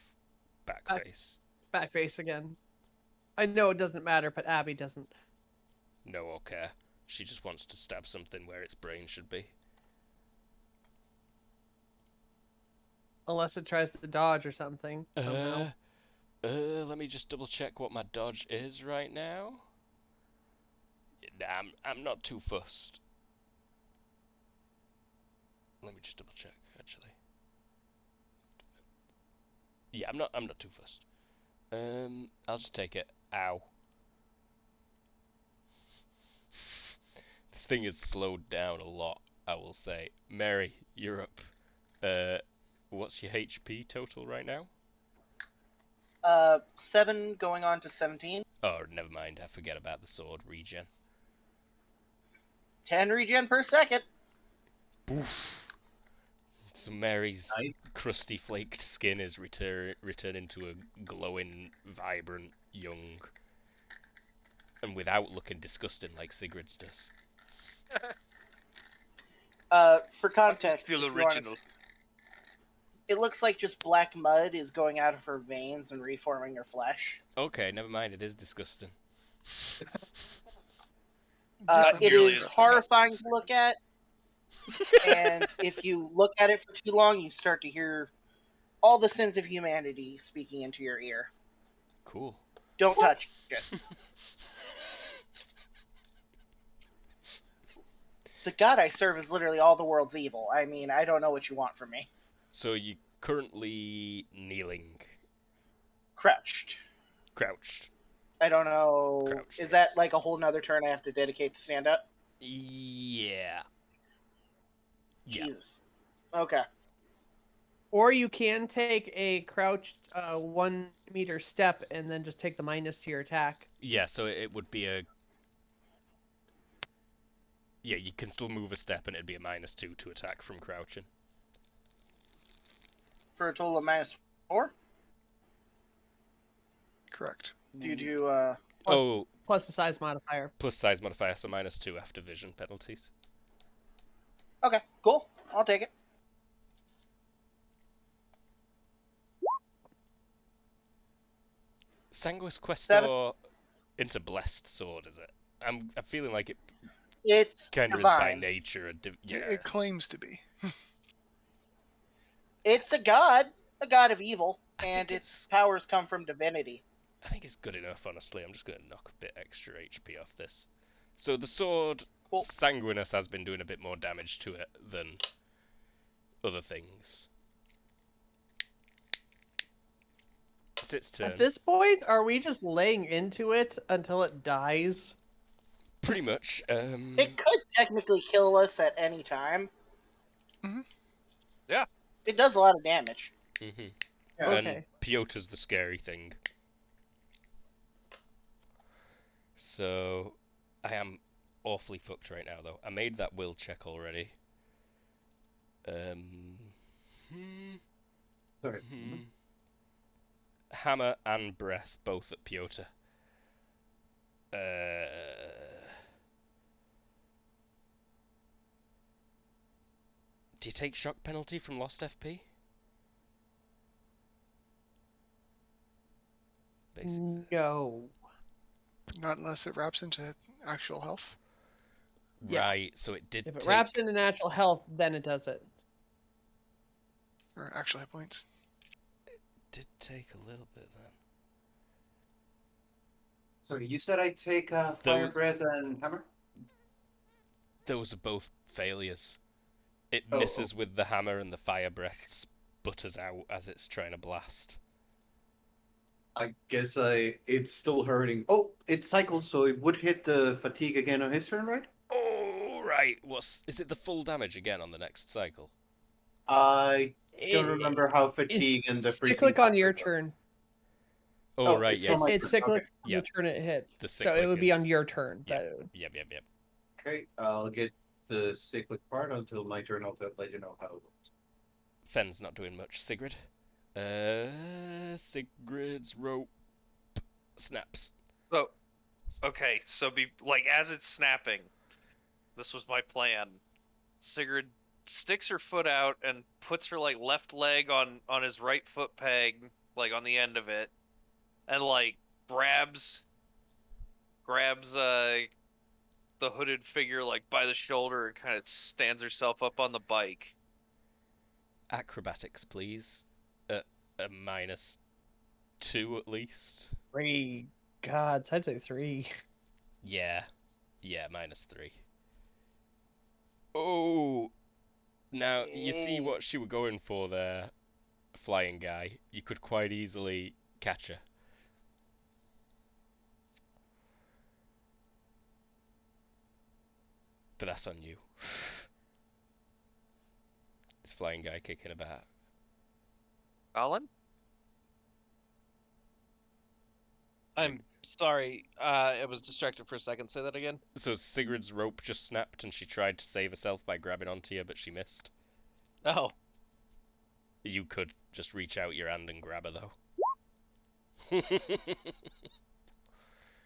A: back face.
C: Back face again. I know it doesn't matter, but Abby doesn't.
A: No or care. She just wants to stab something where its brain should be.
C: Unless it tries to dodge or something somehow.
A: Let me just double check what my dodge is right now. I'm not too fussed. Let me just double check, actually. Yeah, I'm not too fussed. I'll just take it. Ow. This thing is slowed down a lot, I will say. Mary, you're up. What's your HP total right now?
H: 7 going on to 17.
A: Oh, never mind. I forget about the sword regen.
H: 10 regen per second.
A: Boof. So Mary's
E: Nice.
A: crusty flaked skin is returning to a glowing, vibrant, young, and without looking disgusting like Sigrid's does.
H: For context,
D: Still
H: if you wanna
D: original.
H: It looks like just black mud is going out of her veins and reforming her flesh.
A: Okay, never mind. It is disgusting.
B: Different
H: It
B: than
H: is
B: disgusting.
H: horrifying to look at, and if you look at it for too long, you start to hear all the sins of humanity speaking into your ear.
A: Cool.
H: Don't touch it. The god I serve is literally all the world's evil. I mean, I don't know what you want from me.
A: So you currently kneeling,
H: Crouched.
A: crouched.
H: I don't know.
A: Crouched,
H: Is
A: yes.
H: that like a whole nother turn I have to dedicate to stand up?
A: Yeah. Yeah.
H: Jesus. Okay.
C: Or you can take a crouched 1 meter step and then just take the minus to your attack.
A: Yeah, so it would be a... Yeah, you can still move a step and it'd be a -2 to attack from crouching.
H: For a total of -4?
B: Correct.
H: Due to,
C: Plus-
A: Oh,
C: Plus the size modifier.
A: plus size modifier, so -2 after vision penalties.
H: Okay, cool. I'll take it.
A: Sanguis
H: 7.
A: Questor into Blessed Sword, is it? I'm feeling like it
H: It's
A: kind of is by
H: divine.
A: nature. Yeah.
B: It claims to be.
H: It's a god of evil, and its powers come from divinity.
A: I think it's good enough, honestly. I'm just going to knock a bit extra HP off this. So the sword,
H: Cool.
A: Sanguinus, has been doing a bit more damage to it than other things. It's its turn.
C: At this point, are we just laying into it until it dies?
A: Pretty much.
H: It could technically kill us at any time.
B: Mhm.
D: Yeah.
H: It does a lot of damage.
A: Mm-hmm.
E: Yeah.
C: Okay.
A: And Piotr's the scary thing. So, I am awfully fucked right now, though. I made that will check already.
E: Sorry.
A: Hammer and breath, both at Piotr. Do you take shock penalty from lost FP? Basically.
C: No.
B: Not unless it wraps into actual health.
C: Yeah.
A: Right, so it did
C: If it
A: take...
C: wraps into natural health, then it does it.
B: Or actual hit points.
A: did take a little bit then.
E: Sorry, you said I take fire
A: Those-
E: breath and hammer?
A: Those are both failures. It
E: Oh,
A: misses with the hammer and the fire breath sputters out as it's trying to blast.
E: I guess it's still hurting. Oh, it cycles, so it would hit the fatigue again on his turn, right?
A: Oh, right. Is it the full damage again on the next cycle?
E: I don't remember how fatigue and the freaking
C: cyclic on your
E: cycle.
C: turn.
A: Oh,
E: Oh,
A: right,
E: it's
A: yes.
E: on my
C: It's
E: turn.
C: cyclic
E: Okay.
C: on
A: Yep.
C: the turn it hit.
A: The
C: So it
A: cyclic
C: would be on
A: is-
C: your turn.
A: Yep.
C: but-
A: Yep.
E: Okay, I'll get the cyclic part until my turn. I'll let you know how it works.
A: Fenn's not doing much. Sigrid? Sigrid's rope snaps.
D: So, okay, so as it's snapping, this was my plan. Sigrid sticks her foot out and puts her left leg on his right foot peg, on the end of it, and grabs the hooded figure by the shoulder and kind of stands herself up on the bike.
A: Acrobatics, please. At a -2 at least.
C: 3. God, I'd say 3.
A: Yeah, -3. Oh, now you see what she were going for there, flying guy. You could quite easily catch her. But that's on you. This flying guy kicking about.
D: Alan?
F: I'm sorry. I was distracted for a second. Say that again.
A: So Sigrid's rope just snapped and she tried to save herself by grabbing onto you, but she missed.
F: Oh,
A: You could just reach out your hand and grab her, though.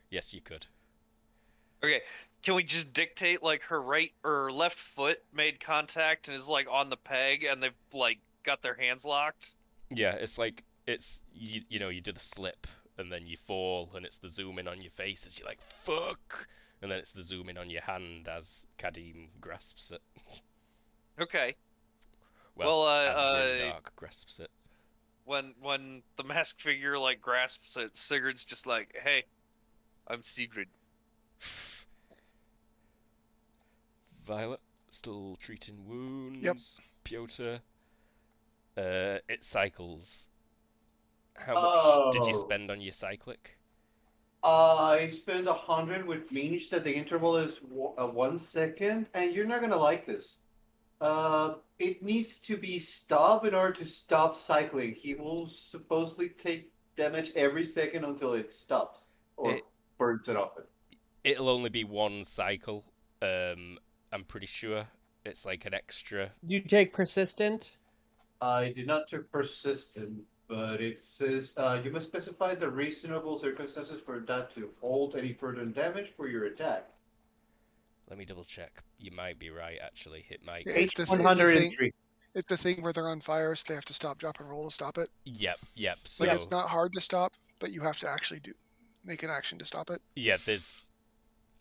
A: Yes, you could.
D: Okay, can we just dictate her right or left foot made contact and is on the peg and they've got their hands locked?
A: Yeah, it's like you know, you do the slip and then you fall and it's the zoom in on your face as you're like fuck, and then it's the zoom in on your hand as Kadim grasps it.
D: Okay.
A: Well,
D: Well,
A: as Grimdark grasps it.
D: when the masked figure like grasps it, Sigurd's just like, "Hey, I'm Sigrid."
A: Violet still treating wounds. Piotr. It cycles. How much did you
E: Oh.
A: spend on your cyclic?
E: I spend 100, which means that the interval is 1 second, and you're not gonna like this. It needs to be stopped in order to stop cycling. He will supposedly take damage every second until it stops or
A: It
E: burns it off.
A: it'll only be one cycle. I'm pretty sure it's like an extra.
C: You take persistent.
E: I did not take persistent, but it says you must specify the reasonable circumstances for that to hold any further damage for your attack.
A: Let me double check. You might be right, actually. It might.
B: Yeah,
A: Be.
B: it's the
E: Page
B: th- it's the thing.
E: 103.
B: It's the thing where they're on fire, so they have to stop, drop, and roll to stop it.
A: Yep.
B: Like
A: So
B: it's not hard to stop, but you have to actually make an action to stop it.
A: yeah, there's.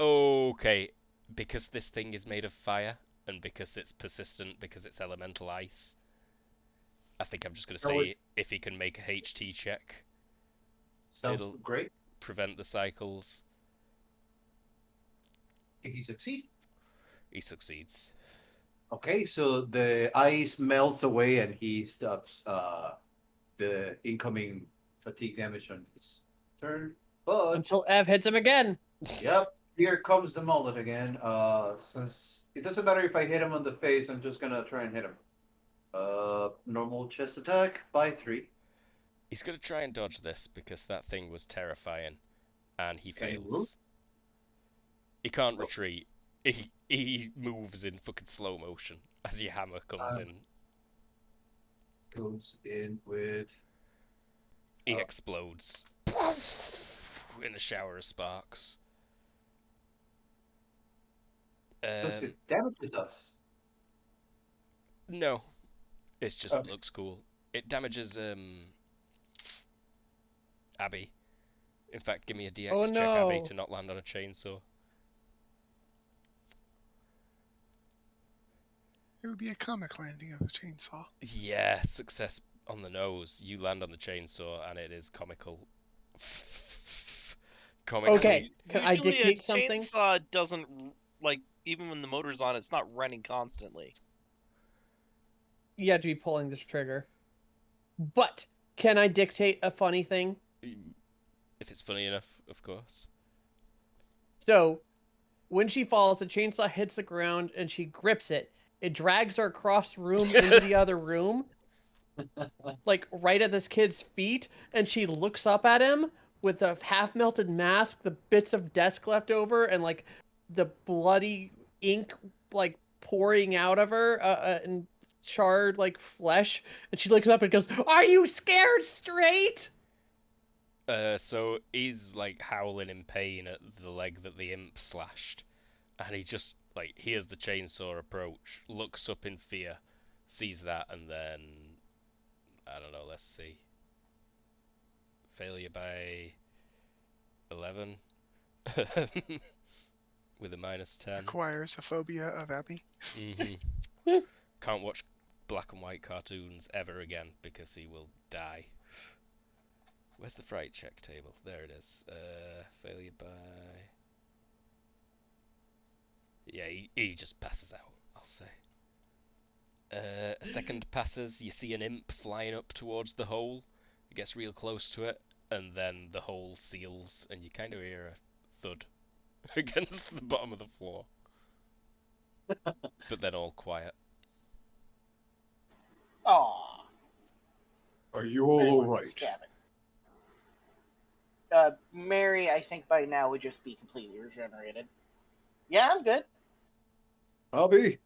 A: Okay, because this thing is made of fire, and because it's persistent, because it's elemental ice. I think I'm just gonna say if he can make a HT check,
E: Sounds
A: it'll
E: great.
A: prevent the cycles.
E: Did he succeed?
A: He succeeds.
E: Okay, so the ice melts away and he stops the incoming fatigue damage on his turn. But
C: Until Ev hits him again.
E: yep, here comes the mullet again. Since it doesn't matter if I hit him on the face, I'm just gonna try and hit him. Normal chest attack by 3.
A: He's gonna try and dodge this because that thing was terrifying, and he
E: Can he move?
A: fails. He can't retreat. He moves in fucking slow motion as your hammer comes in.
E: Goes in with.
A: He explodes in a shower of sparks.
E: Does it damages us?
A: No, it just
E: Okay.
A: looks cool. It damages Abby. In fact, give me a DX
C: Oh,
A: check, Abby,
C: no.
A: to not land on a chainsaw.
B: It would be a comic landing of a chainsaw.
A: Yeah, success on the nose. You land on the chainsaw, and it is comical. Comically.
C: Okay, can I
F: Usually
C: dictate
F: a
C: something?
F: chainsaw doesn't, like, even when the motor's on, it's not running constantly.
C: You have to be pulling this trigger. But can I dictate a funny thing?
A: If it's funny enough, of course.
C: So, when she falls, the chainsaw hits the ground and she grips it. It drags her across the room into the other room, like right at this kid's feet, and she looks up at him with a half-melted mask, the bits of desk left over, and like the bloody ink like pouring out of her, and charred like flesh. And she looks up and goes, "Are you scared straight?"
A: So he's like howling in pain at the leg that the imp slashed, and he just like hears the chainsaw approach, looks up in fear, sees that, and then I don't know. Let's see. Failure by 11 with a -10.
B: Acquires a phobia of Abby.
A: Can't watch black and white cartoons ever again because he will die. Where's the fright check table? There it is. Failure by. Yeah, he just passes out, I'll say. A second passes, you see an imp flying up towards the hole. It gets real close to it, and then the hole seals, and you kind of hear a thud against the bottom of the floor. But then all quiet.
H: Aw.
G: Are you all
H: Very
G: alright?
H: stab it. Mary, I think by now would just be completely regenerated. Yeah, I'm good.
G: Abby?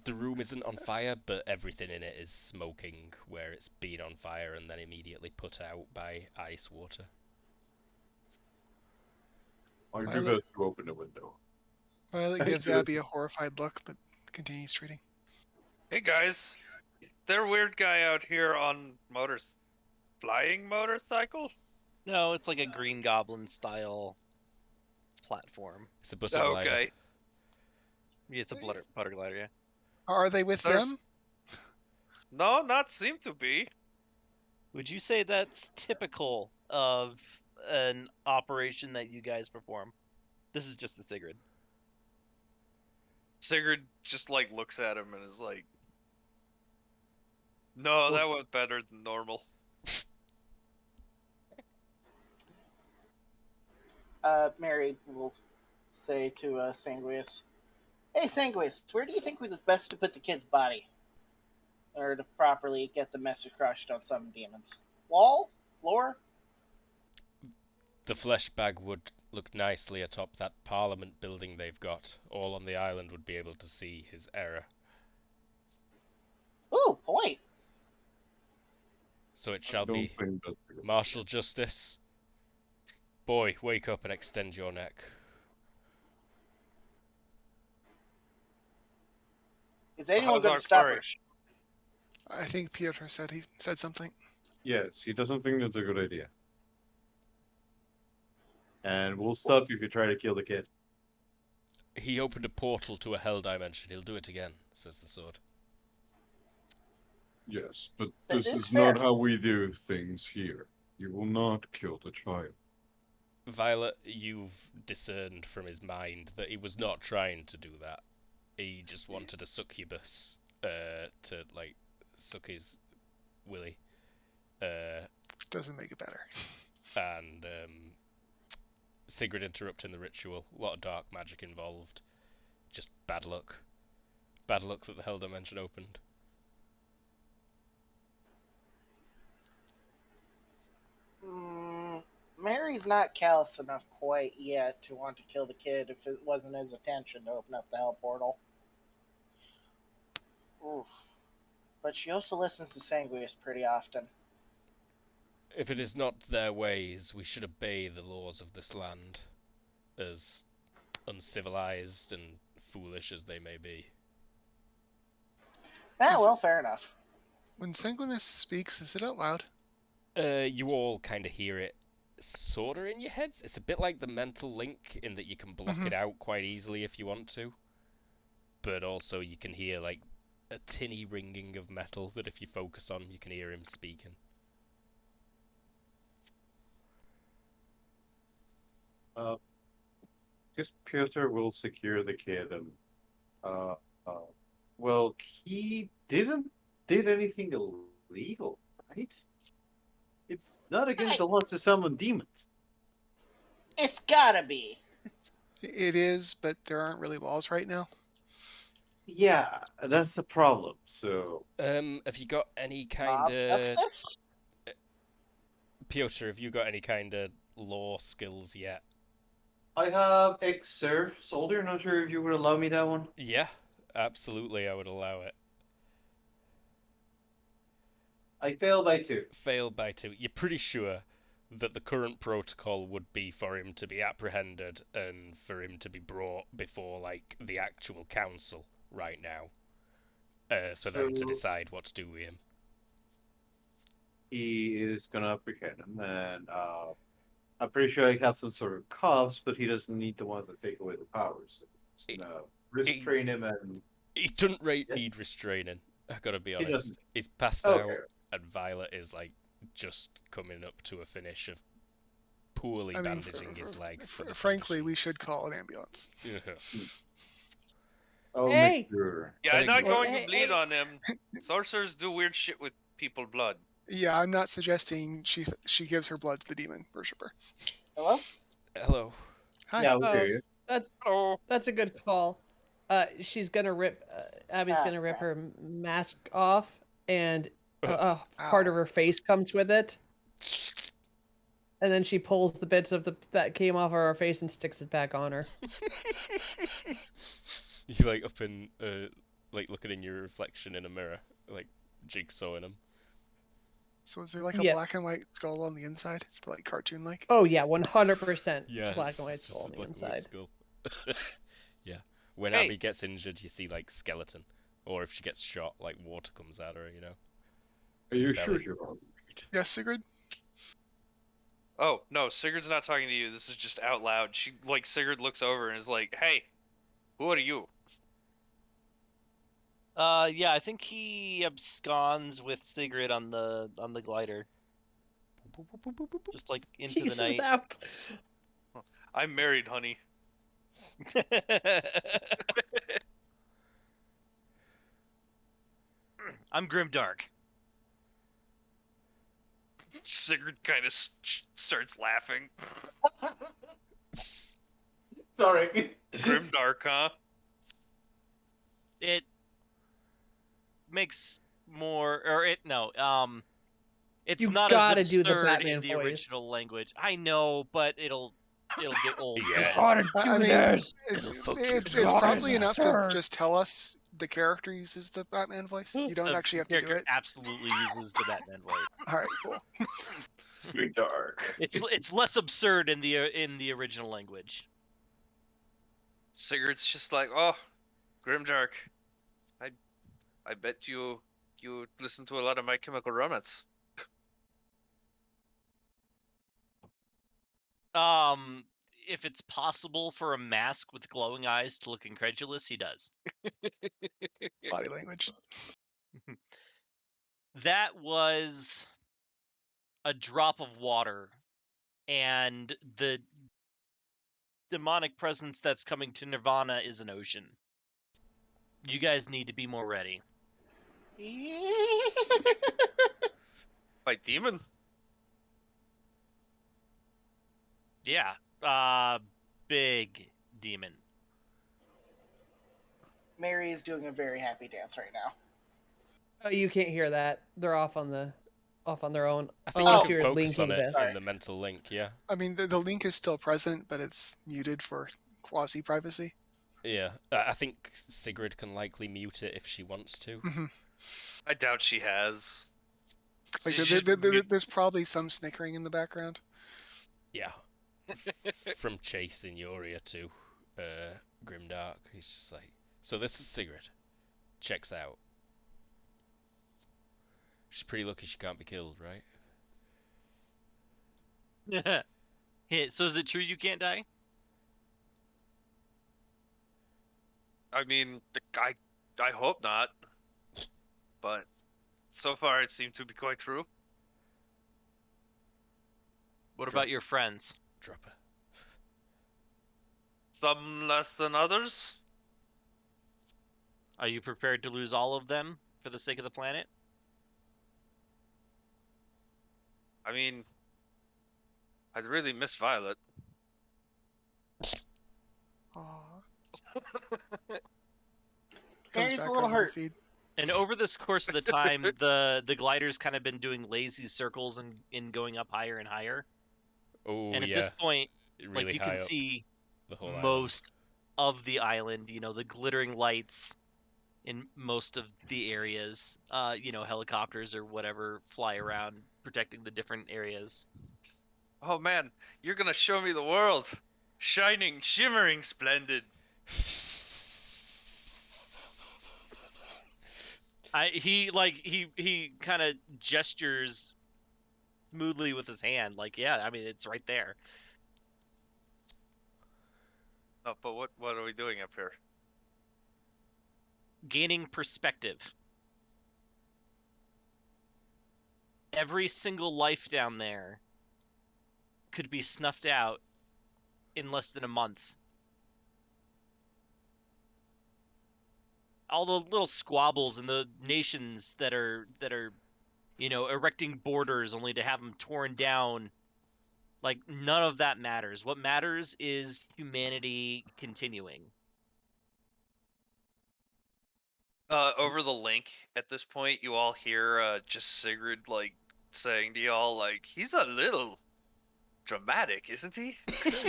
A: The room isn't on fire, but everything in it is smoking where it's been on fire and then immediately put out by ice water.
G: I do
B: Violet-
G: best to open the window.
B: Violet
E: I
B: gives
E: do.
B: Abby a horrified look, but continues treating.
D: Hey guys, there weird guy out here on flying motorcycle?
F: No, it's like a Green Goblin style platform.
A: It's a butter glider.
D: Okay.
F: Yeah, it's a butter glider, yeah.
B: Are they with
D: There's-
B: them?
D: No, not seem to be.
F: Would you say that's typical of an operation that you guys perform? This is just the Sigrid.
D: Sigurd just like looks at him and is like, "No, that went better than normal."
H: Mary will say to Sanguis, "Hey, Sanguis, where do you think was best to put the kid's body, in order to properly get the message crushed on some demons? Wall, floor?"
A: The flesh bag would look nicely atop that parliament building they've got. All on the island would be able to see his error.
H: Ooh, point.
A: So it
G: I
A: shall
G: don't
A: be
G: think that's a good
A: martial justice. Boy, wake up and extend your neck.
H: Is anyone
D: how's
H: going
D: our
H: to stop
D: quarry?
H: her?
B: I think Piotr said he said something.
G: Yes, he doesn't think that's a good idea. And we'll stop you if you try to kill the kid.
A: He opened a portal to a hell dimension. He'll do it again, says the sword.
G: Yes, but
H: That
G: this
H: is
G: is not
H: fair.
G: how we do things here. You will not kill the child.
A: Violet, you've discerned from his mind that he was not trying to do that. He just wanted a succubus to, like, suck his willy.
B: Doesn't make it better.
A: And Sigrid interrupting the ritual. A lot of dark magic involved. Just bad luck. Bad luck that the Hell Dimension opened.
H: Mary's not callous enough quite yet to want to kill the kid if it wasn't his intention to open up the hell portal. Oof. But she also listens to Sanguis pretty often.
A: If it is not their ways, we should obey the laws of this land, as uncivilized and foolish as they may be.
H: Ah,
B: Is
H: well, fair enough.
B: When Sanguinus speaks, is it out loud?
A: You all kind of hear it sort of in your heads. It's a bit like the mental link in that you can block it out quite easily if you want to. But also you can hear like a tinny ringing of metal that if you focus on, you can hear him speaking.
G: Guess Piotr will secure the kid and uh, uh well, he didn't did anything illegal, right? It's not against the law to summon demons.
H: It's gotta be.
B: It is, but there aren't really laws right now.
G: Yeah, that's the problem. So
A: Have you got any kind
H: Mob
A: of
H: justice?
A: Piotr? Have you got any kind of law skills yet?
E: I have ex-serf soldier. Not sure if you would allow me that one.
A: Yeah, absolutely. I would allow it.
E: I failed by 2.
A: Failed by 2. You're pretty sure that the current protocol would be for him to be apprehended and for him to be brought before like the actual council right now, for them to
E: So-
A: decide what to do with him.
E: He is gonna apprehend him, and I'm pretty sure I have some sort of cuffs, but he doesn't need the ones that take away the powers. So he's gonna restrain him, and
A: He doesn't
E: Yeah.
A: need restraining. I gotta be
E: He
A: honest.
E: doesn't.
A: He's passed
E: Okay.
A: out, and Violet is like just coming up to a finish of poorly
B: I mean,
A: bandaging his leg. for the
B: frankly, we
A: conditions.
B: should call an ambulance.
A: Yeah.
E: I'll
C: Hey!
E: make sure.
D: Yeah, I'm not
A: Well,
D: going
C: hey,
D: to bleed
C: hey.
D: on him. Sorcerers do weird shit with people blood.
B: Yeah, I'm not suggesting she gives her blood to the demon worshipper.
H: Hello?
A: Hello.
B: Hi.
E: Yeah,
C: Oh,
E: okay.
C: that's a good call. She's gonna rip. Abby's
H: Ah,
C: gonna rip
H: crap.
C: her mask off, and part
B: Ow.
C: of her face comes with it. And then she pulls the bits of that came off of her face and sticks it back on her.
A: You like up in like looking in your reflection in a mirror, like jigsawing them.
B: So is there like a
C: Yeah.
B: black and white skull on the inside, but like cartoon like?
C: Oh yeah, 100%
A: Yeah,
C: black and white
A: it's
C: skull
A: just
C: on
A: a
C: the
A: black and white
C: inside.
A: skull. Yeah. When
D: Hey.
A: Abby gets injured, you see like skeleton. Or if she gets shot, like water comes at her, you know.
G: Are you
A: Belly.
G: sure you're all right?
B: Yes, Sigrid?
D: Oh no, Sigurd's not talking to you. This is just out loud. Sigurd looks over and is like, "Hey, who are you?"
F: Yeah, I think he absconds with Sigrid on the glider, just like into the
C: Pieces
F: night.
C: out.
D: I'm married, honey.
F: I'm Grimdark.
D: Sigurd kind of starts laughing.
E: Sorry.
D: Grimdark, huh?
F: It makes more, or it no, it's
C: You
F: not as
C: gotta do the
F: absurd
C: Batman
F: in the
C: voice.
F: original language. I know, but it'll get old.
A: Yeah.
C: Gotta
B: I
C: do
B: mean,
C: this.
A: It'll fuck you
B: it's
A: up.
B: probably enough to
C: Absurd.
B: just tell us the character uses the Batman voice. You don't
F: The
B: actually have to do
F: character
B: it.
F: absolutely uses the Batman voice.
B: All right, cool.
E: Very dark.
F: It's less absurd in the original language.
D: Sigurd's just like, "Oh, Grimdark. I bet you listen to a lot of My Chemical Romance."
F: If it's possible for a mask with glowing eyes to look incredulous, he does.
B: Body language.
F: That was a drop of water, and the demonic presence that's coming to Nirvana is an ocean. You guys need to be more ready.
D: By demon?
F: Yeah, big demon.
H: Mary is doing a very happy dance right now.
C: Oh, you can't hear that. They're off on their own.
A: I think
C: Unless
A: you can
C: you're
A: focus on
C: linking
A: it
C: this.
A: in the mental link, yeah.
B: I mean, the link is still present, but it's muted for quasi privacy.
A: Yeah. I think Sigrid can likely mute it if she wants to.
D: I doubt she has.
B: Like,
D: She should mute-
B: there's probably some snickering in the background.
A: Yeah. From chasing Yoria to Grimdark, he's just like, so this is Sigrid. Checks out. She's pretty lucky she can't be killed, right?
F: So is it true you can't die?
D: I mean, I hope not. But so far it seemed to be quite true.
F: What about your friends?
A: Drop her.
D: Some less than others.
F: Are you prepared to lose all of them for the sake of the planet?
D: I mean, I'd really miss Violet.
B: Aww.
H: Mary's
B: back
H: a little
B: over the
H: hurt.
B: feed.
F: And over this course of the time, the glider's kind of been doing lazy circles and going up higher and higher.
A: Oh,
F: And at
A: yeah.
F: this point,
A: Really
F: like you
A: high
F: can
A: up
F: see
A: the whole
F: most of the island, the glittering lights in most of the areas. Helicopters or whatever fly around protecting the different areas.
D: Oh man, you're gonna show me the world. Shining, shimmering, splendid.
F: He kind of gestures smoothly with his hand, like, yeah, I mean, it's right there.
D: Oh, but what are we doing up here?
F: Gaining perspective. Every single life down there could be snuffed out in less than a month. All the little squabbles and the nations that are erecting borders only to have them torn down, like, none of that matters. What matters is humanity continuing.
D: Over the link at this point, you all hear just Sigrid saying to y'all he's a little dramatic, isn't he?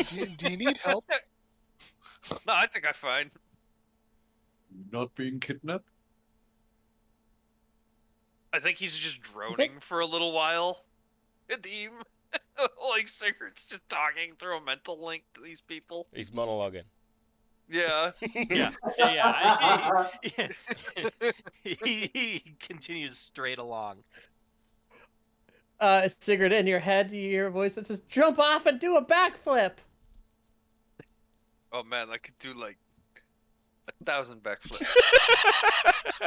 B: Do you need help?
D: No, I think I'm fine.
G: Not being kidnapped?
D: I think he's just droning for a little while. Nadim. Sigurd's just talking through a mental link to these people.
A: He's monologuing.
D: Yeah.
F: Yeah. He continues straight along.
C: Sigurd, in your head, you hear a voice that says, "Jump off and do a backflip."
D: Oh man, I could do like 1,000 backflips.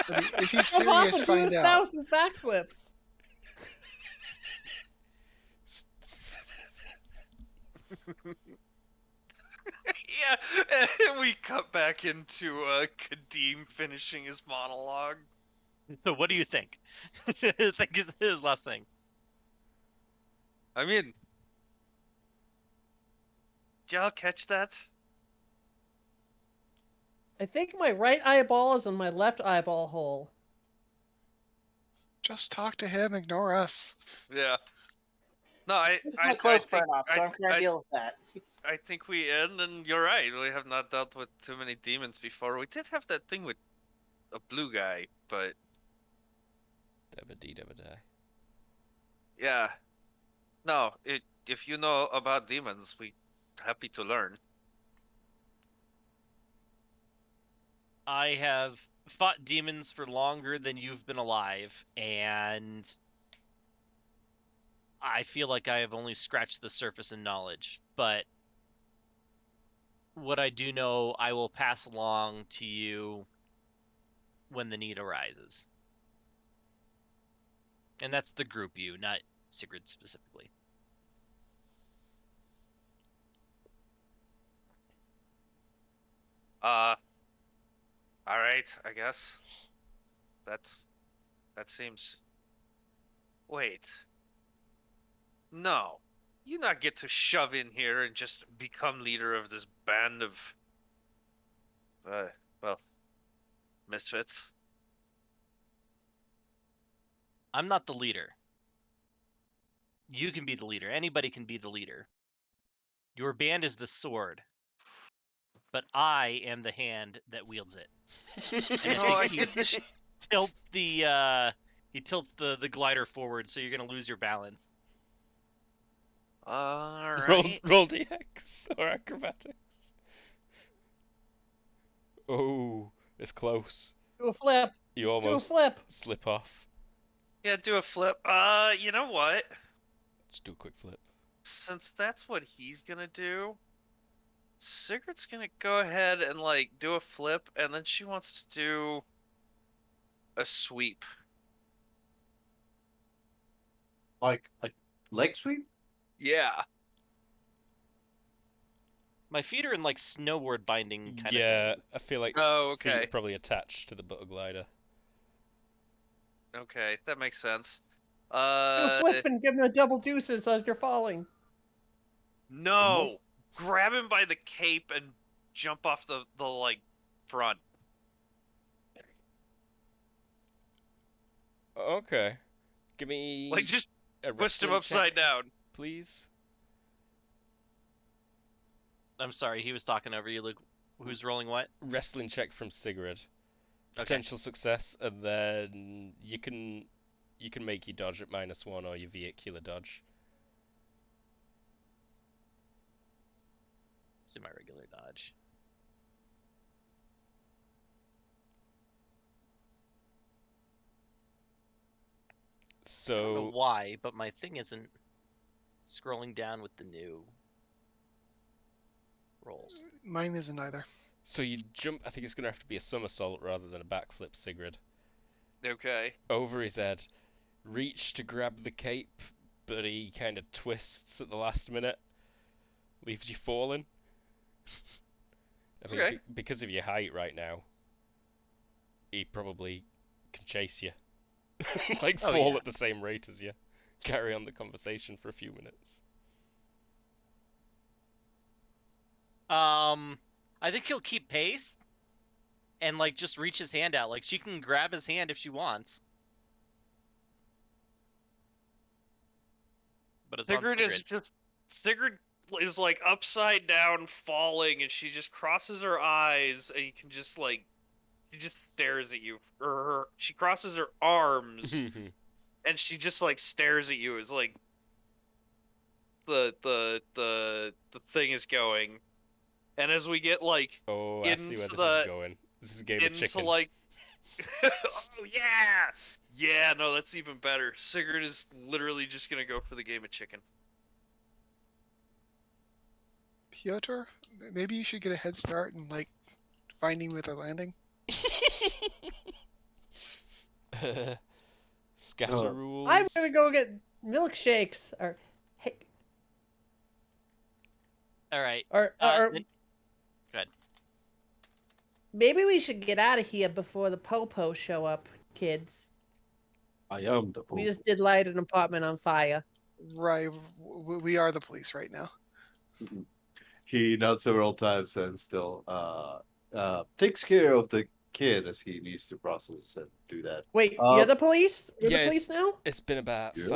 B: I mean, if he's
C: Jump off
B: serious,
C: and do
B: find out.
C: 1,000 backflips.
D: Yeah, and we cut back into Kadeem finishing his monologue.
F: So what do you think? Think is his last thing.
D: I mean, did y'all catch that?
C: I think my right eyeball is in my left eyeball hole.
B: Just talk to him. Ignore us.
D: Yeah. No, I
H: This is my clothes
D: think
H: burn off, so I'm trying to deal with that.
D: I think we end, and you're right. We have not dealt with too many demons before. We did have that thing with a blue guy, but
A: Dabba-dee, dabba-die.
D: yeah. No, if you know about demons, we happy to learn.
F: I have fought demons for longer than you've been alive, and I feel like I have only scratched the surface in knowledge. But what I do know, I will pass along to you when the need arises. And that's the group you, not Sigrid specifically.
D: All right, I guess. That seems. Wait. No. You not get to shove in here and just become leader of this band of well, misfits.
F: I'm not the leader. You can be the leader. Anybody can be the leader. Your band is the sword, but I am the hand that wields it. And
D: No, I
F: if you
D: get this.
F: tilt he tilts the glider forward, so you're gonna lose your balance.
D: All
A: Roll,
D: right.
A: roll DX or acrobatics. Oh, it's close.
C: Do a flip.
A: You
C: Do a
A: almost
C: flip.
A: slip off.
D: Yeah, do a flip. You know what?
A: Just do a quick flip.
D: Since that's what he's gonna do, Sigurd's gonna go ahead and like do a flip, and then she wants to do a sweep.
E: Like a leg sweep?
D: Yeah.
F: My feet are in like snowboard binding kind of
A: Yeah,
F: things.
A: I feel like
D: Oh,
A: feet are
D: okay.
A: probably attached to the butter glider.
D: Okay, that makes sense.
C: Do a flip and give him the double deuces as you're falling.
D: No. Grab him by the cape and jump off the like front.
A: Okay. Give me
D: Like just
A: a
D: twist him
A: wrestling
D: upside
A: check,
D: down.
A: please.
F: I'm sorry, he was talking over you, Luke. Who's rolling what?
A: Wrestling check from Sigrid.
F: Okay.
A: Potential success, and then you can make your dodge at -1 or your vehicular dodge.
F: Let's do my regular dodge. I don't know
A: So
F: why, but my thing isn't scrolling down with the new rolls.
B: Mine isn't either.
A: so you jump. I think it's gonna have to be a somersault rather than a backflip, Sigrid.
D: Okay.
A: Over his head, reach to grab the cape, but he kind of twists at the last minute, leaves you falling. I mean,
D: Okay.
A: because of your height right now, he probably can chase you. Like
F: Oh,
A: fall
F: yeah.
A: at the same rate as you. Carry on the conversation for a few minutes.
F: I think he'll keep pace and like just reach his hand out. Like she can grab his hand if she wants. But it's on
D: Sigrid is like upside down falling, and she just crosses her eyes, and you can just like she just stares at you. Or she crosses her arms, and she just like stares at you. It's like the thing is going. And as we get like
A: Oh, I see where
D: into
A: this is going. This is a game of
D: into
A: chicken.
D: like, oh yeah, yeah, no, that's even better. Sigurd is literally just gonna go for the game of chicken.
B: Piotr, maybe you should get a head start and like finding where they're landing.
A: Scatter
E: Oh.
A: rules.
C: I'm gonna go get milkshakes. Or, hey,
F: All right.
C: or
F: Go ahead.
C: maybe we should get out of here before the Popo show up, kids.
G: I am the
C: We
G: Pope.
C: just did light an apartment on fire.
B: Right, we are the police right now.
E: He nods several times and still takes care of the kid as he needs to process and do that.
C: Wait, you're the police? You're
A: yeah,
C: the police now?
A: It's been about
G: Yep.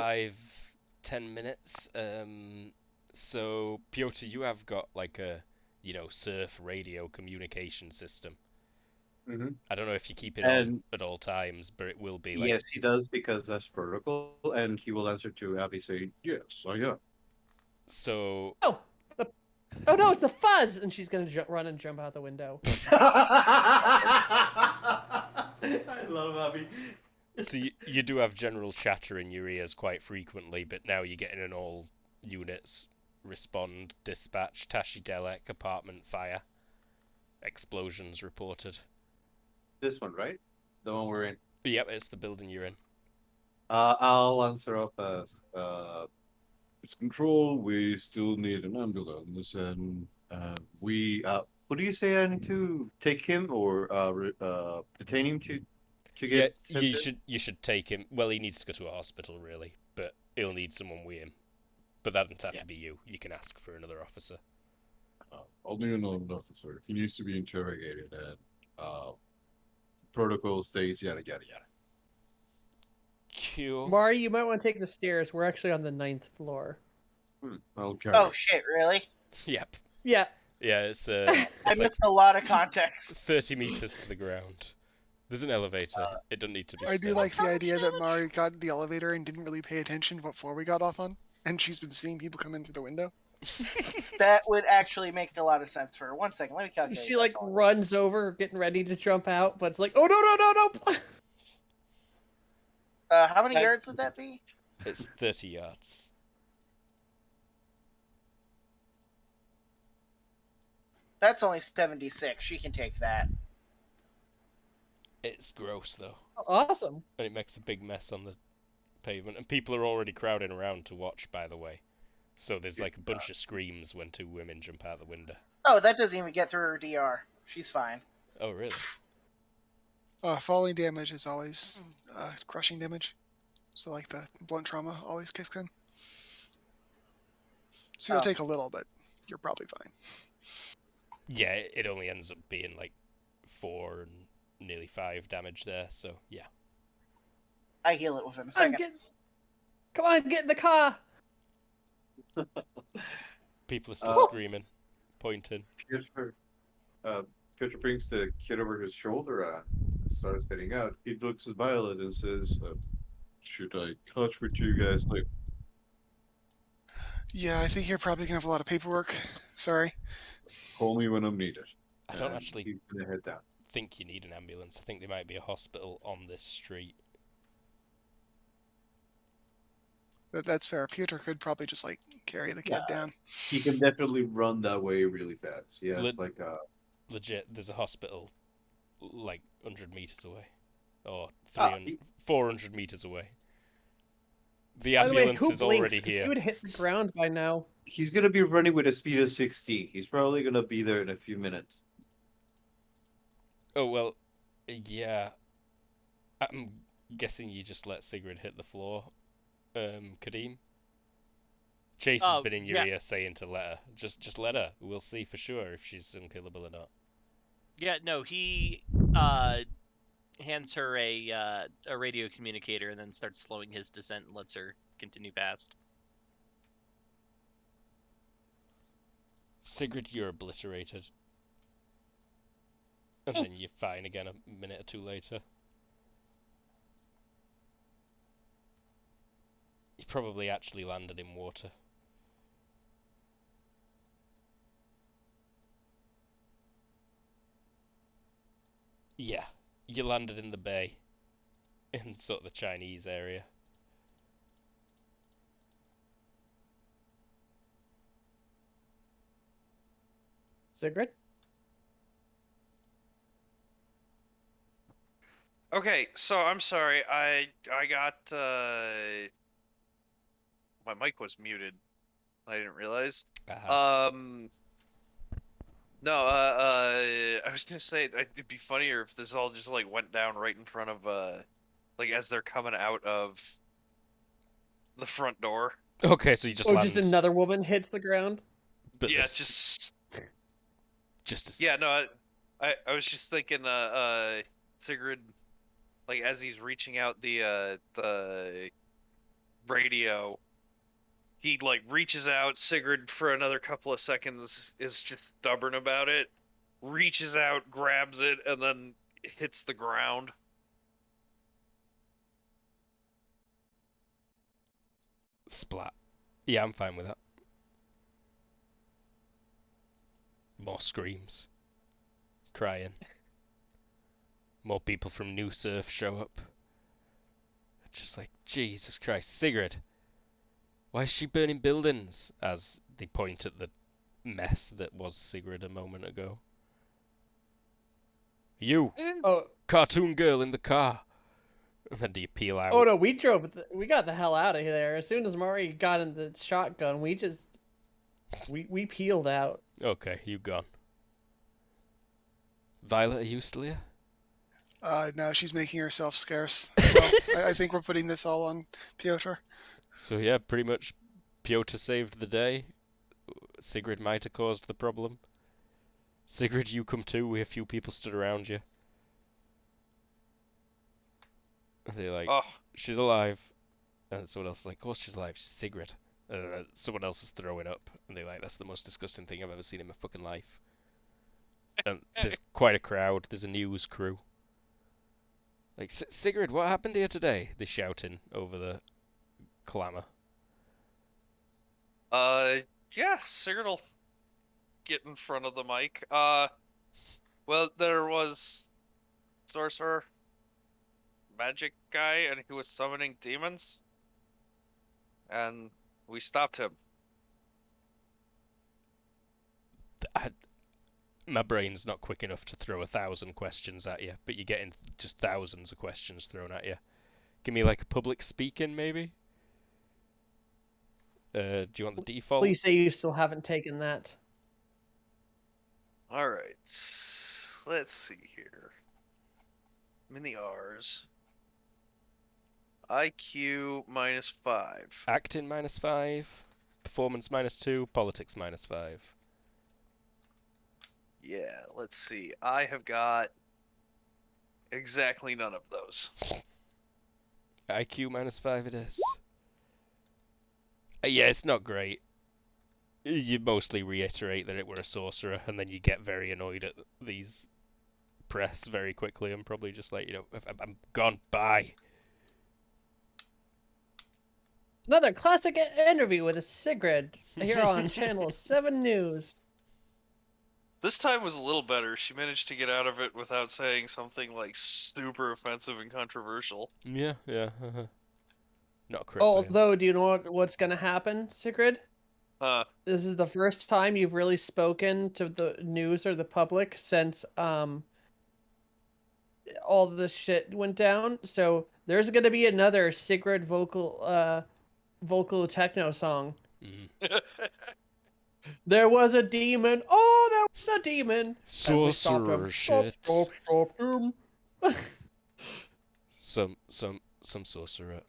A: 5-10 minutes. So Piotr, you have got like a, surf radio communication system.
E: Mhm.
A: I don't know if you keep it on
E: And
A: at all times, but it will be like.
E: yes, he does because that's protocol, and he will answer to Abby saying,
G: Yes, I am.
A: So
C: Oh, oh no, it's the fuzz! And she's gonna run and jump out the window.
E: I love Abby.
A: So you do have general chatter in your ears quite frequently, but now you're getting an all units respond, dispatch, Tashi Delek, apartment fire, explosions reported.
E: This one, right? The one we're in.
A: Yep, it's the building you're in.
E: I'll answer up as
G: It's control. We still need an ambulance, and
E: what do you say? I need to take him or detain him to
A: Yeah,
E: get sent in?
A: you should take him. Well, he needs to go to a hospital really, but he'll need someone with him. But that doesn't have to be you. You can ask for another officer.
G: only an officer. He needs to be interrogated, and protocol states yada yada yada.
A: Cool.
C: Mari, you might want to take the stairs. We're actually on the 9th floor.
G: I'll carry.
H: Oh shit! Really?
A: Yep.
C: Yeah.
A: Yeah, it's
H: I
A: like
H: missed a lot of context.
A: 30 meters to the ground. There's an elevator. It doesn't need to be.
B: I do
A: stealth.
B: like the idea that Mari got in the elevator and didn't really pay attention to what floor we got off on, and she's been seeing people come in through the window.
H: That would actually make a lot of sense for her. 1 second, let me calculate.
C: She like runs over, getting ready to jump out, but it's like, oh no.
H: How many
E: That's-
H: yards would that be?
A: It's 30 yards.
H: That's only 76. She can take that.
A: It's gross though,
C: Awesome.
A: and it makes a big mess on the pavement. And people are already crowding around to watch, by the way. So there's like a bunch of screams when two women jump out the window.
H: Oh, that doesn't even get through her DR. She's fine.
A: Oh really?
B: Falling damage is always crushing damage, so like the blunt trauma always kicks in. So you'll
H: Oh.
B: take a little, but you're probably fine.
A: Yeah, it only ends up being like 4 and nearly 5 damage there. So yeah.
H: I heal it within a
C: I'm
H: second.
C: Come on, get in the car.
A: People are still screaming, pointing.
E: Piotr brings the kid over his shoulder and starts heading out. He looks at Violet and says,
G: Should I catch with you guys later?
B: Yeah, I think you're probably gonna have a lot of paperwork. Sorry.
G: Call me when I'm needed.
A: I don't
E: and
A: actually
E: he's gonna head down.
A: think you need an ambulance. I think there might be a hospital on this street.
B: That's fair. Piotr could probably just like carry the kid down.
E: He can definitely run that way really fast. He has
A: Lit-
E: like
A: Legit, there's a hospital like 100 meters away, or
E: Ah,
A: 300, 400 meters away. The
C: By the way,
A: ambulance
C: who
A: is
C: blinks?
A: already
C: 'Cause
A: here.
C: he would hit the ground by now.
E: he's gonna be running with a speed of 16. He's probably gonna be there in a few minutes.
A: Oh well, yeah. I'm guessing you just let Sigrid hit the floor, Kadeem. Chase has been in your ear saying to let her. Just let her. We'll see for sure if she's unkillable or not.
F: Yeah, no, he hands her a radio communicator and then starts slowing his descent and lets her continue past.
A: Sigrid, you're obliterated. And then you're fine again a minute or two later. You probably actually landed in water. Yeah, you landed in the bay, in sort of the Chinese area.
C: Sigrid?
D: Okay, so I'm sorry. I got my mic was muted. I didn't realize. No, I was gonna say it'd be funnier if this all just like went down right in front of like as they're coming out of the front door.
A: Okay, so you just
C: Oh,
A: land.
C: just another woman hits the ground?
A: But
D: Yeah,
A: this-
D: just yeah. No, I was just thinking Sigrid, like as he's reaching out the radio, he like reaches out. Sigrid for another couple of seconds is just stubborn about it. Reaches out, grabs it, and then hits the ground.
A: Splat. Yeah, I'm fine with that. More screams. Crying. More people from New Surf show up. Just like, Jesus Christ. Sigrid! Why is she burning buildings? As they point at the mess that was Sigrid a moment ago. You!
C: Oh,
A: Cartoon girl in the car! And then do you peel out?
C: oh no, we got the hell out of there. As soon as Mari got in the shotgun, we peeled out.
A: Okay, you gone. Violet, are you still here?
B: No, she's making herself scarce as well. I think we're putting this all on Piotr.
A: So yeah, pretty much Piotr saved the day. Sigrid might have caused the problem. Sigrid, you come too. We have few people stood around you. They're like,
D: Oh,
A: she's alive. And someone else is like, of course she's alive. She's Sigrid. Someone else is throwing up. And they're like, that's the most disgusting thing I've ever seen in my fucking life. And there's quite a crowd. There's a news crew. Like, Sigrid, what happened here today? They're shouting over the clamour.
D: yeah, Sigurd will get in front of the mic. Well, there was sorcerer, magic guy, and he was summoning demons, and we stopped him.
A: My brain's not quick enough to throw 1,000 questions at you, but you're getting just thousands of questions thrown at you. Give me like a public speaking, maybe? Do you want the default?
C: Please say you still haven't taken that.
D: All right, let's see here. I'm in the R's. IQ -5.
A: Acting -5, performance -2, politics -5.
D: Yeah, let's see. I have got exactly none of those.
A: IQ -5 it is. Yeah, it's not great. You mostly reiterate that it were a sorcerer, and then you get very annoyed at these press very quickly, and probably just like, I'm gone, bye.
C: Another classic interview with a Sigrid here on Channel 7 News.
D: This time was a little better. She managed to get out of it without saying something like super offensive and controversial.
A: Yeah. Not correct.
C: Although, do you know what's going to happen, Sigrid?
D: This
C: is the first time you've really spoken to the news or the public since all this shit went down. So there's going to be another Sigrid vocal techno song.
A: Mm-hmm.
C: There was a demon. Oh, there was a demon.
A: Sorcerer shit.
C: Stop him.
A: Some sorcerer.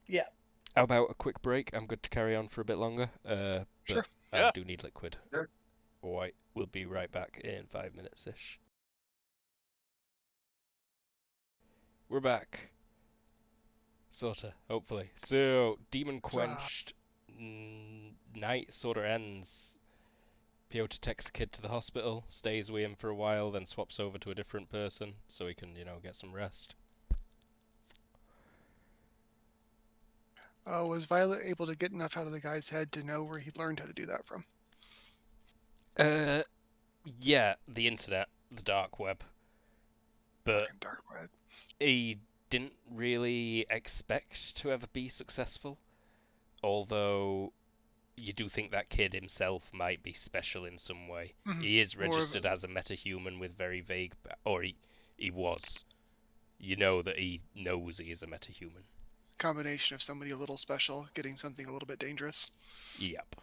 C: Yeah.
A: How about a quick break? I'm good to carry on for a bit longer.
B: Sure.
A: I do need liquid.
E: Sure.
A: Alright, we'll be right back in 5 minutes-ish. We're back. Sorta, hopefully. So, demon quenched. Night sorta ends. Piotr takes the kid to the hospital, stays with him for a while, then swaps over to a different person so he can, get some rest.
B: Was Violet able to get enough out of the guy's head to know where he learned how to do that from?
A: Yeah, the internet. the dark web, but
B: Fucking dark web.
A: he didn't really expect to ever be successful. Although you do think that kid himself might be special in some way.
B: Mhm.
A: He is
B: More of
A: registered as a metahuman with very vague, or he was. You know that he knows he is a metahuman.
B: Combination of somebody a little special getting something a little bit dangerous.
A: Yep.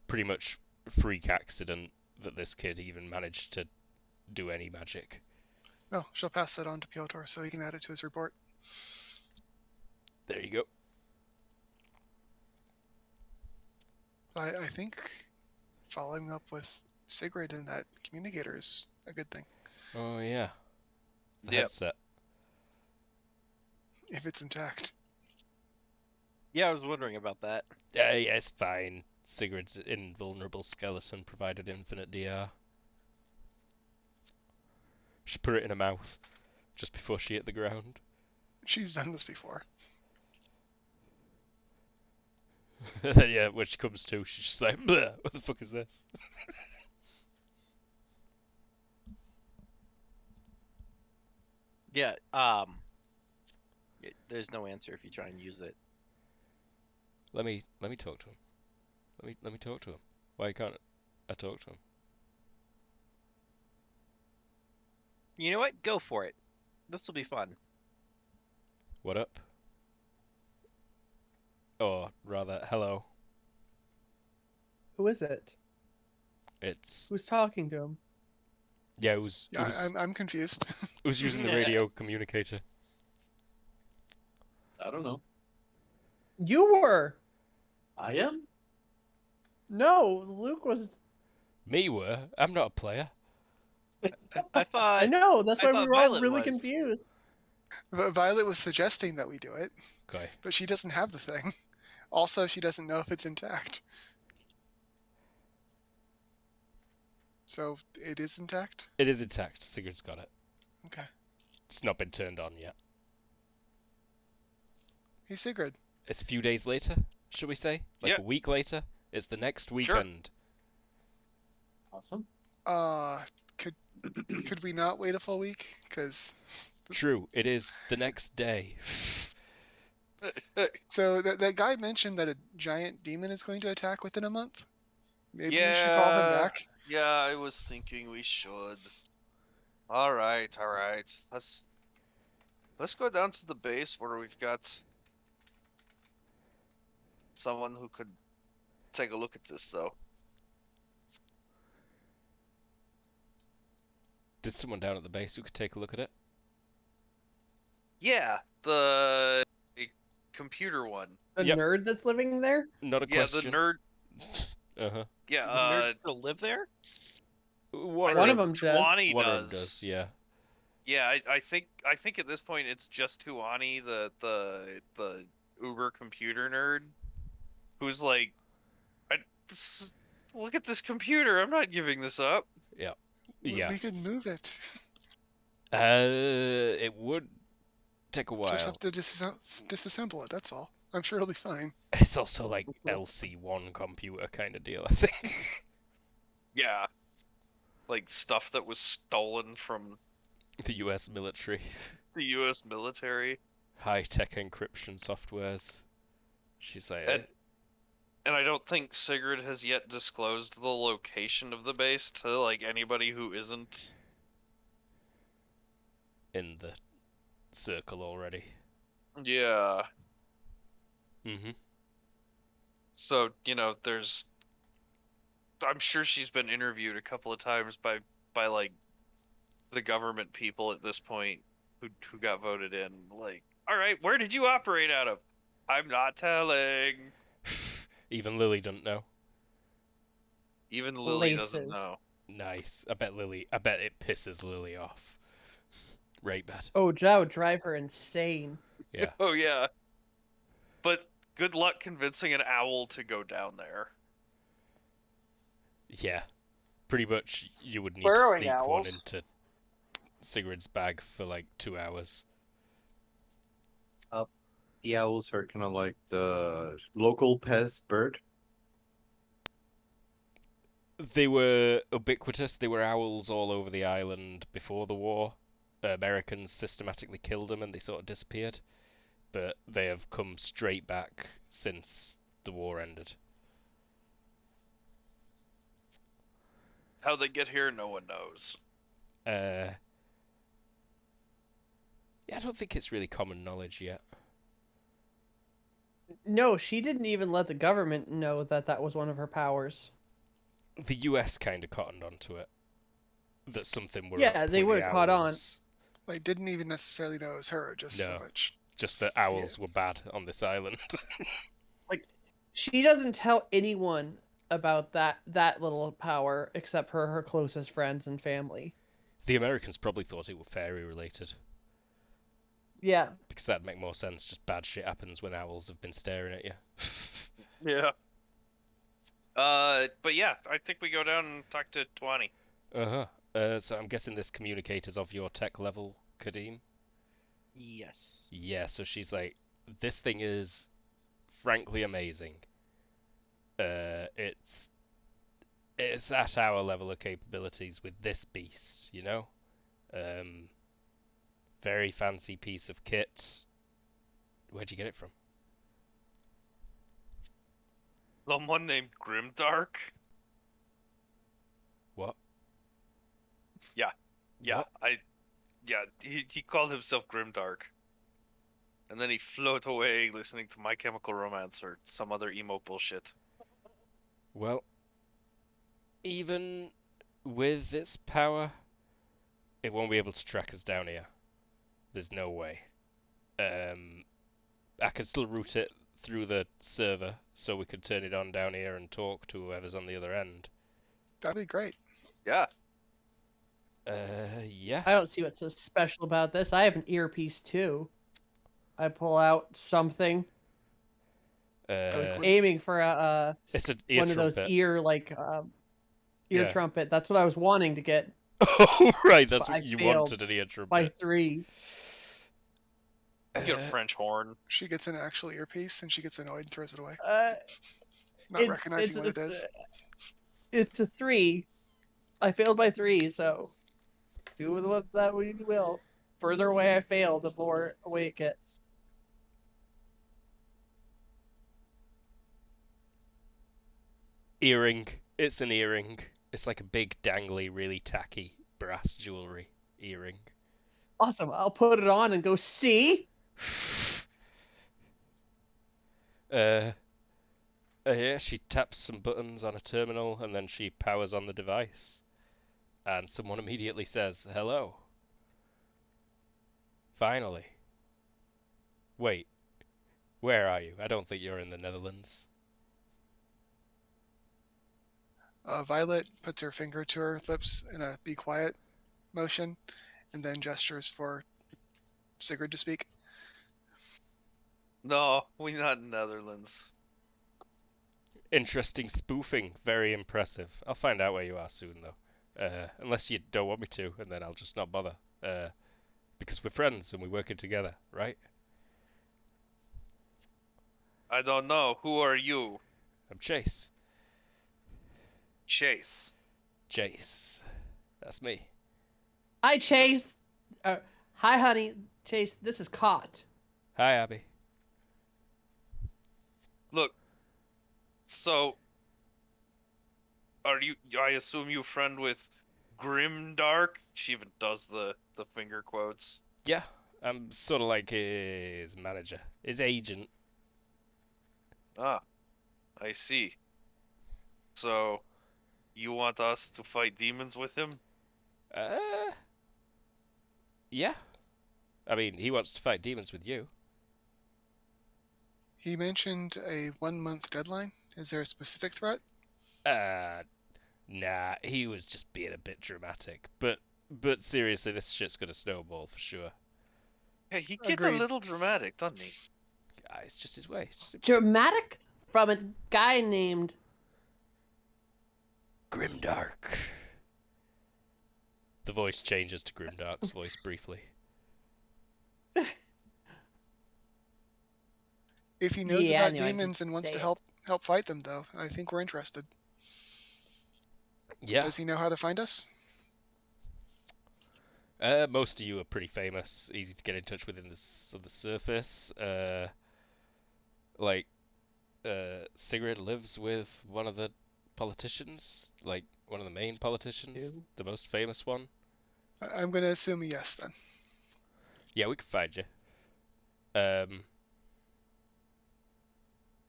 A: Pretty much freak accident that this kid even managed to do any magic.
B: Well, she'll pass that on to Piotr so he can add it to his report.
A: There you go.
B: I think following up with Sigrid and that communicator is a good thing,
A: Oh yeah. The
D: Yep.
A: headset.
B: if it's intact.
F: Yeah, I was wondering about that.
A: Yeah, it's fine. Sigurd's invulnerable skeleton provided infinite DR. She put it in her mouth just before she hit the ground.
B: She's done this before.
A: Yeah, when she comes to, she's just like, bleh, what the fuck is this?
F: Yeah. There's no answer if you try and use it.
A: Let me talk to him. Let me talk to him. Why can't I talk to him?
F: You know what? Go for it. This will be fun.
A: What up? Or rather, hello.
C: Who is it?
A: It's
C: Who's talking to him?
A: yeah. It was
B: I'm confused.
A: it was using the radio communicator.
E: I don't know.
C: You were.
E: I am?
C: No, Luke was.
A: Me were. I'm not a player.
F: I thought.
C: I know. That's
F: I
C: why we
F: thought
C: were all
F: Violet
C: really
F: was.
C: confused.
B: Violet was suggesting that we do it,
A: Okay.
B: but she doesn't have the thing. Also, she doesn't know if it's intact. So it is intact?
A: It is intact. Sigurd's got it.
B: Okay.
A: It's not been turned on yet.
B: Hey, Sigrid.
A: It's a few days later, should we say? Like
D: Yeah.
A: a week later? It's the next weekend.
E: Awesome.
B: Could we not wait a full week? Because
A: True, it is the next day.
B: so that guy mentioned that a giant demon is going to attack within a month. Maybe we should call him back.
D: Yeah, I was thinking we should. All right. Let's go down to the base where we've got someone who could take a look at this. So
A: Did someone down at the base who could take a look at it?
D: yeah, the computer one.
C: The
A: Yep.
C: nerd that's living there?
A: Not a
D: Yeah,
A: question.
D: the nerd.
A: Uh-huh.
D: Yeah,
F: The nerds still live there?
A: One
C: One of them does.
D: Tuani
A: One
D: does.
A: of them does, yeah.
D: Yeah, I think at this point it's just Tuani, the Uber computer nerd, who's like, look at this computer. I'm not giving this up.
A: Yeah. Yeah.
B: We could move it.
A: It would take a while.
B: Just have to disassemble it. That's all. I'm sure it'll be fine.
A: It's also like LC1 computer kind of deal, I think.
D: Yeah, like stuff that was stolen from
A: The US military.
D: the U.S. military.
A: High-tech encryption softwares. She's like,
D: And I don't think Sigrid has yet disclosed the location of the base to like anybody who isn't.
A: in the circle already.
D: Yeah.
A: Mm-hmm.
D: So, there's I'm sure she's been interviewed a couple of times by like the government people at this point who got voted in. Like, all right, where did you operate out of? I'm not telling.
A: Even Lily doesn't know.
D: Even Lily doesn't
C: Laces.
D: know.
A: Nice. I bet it pisses Lily off. Right, bad.
C: Oh, Joe, drive her insane.
A: Yeah.
D: Oh yeah. But good luck convincing an owl to go down there.
A: Yeah. Pretty much you would need
H: Burrowing
A: to sneak one
H: owls.
A: into Sigrid's bag for like 2 hours.
E: The owls are kind of like the local pest bird.
A: They were ubiquitous. They were owls all over the island before the war. Americans systematically killed them and they sort of disappeared. But they have come straight back since the war ended.
D: How they get here, no one knows.
A: Yeah, I don't think it's really common knowledge yet.
C: No, she didn't even let the government know that that was one of her powers.
A: The US kind of cottoned onto it. That something were
C: Yeah,
A: up
C: they
A: with
C: were
A: the
C: caught on.
A: owls.
B: Like, didn't even necessarily know it was her, just so
A: No.
B: much.
A: Just that owls were bad on this island.
C: Like, she doesn't tell anyone about that little power except for her closest friends and family.
A: The Americans probably thought it were fairy related.
C: Yeah.
A: Because that'd make more sense. Just bad shit happens when owls have been staring at you.
D: Yeah. But yeah, I think we go down and talk to 20.
A: So I'm guessing this communicator's of your tech level, Kadeem?
F: Yes.
A: Yeah, so she's like, this thing is frankly amazing. It's at our level of capabilities with this beast, you know? Very fancy piece of kit. Where'd you get it from?
D: Someone named Grimdark?
A: What?
D: Yeah,
A: What?
D: he called himself Grimdark. And then he float away listening to My Chemical Romance or some other emo bullshit.
A: Well, even with its power, it won't be able to track us down here. There's no way. I can still route it through the server so we could turn it on down here and talk to whoever's on the other end.
B: That'd be great.
D: Yeah.
A: Yeah.
C: I don't see what's so special about this. I have an earpiece too. I pull out something. I was aiming for
A: it's an ear
C: one of those
A: trumpet.
C: ear
A: Yeah.
C: trumpet. That's what I was wanting to get.
A: Oh, right, that's
C: But
A: what
C: I
A: you
C: failed
A: wanted, an ear trumpet.
C: by 3.
D: You get a French horn.
B: She gets an actual earpiece and she gets annoyed and throws it away, not
C: It's-
B: recognizing what it is.
C: It's a 3. I failed by 3, so do with what that we will. Further away I fail, the more away it gets.
A: Earring. It's an earring. It's like a big, dangly, really tacky brass jewelry earring.
C: Awesome. I'll put it on and go, see?
A: Yeah, she taps some buttons on a terminal and then she powers on the device. And someone immediately says, hello. Finally. Wait, where are you? I don't think you're in the Netherlands.
B: Violet puts her finger to her lips in a be quiet motion and then gestures for Sigurd to speak.
D: No, we not in Netherlands.
A: Interesting spoofing. Very impressive. I'll find out where you are soon, though. Unless you don't want me to, and then I'll just not bother. Because we're friends and we're working together, right?
D: I don't know. Who are you?
A: I'm Chase.
D: Chase.
A: Chase. That's me.
C: Hi, Chase. Hi, honey. Chase, this is Caught.
A: Hi, Abby.
D: Look. So, are you? I assume you friend with Grimdark. She even does the finger quotes.
A: Yeah, I'm sort of like his manager, his agent.
D: Ah, I see. So, you want us to fight demons with him?
A: Yeah. I mean, he wants to fight demons with you.
B: He mentioned a 1-month deadline. Is there a specific threat?
A: Nah, he was just being a bit dramatic. But seriously, this shit's gonna snowball for sure.
D: Yeah, he gets a
B: Agreed.
D: little dramatic, doesn't he?
A: It's just his way.
C: Dramatic from a guy named
A: Grimdark. The voice changes to Grimdark's voice briefly.
B: If he knows
C: Yeah, I
B: about
C: knew I'd
B: demons and wants
C: say
B: to
C: it.
B: help fight them, though, I think we're interested.
A: Yeah.
B: Does he know how to find us?
A: Most of you are pretty famous, easy to get in touch with in the surface. Like, Sigrid lives with one of the politicians, like one of the main politicians,
C: Ew.
A: the most famous one.
B: I'm going to assume a yes then.
A: Yeah, we can find you. And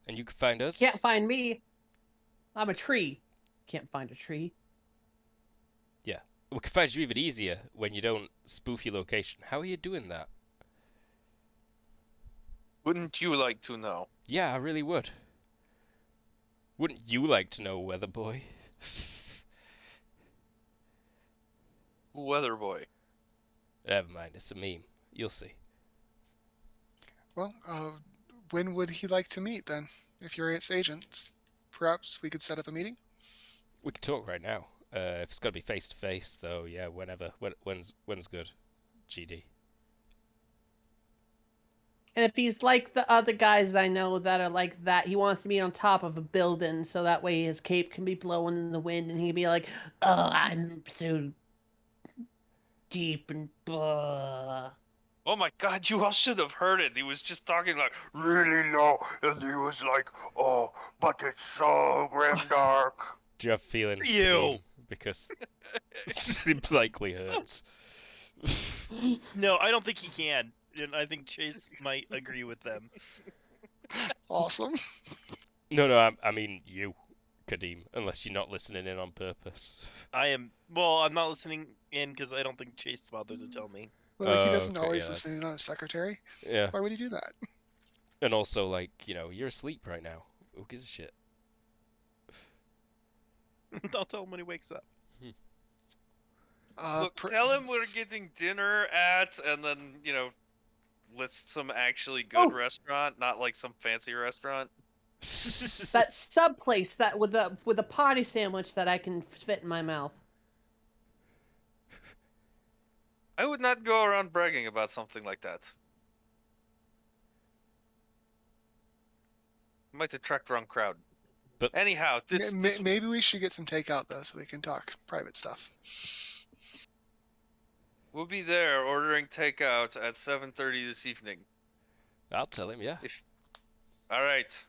A: you can find us.
C: Can't find me. I'm a tree. Can't find a tree.
A: Yeah, we can find you even easier when you don't spoof your location. How are you doing that?
D: Wouldn't you like to know?
A: Yeah, I really would. Wouldn't you like to know, Weather Boy?
D: Weather boy.
A: Never mind, it's a meme. You'll see.
B: Well, when would he like to meet then? If you're its agents, perhaps we could set up a meeting?
A: We can talk right now. If it's gotta be face to face, though, yeah, whenever. When's good? GD.
C: And if he's like the other guys I know that are like that, he wants to be on top of a building so that way his cape can be blowing in the wind and he can be like, "Oh, I'm so deep and blah."
D: Oh my god, you all should have heard it. He was just talking like really low, and he was like, "Oh, but it's so grimdark."
A: Do you have feelings for
F: You.
A: Dean? Because it likely hurts.
F: No, I don't think he can. And I think Chase might agree with them.
B: Awesome.
A: No, I mean you, Kadeem, unless you're not listening in on purpose.
F: I'm not listening in because I don't think Chase bothered to tell me.
B: Like, he doesn't
A: Okay,
B: always
A: yeah,
B: listen in on his secretary.
A: Yeah,
B: Why would he do that?
A: and also, like, you're asleep right now. Who gives a shit?
F: I'll tell him when he wakes up.
D: Look, tell him we're getting dinner at, and then list some actually good
C: Oh.
D: restaurant, not like some fancy restaurant.
C: That sub place that with a party sandwich that I can fit in my mouth.
D: I would not go around bragging about something like that. Might attract wrong crowd.
A: But
D: anyhow, this
B: Maybe we should get some takeout though, so we can talk private stuff.
D: we'll be there ordering takeout at 7:30 this evening.
A: I'll tell him, yeah.
D: All right.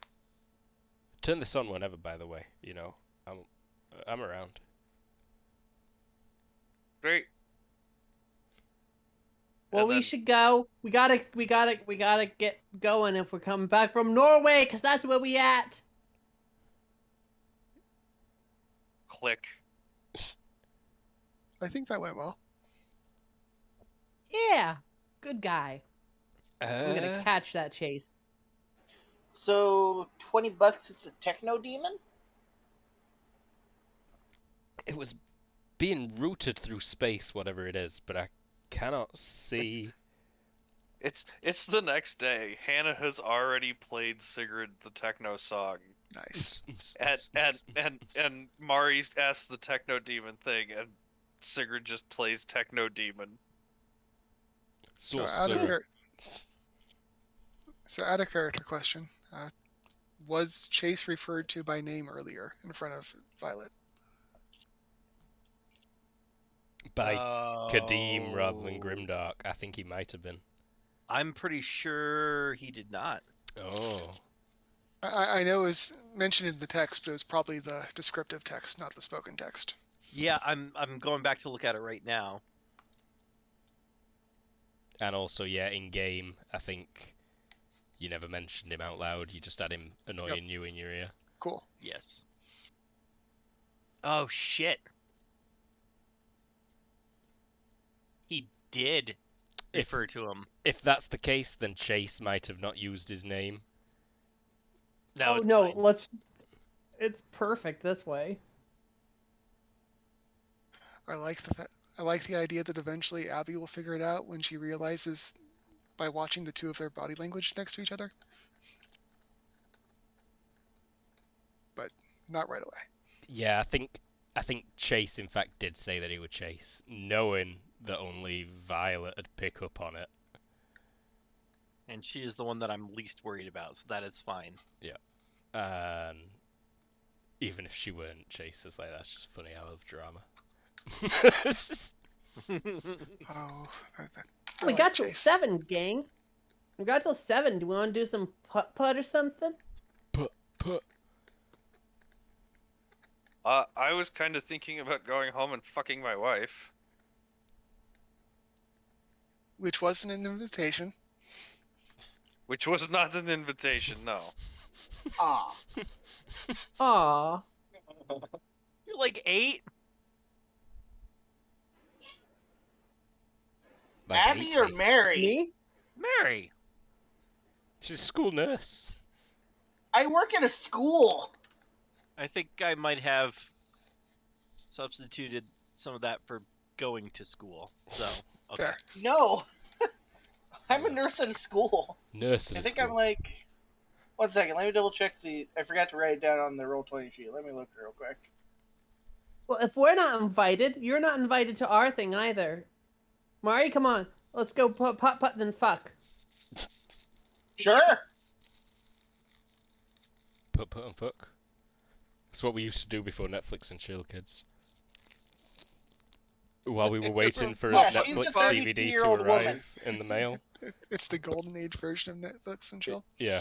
A: Turn this on whenever, by the way. I'm around.
D: Great.
C: Well, we should go. We gotta get going if we're coming back from Norway, cause that's where we at.
D: Click.
B: I think that went well.
C: Yeah, good guy. I'm gonna catch that Chase.
H: So $20, it's a techno demon.
A: It was being routed through space, whatever it is, but I cannot see.
D: It's the next day. Hannah has already played Sigrid the techno song.
B: Nice.
D: And Mari asks the techno demon thing, and Sigrid just plays techno demon.
B: So out of character question. Was Chase referred to by name earlier in front of Violet?
A: By Kadeem rather than Grimdark. I think he might have been.
F: I'm pretty sure he did not.
A: Oh.
B: I know it was mentioned in the text, but it was probably the descriptive text, not the spoken text.
F: Yeah, I'm going back to look at it right now.
A: And also, yeah, in game, I think you never mentioned him out loud. You just had him annoying you in your ear.
B: Cool.
F: Yes. Oh shit. He did refer to him.
A: If that's the case, then Chase might have not used his name.
F: No,
C: no, it's perfect this way.
B: I like the idea that eventually Abby will figure it out when she realizes by watching the two of their body language next to each other. But not right away.
A: Yeah, I think Chase in fact did say that he would Chase, knowing that only Violet would pick up on it.
F: And she is the one that I'm least worried about, so that is fine.
A: Yeah. And Even if she weren't chasers, like that's just funny. I love drama.
B: Oh, I
C: We
B: like
C: got till
B: chase.
C: 7, gang. We got till 7. Do we want to do some putt or something?
A: Put.
D: I was kind of thinking about going home and fucking my wife.
B: Which wasn't an invitation.
D: Which was not an invitation, no.
H: Ah.
C: Aw.
F: You're like 8.
A: Like
H: Abby or
A: 80.
H: Mary?
C: Me?
F: Mary.
A: She's a school nurse.
H: I work at a school.
F: I think I might have substituted some of that for going to school. So, okay.
B: Fair.
H: No. I'm a nurse at a school.
A: Nurse at
H: I
A: a
H: think
A: school.
H: I'm like. 1 second, let me double check I forgot to write it down on the Roll20 sheet. Let me look real quick.
C: Well, if we're not invited, you're not invited to our thing either. Mari, come on. Let's go putt then fuck.
H: Sure.
A: Put and fuck. That's what we used to do before Netflix and chill, kids. While we were waiting for
H: Yeah,
A: a
H: she's a
A: Netflix
H: 32
A: DVD to
H: year-old
A: arrive
H: woman.
A: in the mail.
B: It's the golden age version of Netflix and chill.
A: Yeah.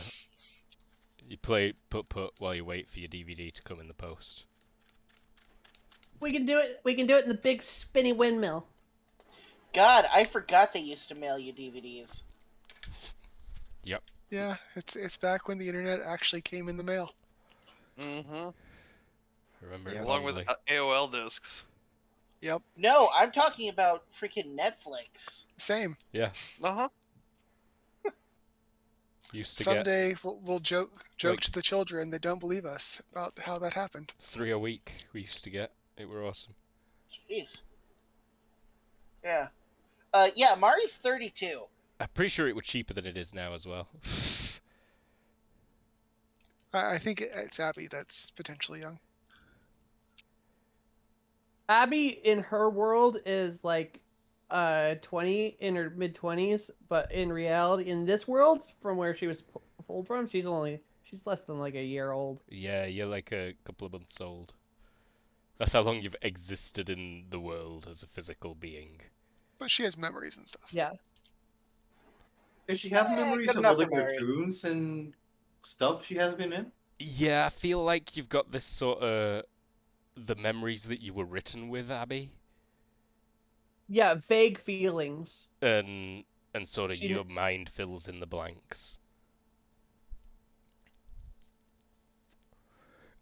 A: You play put while you wait for your DVD to come in the post.
C: We can do it. We can do it in the big spinny windmill.
H: God, I forgot they used to mail you DVDs.
A: Yep.
B: Yeah, it's back when the internet actually came in the mail.
D: Mm-hmm.
A: Remember
E: Yeah.
A: it
D: Along with
A: fondly.
D: AOL discs.
B: Yep,
H: No, I'm talking about freaking Netflix.
B: same.
A: Yeah.
D: Uh-huh.
A: Used to get
B: Someday we'll joke
A: Like-
B: to the children that don't believe us about how that happened.
A: 3 a week. We used to get. It were awesome.
H: Jeez. Yeah. Yeah, Mari's 32.
A: I'm pretty sure it was cheaper than it is now as well.
B: I think it's Abby that's potentially young.
C: Abby in her world is like 20 in her mid 20s, but in reality in this world from where she was pulled from, she's less than like a year old.
A: Yeah, you're like a couple of months old. That's how long you've existed in the world as a physical being.
B: But she has memories and stuff.
C: Yeah.
E: Does she have
H: Eh,
E: memories
H: good
E: of
H: enough
E: other
H: for Mary.
E: cartoons and stuff she has been in?
A: Yeah, I feel like you've got this sort of the memories that you were written with, Abby,
C: Yeah, vague feelings.
A: and sort of
C: She
A: your mind fills in the blanks.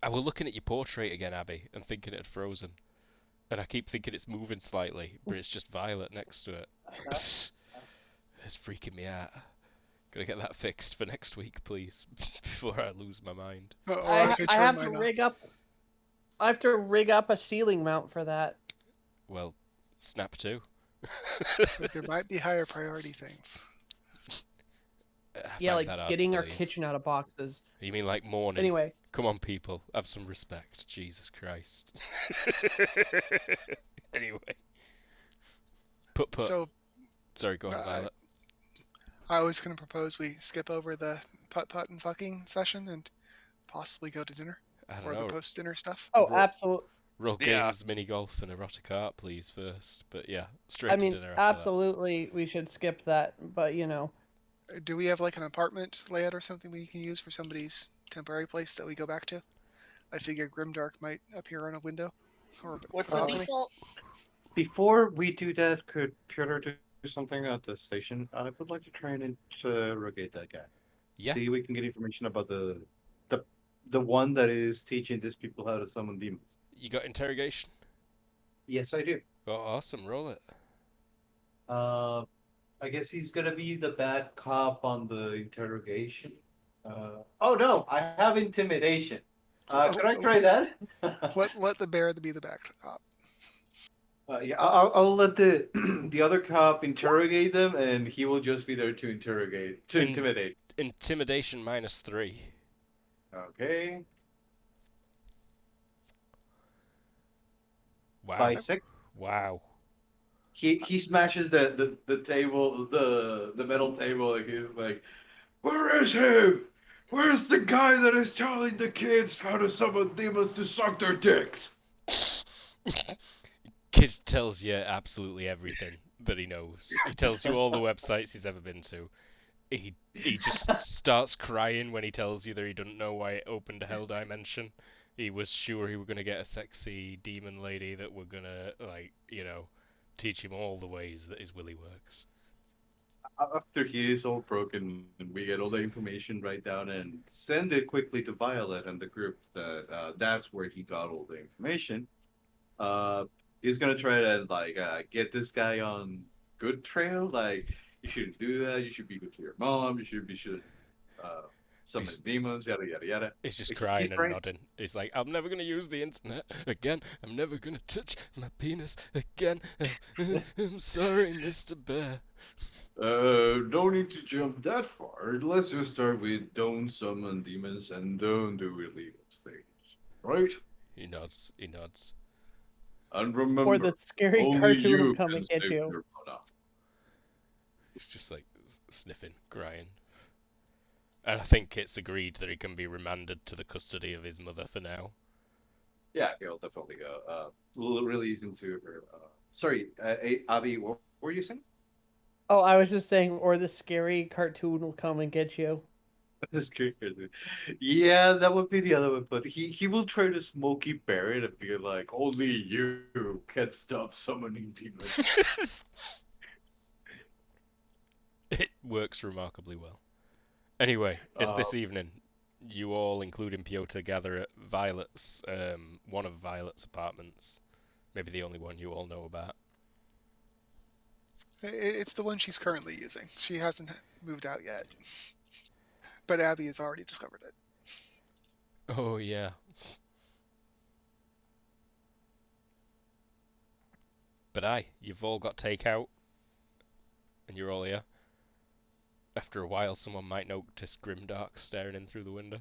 A: I was looking at your portrait again, Abby, and thinking it had frozen, and I keep thinking it's moving slightly, but it's just Violet next to it. It's freaking me out. Gotta get that fixed for next week, please, before I lose my mind.
B: Or
C: I
B: could
C: have
B: turn
C: to
B: mine off.
C: rig up. I have to rig up a ceiling mount for that.
A: Well, snap too.
B: But there might be higher priority things.
C: Yeah,
A: Find
C: like
A: that hard to
C: getting our
A: believe.
C: kitchen out of boxes.
A: You mean like morning?
C: Anyway,
A: Come on, people, have some respect. Jesus Christ. Anyway. Put.
B: So
A: Sorry, go on, Violet.
B: I was going to propose we skip over the putt and fucking session and possibly go to dinner
A: I
B: or
A: don't
B: the
A: know.
B: post-dinner stuff.
C: oh,
A: Ro-
C: absolutely.
A: Roll
D: Yeah.
A: games, mini golf, and erotic art, please, first. But yeah, straight
C: I
A: to
C: mean,
A: dinner after
C: absolutely, we should skip that. But you know,
B: Do we have like an apartment layout or something we can use for somebody's temporary place that we go back to? I figure Grimdark might appear on a window. Or
H: What's the
B: balcony.
H: default?
E: Before we do that, could Piotr do something at the station? I would like to try and interrogate that guy.
A: Yeah.
E: See if we can get information about the one that is teaching these people how to summon demons.
A: You got interrogation?
E: Yes, I do.
A: Oh, awesome. Roll it.
E: I guess he's gonna be the bad cop on the interrogation. Oh no, I have intimidation. Could I try that?
B: let the bear be the backdrop.
E: Yeah, I'll let the the other cop interrogate them, and he will just be there to intimidate.
A: Intimidation -3.
E: Okay.
A: Wow.
E: By 6.
A: Wow.
E: He smashes the table, the metal table, and he's like, "Where is he?
G: Where's the guy that is telling the kids how to summon demons to suck their dicks?
A: Kid tells you absolutely everything that he knows. He tells you all the websites he's ever been to. He just starts crying when he tells you that he doesn't know why it opened a hell dimension. He was sure he were gonna get a sexy demon lady that were gonna teach him all the ways that his willy works.
E: After he is all broken and we get all the information right down and send it quickly to Violet and the group that that's where he got all the information. Uh, he's gonna try to like get this guy on good trail. Like you shouldn't do that. You should be good to your mom. You should uh, summon
A: He's,
E: demons. Yada yada yada.
A: he's just
E: He's
A: crying and
E: trying.
A: nodding. He's like, I'm never gonna use the internet again. I'm never gonna touch my penis again. I'm sorry, Mr. Bear.
E: Don't need to jump that far. Let's just start with don't summon demons and don't do illegal things, right?
A: He nods. He nods.
E: And
C: Or
E: remember,
C: the scary
E: only
C: cartoon will
E: you
C: come
E: can
C: and get
E: save
C: you.
E: Nirvana.
A: He's just like sniffing, crying. And I think it's agreed that he can be remanded to the custody of his mother for now.
E: Yeah, he'll definitely go. Release into her. Sorry, Avi, what were you saying?
C: Oh, I was just saying, or the scary cartoon will come and get you.
E: That's great. Yeah, that would be the other one, but he will try to Smokey Bear it and be like, only you can stop summoning demons.
A: It works remarkably well. Anyway, it's this evening. You all, including Piotr, gather at Violet's, one of Violet's apartments. Maybe the only one you all know about.
B: It's the one she's currently using. She hasn't moved out yet. But Abby has already discovered it.
A: Oh, yeah. But aye, you've all got takeout, and you're all here. After a while, someone might notice Grimdark staring in through the window.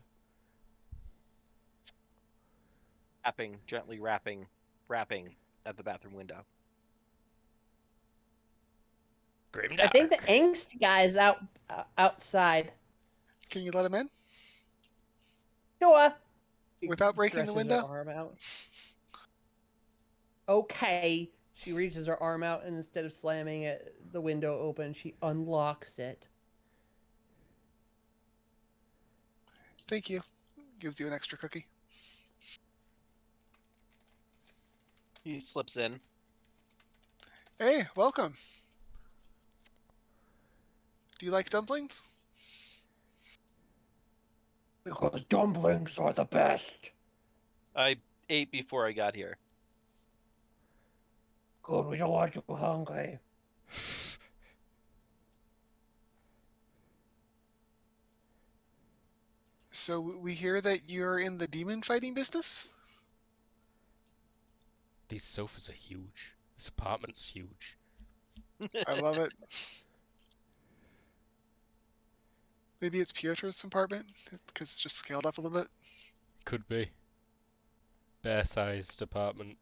F: Gently rapping at the bathroom window.
A: Grimdark.
C: I think the angst guy is outside.
B: Can you let him in?
C: Sure.
B: Without breaking the
C: Stretches her
B: window?
C: arm out. Okay. She reaches her arm out, and instead of slamming it, the window open, she unlocks it.
B: Thank you. Gives you an extra cookie.
F: He slips in.
B: Hey, welcome. Do you like dumplings?
C: Because dumplings are the best.
F: I ate before I got here.
C: Good, we don't want you hungry.
B: So we hear that you're in the demon fighting business?
A: These sofas are huge. This apartment's huge.
B: I love it. Maybe it's Piotr's apartment because it's just scaled up a little bit.
A: Could be. Bear-sized apartment.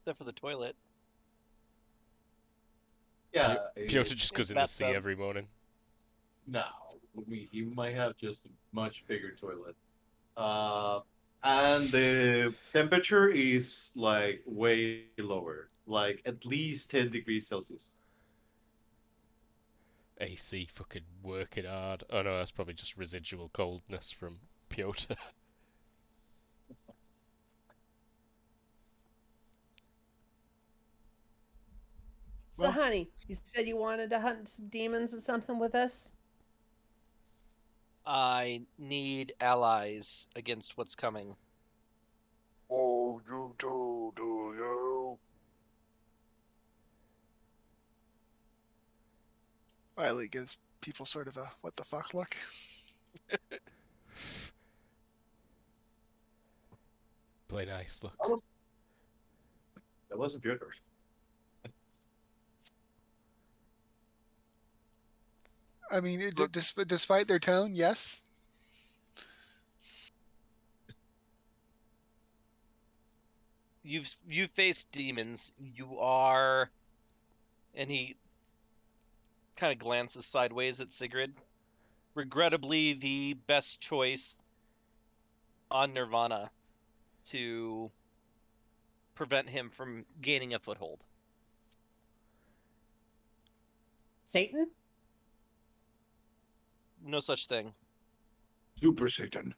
F: Except for the toilet.
E: Yeah,
A: Piotr just goes in the sea
F: bathtub.
A: every morning.
E: no, he might have just a much bigger toilet. And the temperature is like way lower, like at least 10 degrees Celsius.
A: AC fucking working hard. Oh no, that's probably just residual coldness from Piotr.
C: So,
B: Well-
C: honey, you said you wanted to hunt some demons or something with us?
F: I need allies against what's coming.
I: Oh, you do you?
B: Riley gives people sort of a what the fuck look.
A: Play nice, look.
E: That wasn't Piotr.
B: I mean, despite their tone, yes.
F: You've faced demons. You are, and he kind of glances sideways at Sigrid. regrettably the best choice on Nirvana to prevent him from gaining a foothold.
C: Satan?
F: No such thing.
G: Super Satan.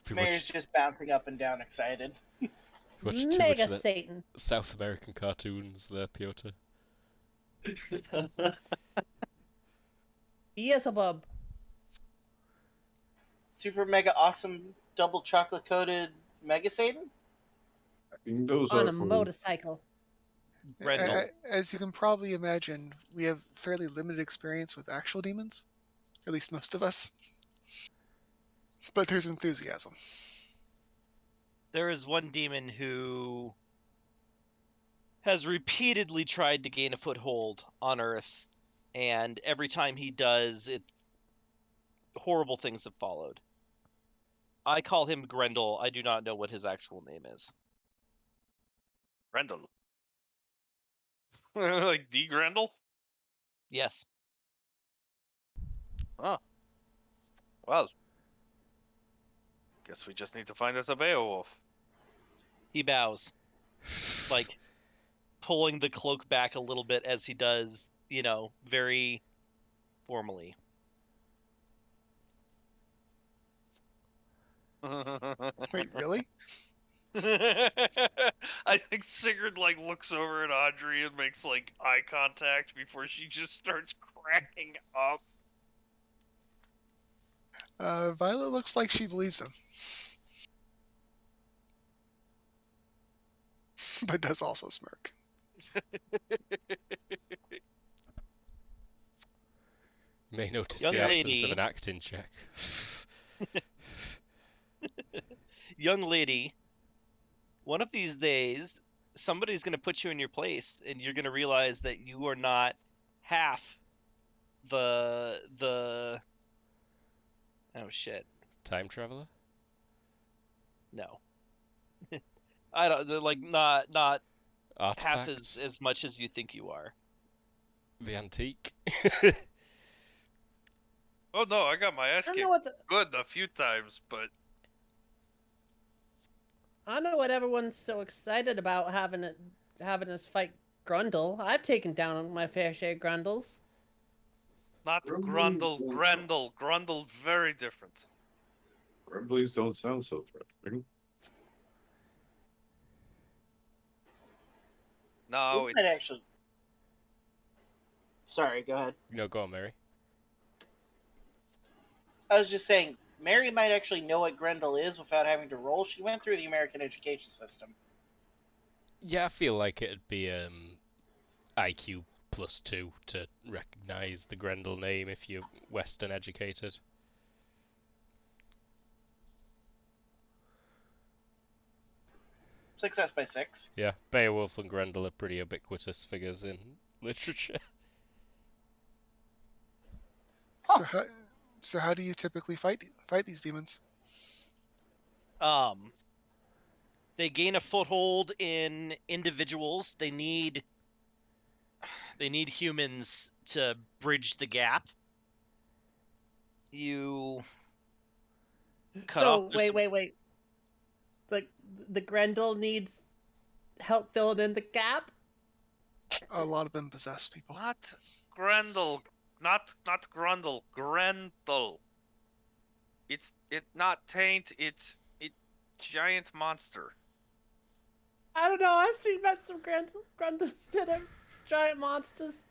A: Pretty
H: Mayor's
A: much
H: just bouncing up and down, excited.
A: watch too much
C: Mega
A: of that
C: Satan.
A: South American cartoons there, Piotr.
C: Beelzebub.
H: Super mega awesome double chocolate coated Mega Satan?
G: I think those
C: On
G: are
C: a
G: for
C: motorcycle.
F: Grendel.
B: As you can probably imagine, we have fairly limited experience with actual demons, at least most of us. But there's enthusiasm.
F: There is one demon who has repeatedly tried to gain a foothold on Earth, and every time he does, horrible things have followed. I call him Grendel. I do not know what his actual name is.
D: Grendel. Like D. Grendel?
F: Yes.
D: Oh. Well. Guess we just need to find us a Beowulf.
F: He bows, like pulling the cloak back a little bit as he does, very formally.
B: Wait, really?
D: I think Sigurd looks over at Audrey and makes eye contact before she just starts cracking up.
B: Violet looks like she believes him, but does also smirk.
A: May notice
F: Young
A: the absence
F: lady.
A: of an acting check.
F: Young lady, one of these days, somebody's going to put you in your place, and you're going to realize that you are not half the oh shit,
A: Time traveler?
F: no. I don't not half
A: Artifact?
F: as much as you think you are.
A: The antique?
D: Oh no, I got my ass
C: I don't
D: kicked
C: know what
D: good a few times, but
C: I don't know what everyone's so excited about having us fight Grundle. I've taken down my fair share of Grundles.
D: not
E: Grumblings
D: Grundle,
E: don't
D: Grendel. Grundle, very different.
G: grumblings don't sound so threatening.
D: No,
H: This might
D: it's
H: actually. Sorry, go ahead.
A: No, go on, Mary.
H: I was just saying, Mary might actually know what Grendel is without having to roll. She went through the American education system.
A: Yeah, I feel like it'd be IQ +2 to recognise the Grendel name if you're Western educated.
H: Success by 6.
A: Yeah, Beowulf and Grendel are pretty ubiquitous figures in literature.
B: So how do you typically fight these demons?
F: They gain a foothold in individuals. They need humans to bridge the gap. You cut
C: So
F: off.
C: wait. The Grendel needs help filling in the gap.
B: A lot of them possess people.
D: not Grendel, not Grundle, Grendel. It's not taint. It's giant monster.
C: I don't know. I've met some Grundles that are giant monsters.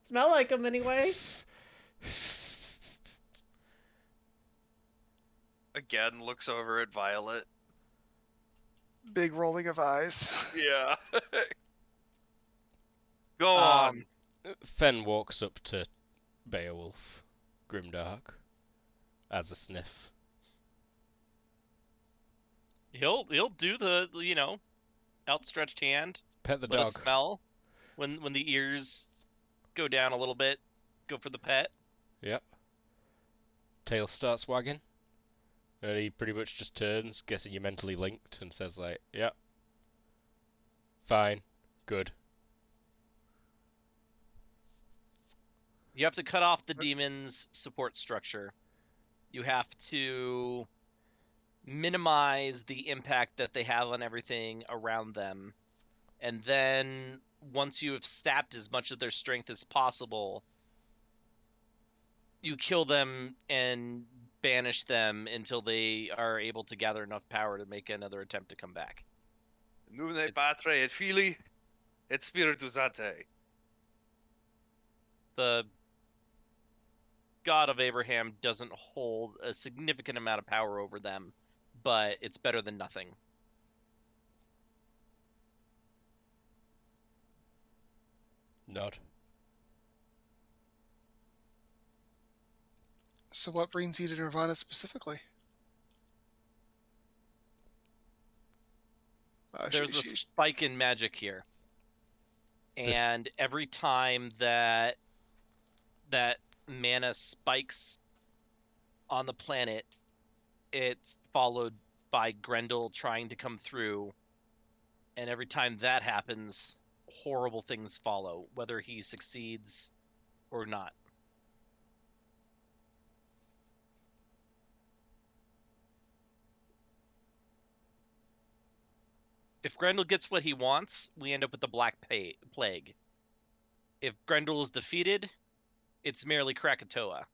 C: Smell like them anyway.
D: Again, looks over at Violet.
B: Big rolling of eyes.
D: Yeah. Go on.
A: Fen walks up to Beowulf, grimdark, as a sniff.
F: He'll do the outstretched hand,
A: Pet the
F: let us
A: dog.
F: smell when the ears go down a little bit. Go for the pet.
A: Yep. Tail starts wagging. And he pretty much just turns, guessing you're mentally linked, and says yep. Fine. Good.
F: You have to cut off the demon's support structure. You have to minimize the impact that they have on everything around them. And then once you have sapped as much of their strength as possible, you kill them and banish them until they are able to gather enough power to make another attempt to come back.
D: Numine patre et filii et spiritus sancti.
F: The God of Abraham doesn't hold a significant amount of power over them, but it's better than nothing.
A: Nod.
B: So what brings you to Nirvana specifically?
F: There's a spike in magic here. And every time that mana spikes on the planet, it's followed by Grendel trying to come through. And every time that happens, horrible things follow, whether he succeeds or not. If Grendel gets what he wants, we end up with the Black Plague. If Grendel is defeated, it's merely Krakatoa.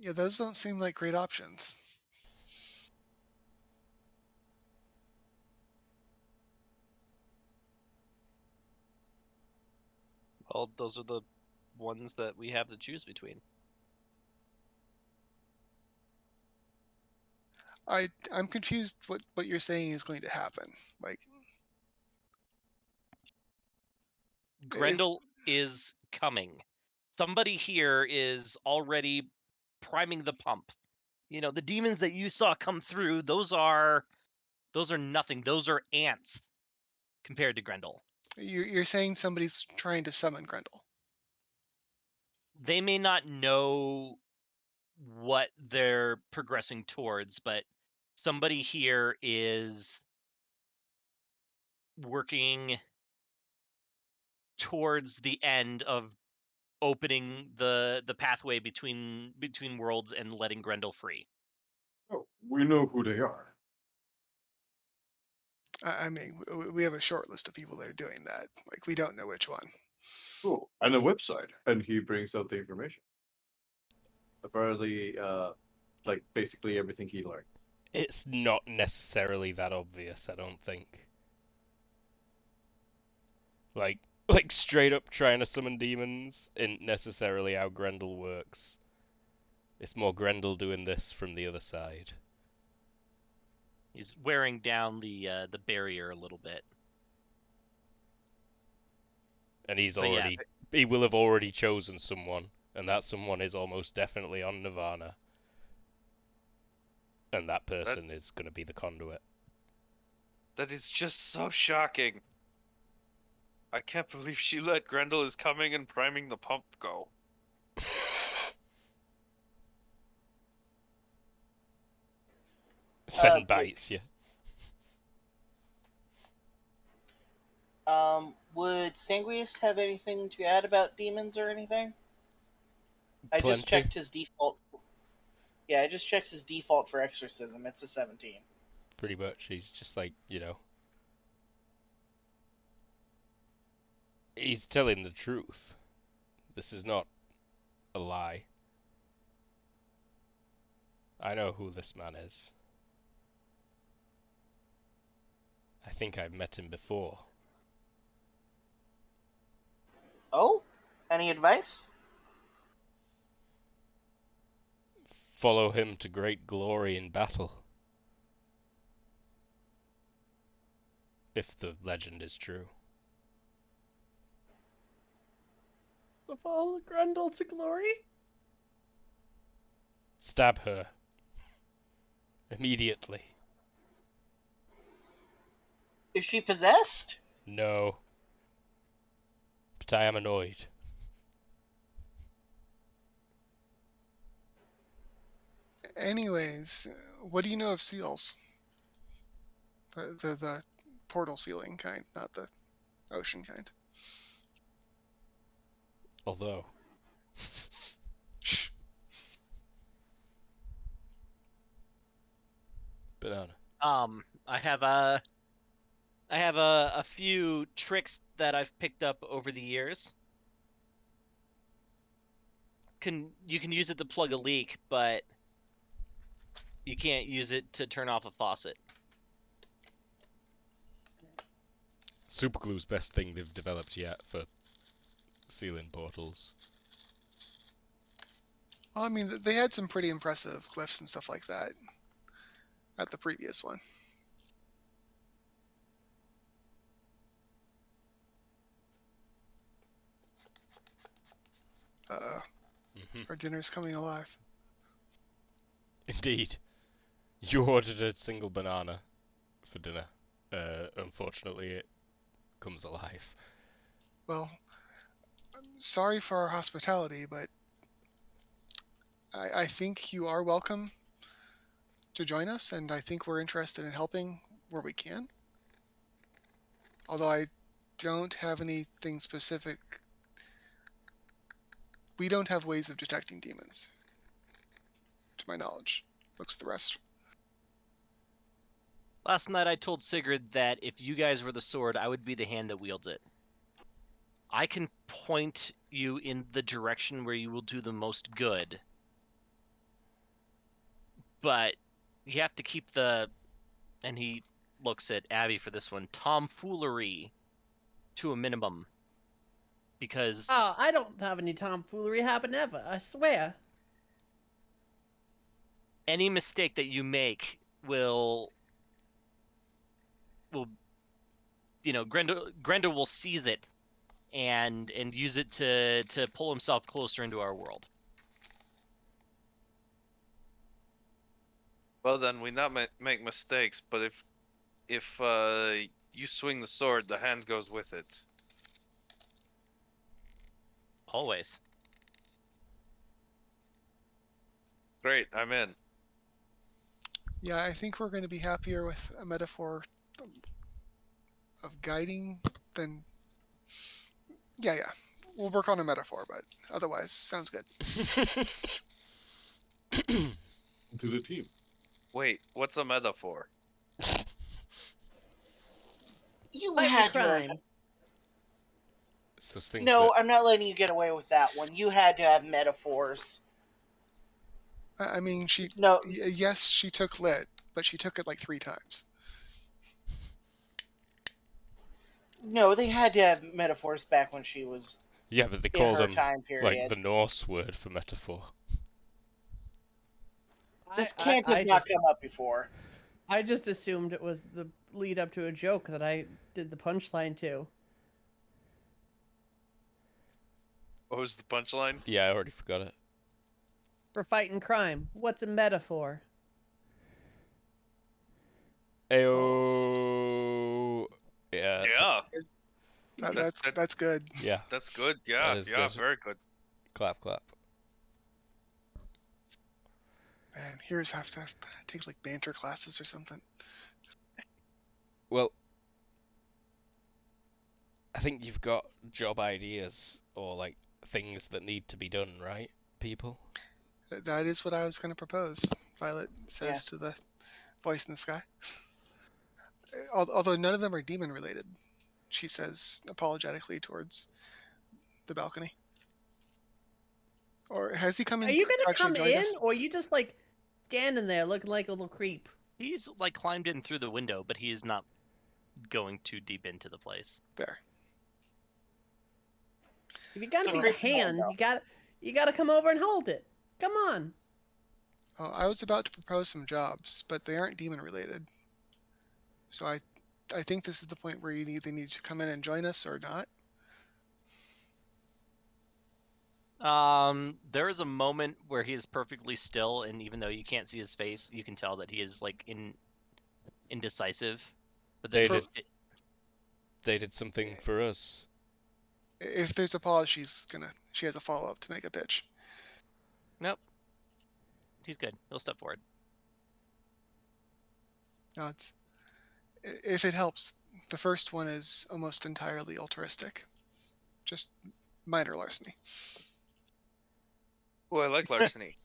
B: Yeah, those don't seem like great options.
F: Well, those are the ones that we have to choose between.
B: I'm confused what you're saying is going to happen. Like,
F: Grendel is coming. Somebody here is already priming the pump. You know, the demons that you saw come through, those are nothing. Those are ants compared to Grendel.
B: you're saying somebody's trying to summon Grendel.
F: They may not know what they're progressing towards, but somebody here is working towards the end of opening the pathway between worlds and letting Grendel free.
G: Oh, we know who they are.
B: I mean, we have a short list of people that are doing that. Like, we don't know which one.
G: Cool. And a website. And he brings out the information. Apparently, like basically everything he learned.
A: It's not necessarily that obvious, I don't think. Like straight up trying to summon demons isn't necessarily how Grendel works. It's more Grendel doing this from the other side.
F: He's wearing down the barrier a little bit.
A: And he
F: But
A: will have already chosen someone, and that someone is almost definitely on Nirvana. And that person is going to be the conduit.
D: That is just so shocking. I can't believe she let Grendel is coming and priming the pump go.
A: Then bites you.
H: Would Sanguis have anything to add about demons or anything? I just
A: Plenty.
H: checked his default. Yeah, I just checked his default for exorcism. It's a 17.
A: Pretty much. He's just like, he's telling the truth. This is not a lie. I know who this man is. I think I've met him before.
H: Oh? Any advice?
A: Follow him to great glory in battle. If the legend is true.
C: To follow Grendel to glory?
A: Stab her. Immediately.
H: Is she possessed?
A: No. But I am annoyed.
B: Anyways, what do you know of seals? The portal sealing kind, not the ocean kind.
A: Although,
B: Shh.
A: banana.
F: I have a few tricks that I've picked up over the years. You can use it to plug a leak, but you can't use it to turn off a faucet.
A: Superglue's best thing they've developed yet for sealing portals.
B: Well, I mean, they had some pretty impressive glyphs and stuff like that at the previous one. Our dinner's coming alive.
A: Indeed. You ordered a single banana for dinner. Unfortunately, it comes alive.
B: Well, I'm sorry for our hospitality, but I think you are welcome to join us, and I think we're interested in helping where we can. Although I don't have anything specific. We don't have ways of detecting demons, to my knowledge. Looks the rest.
F: Last night I told Sigurd that if you guys were the sword, I would be the hand that wields it. I can point you in the direction where you will do the most good. But you have to keep and he looks at Abby for this one, tomfoolery to a minimum. Because
C: Oh, I don't have any tomfoolery happen ever, I swear.
F: any mistake that you make will Grendel will seize it and use it to pull himself closer into our world.
D: Well, then we not make mistakes, but if you swing the sword, the hand goes with it.
F: Always.
D: Great, I'm in.
B: Yeah, I think we're going to be happier with a metaphor of guiding than. Yeah. We'll work on a metaphor, but otherwise, sounds good.
G: To the team.
D: Wait, what's a metaphor?
H: You
C: Fighting
H: had to have.
C: crime.
A: It's those things
H: No,
A: that
H: I'm not letting you get away with that one. You had to have metaphors.
B: I mean,
H: No,
B: yes, she took lit, but she took it like 3 times.
H: no, they had to have metaphors back when she was
A: yeah, but they
H: in
A: call
H: her
A: them
H: time
A: like
H: period.
A: the Norse word for metaphor.
H: This can't have not come up before.
C: I just assumed it was the lead up to a joke that I did the punchline to.
D: What was the punchline?
A: Yeah, I already forgot it.
C: For fighting crime. What's a metaphor?
A: Ayo. Yeah.
D: Yeah,
B: That's good.
A: Yeah.
D: that's good. Yeah,
A: That is
D: yeah,
A: good.
D: very good.
A: Clap, clap.
B: Man, heroes have to take like banter classes or something.
A: Well, I think you've got job ideas or like things that need to be done, right, people?
B: That is what I was going to propose. Violet says to the voice in the sky. Although none of them are demon related, she says apologetically towards the balcony. Or has he come in?
C: Are you
B: to
C: gonna
B: actually
C: come
B: join
C: in,
B: us?
C: or are you just like standing there looking like a little creep?
F: He's like climbed in through the window, but he is not going too deep into the place.
B: There.
C: If you're gonna
H: So
C: be the
H: creepy
C: hand,
H: window.
C: you gotta come over and hold it. Come on.
B: Oh, I was about to propose some jobs, but they aren't demon related. So I think this is the point where you either need to come in and join us or not.
F: There is a moment where he is perfectly still, and even though you can't see his face, you can tell that he is like indecisive. But then
A: They did something for us.
B: If there's a pause, she has a follow up to make a pitch.
F: Nope. He's good. He'll step forward.
B: No, if it helps, The first one is almost entirely altruistic. Just minor larceny.
D: Oh, I like larceny.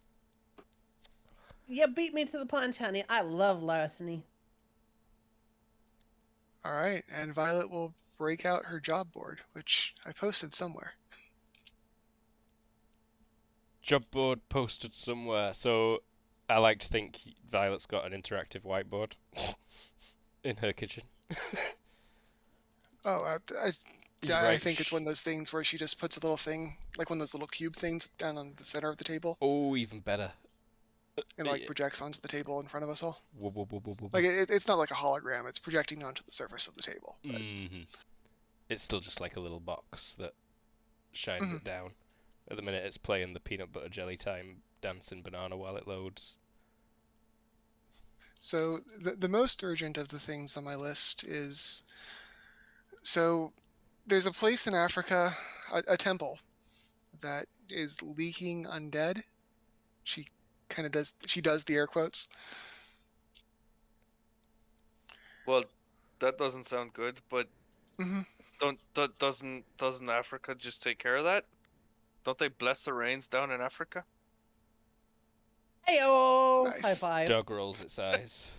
C: You beat me to the punch, honey. I love larceny.
B: All right, and Violet will break out her job board, which I posted somewhere.
A: Job board posted somewhere. So I like to think Violet's got an interactive whiteboard in her kitchen.
B: Oh, I
A: Right.
B: think it's one of those things where she just puts a little thing, like one of those little cube things, down on the center of the table,
A: Oh, even better.
B: and like
A: Yeah.
B: projects onto the table in front of us all.
A: Whoop, whoop, whoop, whoop, whoop,
B: Like
A: whoop.
B: it's not like a hologram; it's projecting onto the surface of the table. But
A: It's still just like a little box that shines
B: Mhm.
A: it down. At the minute, it's playing the peanut butter jelly time dancing banana while it loads.
B: So the most urgent of the things on my list is, so there's a place in Africa, a temple, that is leaking undead. She does the air quotes.
D: Well, that doesn't sound good, but
B: hmm
D: doesn't Africa just take care of that? Don't they bless the rains down in Africa?
C: Heyo!
B: Nice.
C: High five.
A: Dog rolls its eyes.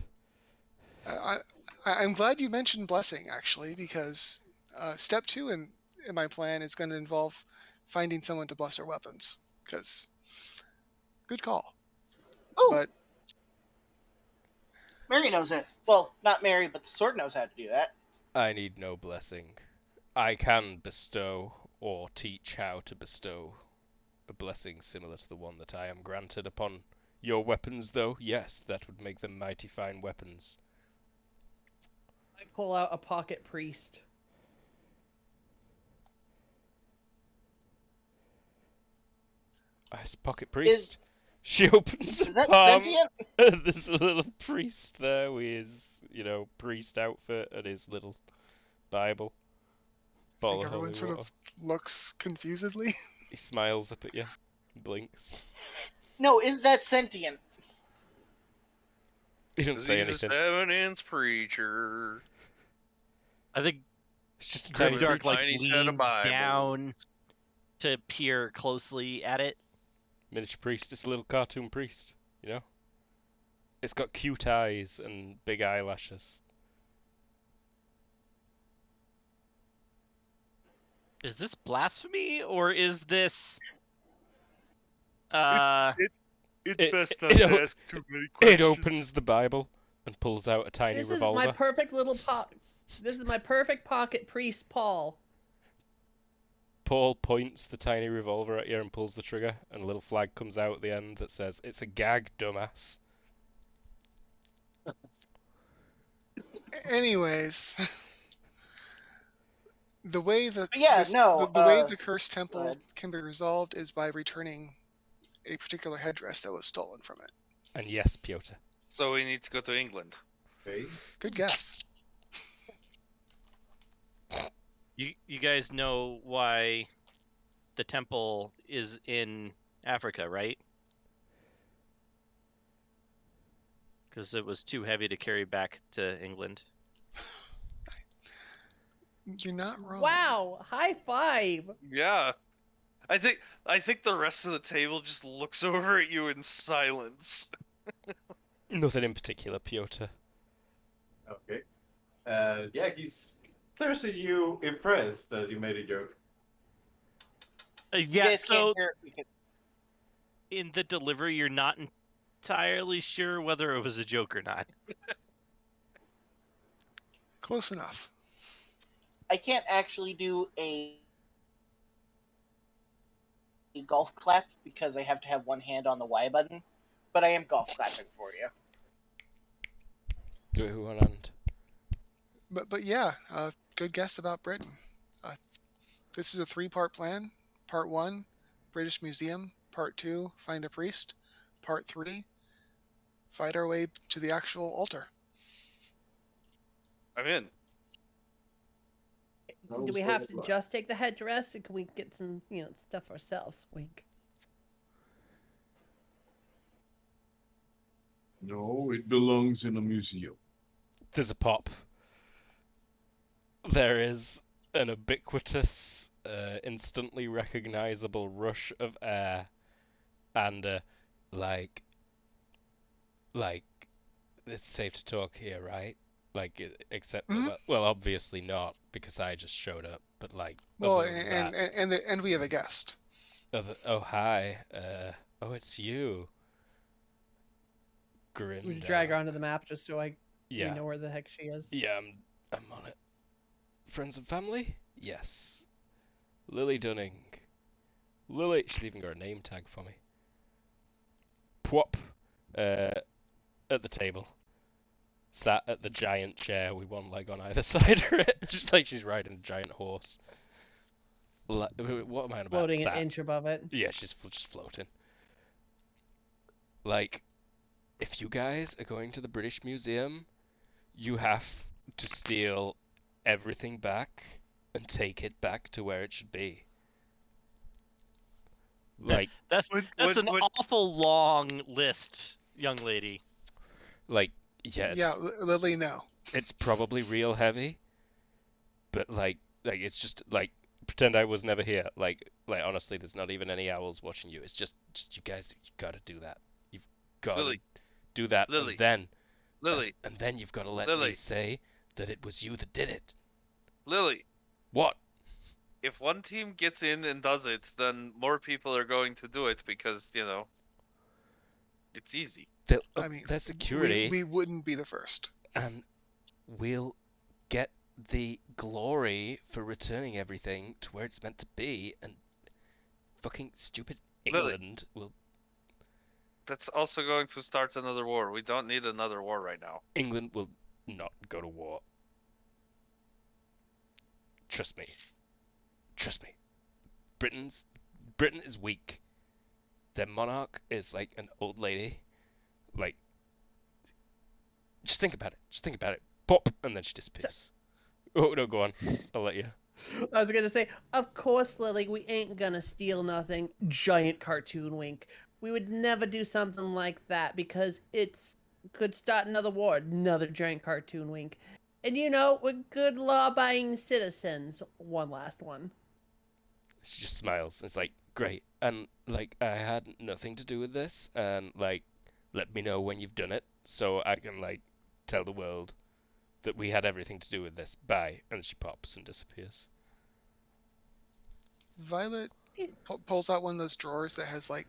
B: I'm glad you mentioned blessing, actually, because step 2 in my plan is going to involve finding someone to bless our weapons. Because good call.
H: Oh,
B: But
H: Mary knows it. Well, not Mary, but the sword knows how to do that.
A: I need no blessing. I can bestow or teach how to bestow a blessing similar to the one that I am granted upon your weapons, though. Yes, that would make them mighty fine weapons.
C: I pull out a pocket priest.
A: As pocket priest. She opens
H: Is
A: a
H: that
A: palm.
H: sentient?
A: There's a little priest there with his, priest outfit and his little Bible.
B: I
A: Bottle
B: think
A: of holy
B: everyone sort
A: water.
B: of looks confusedly.
A: He smiles up at you, blinks.
H: No, is that sentient?
A: He doesn't say
D: He's
A: anything.
D: a 7-inch preacher.
F: I think
A: It's just a tiny
F: Grimdark like
D: tiny set of
F: leans
D: Bibles.
F: down to peer closely at it.
A: miniature priest. It's a little cartoon priest, you know? It's got cute eyes and big eyelashes.
F: Is this blasphemy or is this
D: It's
A: It-
D: best
A: it-
D: not
A: it
D: to
A: o-
D: ask too many questions.
A: It opens the Bible and pulls out a tiny
C: This
A: revolver.
C: is my perfect little This is my perfect pocket priest, Paul.
A: Paul points the tiny revolver at you and pulls the trigger, and a little flag comes out at the end that says, "It's a gag, dumbass."
B: Anyways, the way that
H: But yeah, no,
B: the way the cursed
H: go
B: temple
H: ahead.
B: can be resolved is by returning a particular headdress that was stolen from it.
A: And yes, Piotr.
D: So we need to go to England.
E: Okay.
B: Good guess.
F: you guys know why the temple is in Africa, right? Because it was too heavy to carry back to England.
B: You're not wrong.
C: Wow! High five!
D: Yeah. I think the rest of the table just looks over at you in silence.
A: Nothing in particular, Piotr.
E: Okay. Yeah, he's seriously you impressed that you made a joke.
H: You
F: Yeah,
H: guys
F: so
H: can't hear it because
F: in the delivery, you're not entirely sure whether it was a joke or not.
B: Close enough.
H: I can't actually do a golf clap because I have to have one hand on the Y button, but I am golf clapping for you.
A: Do it with one hand.
B: But yeah, good guess about Britain. This is a 3-part plan. Part 1, British Museum. Part 2, find a priest. Part 3, fight our way to the actual altar.
D: I'm in.
C: Do we have to just take the headdress, or can we get some, stuff ourselves? Wink.
G: No, it belongs in a museum.
A: There's a pop. there is an ubiquitous, instantly recognizable rush of air, and like, like, it's safe to talk here, right? Like, except,
B: Mhm.
A: well, obviously not, because I just showed up. But like,
B: Well,
A: other than that,
B: and we have a guest.
A: oh hi, oh it's you,
C: We should drag her
A: Grinda.
C: onto the map just so we
A: Yeah,
C: know where the heck she is.
A: yeah, I'm on it. Friends and family? Yes. Lily Dunning. Lily, she's even got a name tag for me. Pwop. At the table. Sat at the giant chair with one leg on either side of it. Just like she's riding a giant horse. What am I on about?
C: Floating an
A: Sat.
C: inch above it.
A: Yeah, she's just floating. Like, if you guys are going to the British Museum, you have to steal everything back and take it back to where it should be. Like,
F: That's an awful long list, young lady.
A: like, yeah,
B: Yeah, Lily, no.
A: it's probably real heavy, but like it's just like pretend I was never here. Like honestly, there's not even any owls watching you. It's just you guys. You gotta do that. You've gotta
D: Lily.
A: do that,
D: Lily.
A: and then you've got to let me
D: Lily.
A: say that it was you that did it.
D: Lily,
A: What?
D: if one team gets in and does it, then more people are going to do it because, it's easy.
B: I mean,
A: There's security,
B: we wouldn't be the first.
A: and we'll get the glory for returning everything to where it's meant to be, and fucking stupid
D: Lily.
A: England will.
D: That's also going to start another war. We don't need another war right now.
A: England will not go to war. Trust me. Trust me. Britain is weak. Their monarch is like an old lady. Like, just think about it. Just think about it. Pop, and then she disappears. Oh no, go on. I'll let you.
C: I was gonna say, of course, Lily, we ain't gonna steal nothing. Giant cartoon wink. We would never do something like that because could start another war. Another giant cartoon wink. And we're good law-abiding citizens. One last one.
A: She just smiles. It's like, great. And like, I had nothing to do with this. And like, let me know when you've done it so I can like tell the world that we had everything to do with this. Bye. And she pops and disappears.
B: Violet pulls out one of those drawers that has like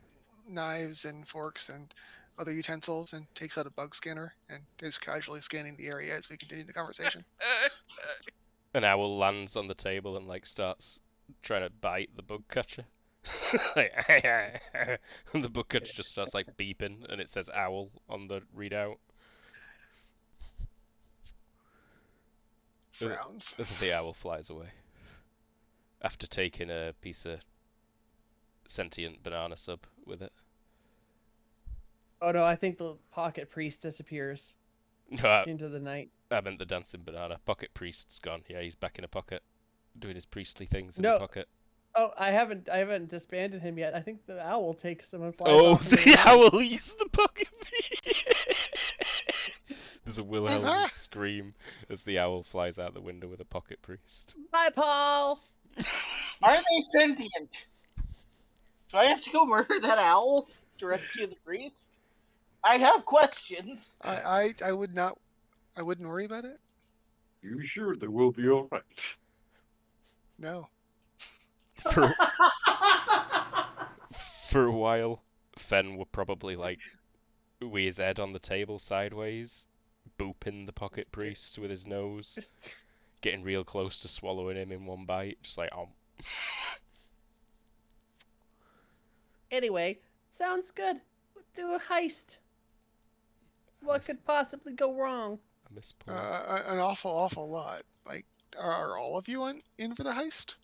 B: knives and forks and other utensils and takes out a bug scanner and is casually scanning the area as we continue the conversation.
A: An owl lands on the table and like starts trying to bite the bug catcher. Like, and the bug catcher just starts like beeping and it says owl on the readout.
B: Frowns.
A: The owl flies away after taking a piece of sentient banana sub with it.
C: Oh no, I think the pocket priest disappears
A: No,
C: into the night.
A: I meant the dancing banana. Pocket priest's gone. Yeah, he's back in a pocket, doing his priestly things in
C: No.
A: the pocket.
C: Oh, I haven't disbanded him yet. I think the owl takes him and flies
A: Oh,
C: off. into
A: the
C: night.
A: owl uses the pocket priest. There's a Wilhelm scream as the owl flies out the window with a pocket priest.
C: Bye, Paul.
H: Are they sentient? Do I have to go murder that owl to rescue the priest? I have questions.
B: I would not. I wouldn't worry about it.
G: You sure they will be all right?
B: No.
A: For a while, Fen would probably like with his head on the table sideways, booping the pocket priest with his nose, getting real close to swallowing him in one bite, just like
C: Anyway, sounds good. We'll do a heist. What could possibly go wrong?
A: I miss Paul.
B: An awful lot. Like, are all of you in for the heist?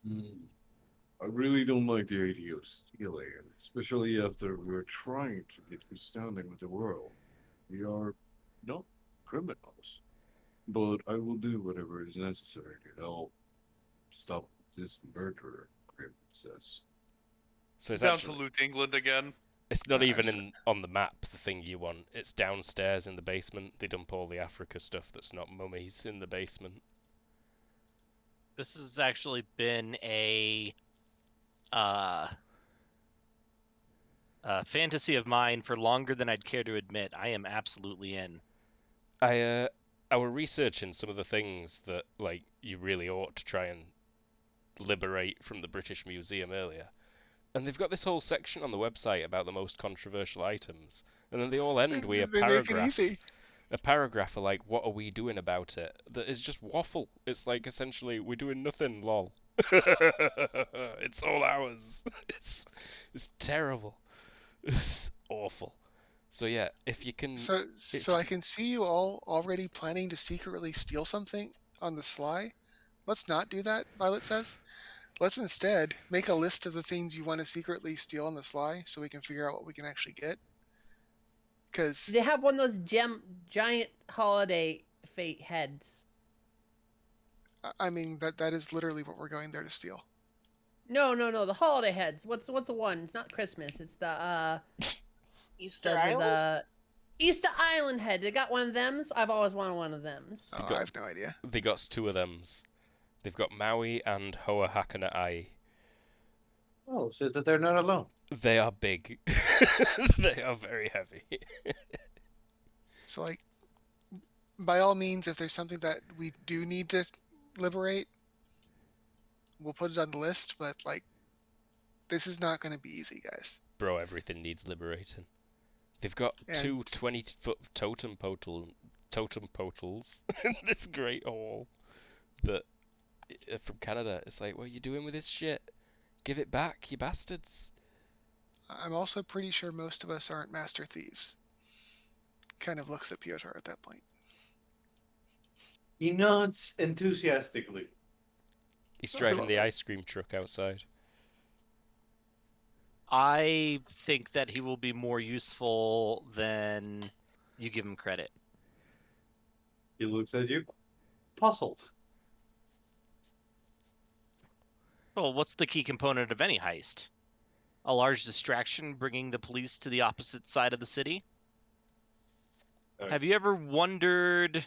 G: I really don't like the idea of stealing, especially after we're trying to get you standing with the world. We are not criminals, but I will do whatever is necessary to help stop this murderer, Princess.
A: So it's
D: Down
A: actually,
D: to loot England again.
A: it's not even on the map, the thing you want. It's downstairs in the basement. They dump all the Africa stuff that's not mummies in the basement.
F: This has actually been a fantasy of mine for longer than I'd care to admit. I am absolutely in.
A: I were researching some of the things that like you really ought to try and liberate from the British Museum earlier. And they've got this whole section on the website about the most controversial items, and then they all end with a
B: They make it
A: paragraph.
B: easy.
A: A paragraph of like, what are we doing about it? That is just waffle. It's like essentially we're doing nothing, lol. It's all ours. It's terrible. It's awful. So yeah, if you can,
B: So I can see you all already planning to secretly steal something on the sly. Let's not do that, Violet says. Let's instead make a list of the things you want to secretly steal on the sly so we can figure out what we can actually get. Because
C: They have one of those giant holiday fate heads.
B: I mean that is literally what we're going there to steal.
C: No, the holiday heads. What's the one? It's not Christmas. It's the
H: Easter Island?
C: the Easter Island head. They got one of them. I've always wanted one of them.
B: Oh,
A: got-
B: I have no idea.
A: they got two of thems. They've got Maui and Hoa Hakana Ai.
E: Oh, says that they're not alone.
A: They are big. They are very heavy.
B: So like, by all means, if there's something that we do need to liberate, we'll put it on the list. But like, this is not going to be easy, guys.
A: Bro, everything needs liberating. They've got two
B: And-
A: 20-foot totem potals in this great hall that from Canada. It's like, what are you doing with this shit? Give it back, you bastards.
B: I'm also pretty sure most of us aren't master thieves. Kind of looks at Piotr at that point.
E: He nods enthusiastically.
A: He's
B: I
A: driving
B: love
A: the
B: it.
A: ice cream truck outside.
F: I think that he will be more useful than you give him credit.
E: He looks at you, puzzled.
F: Well, what's the key component of any heist? A large distraction bringing the police to the opposite side of the city? Have you ever wondered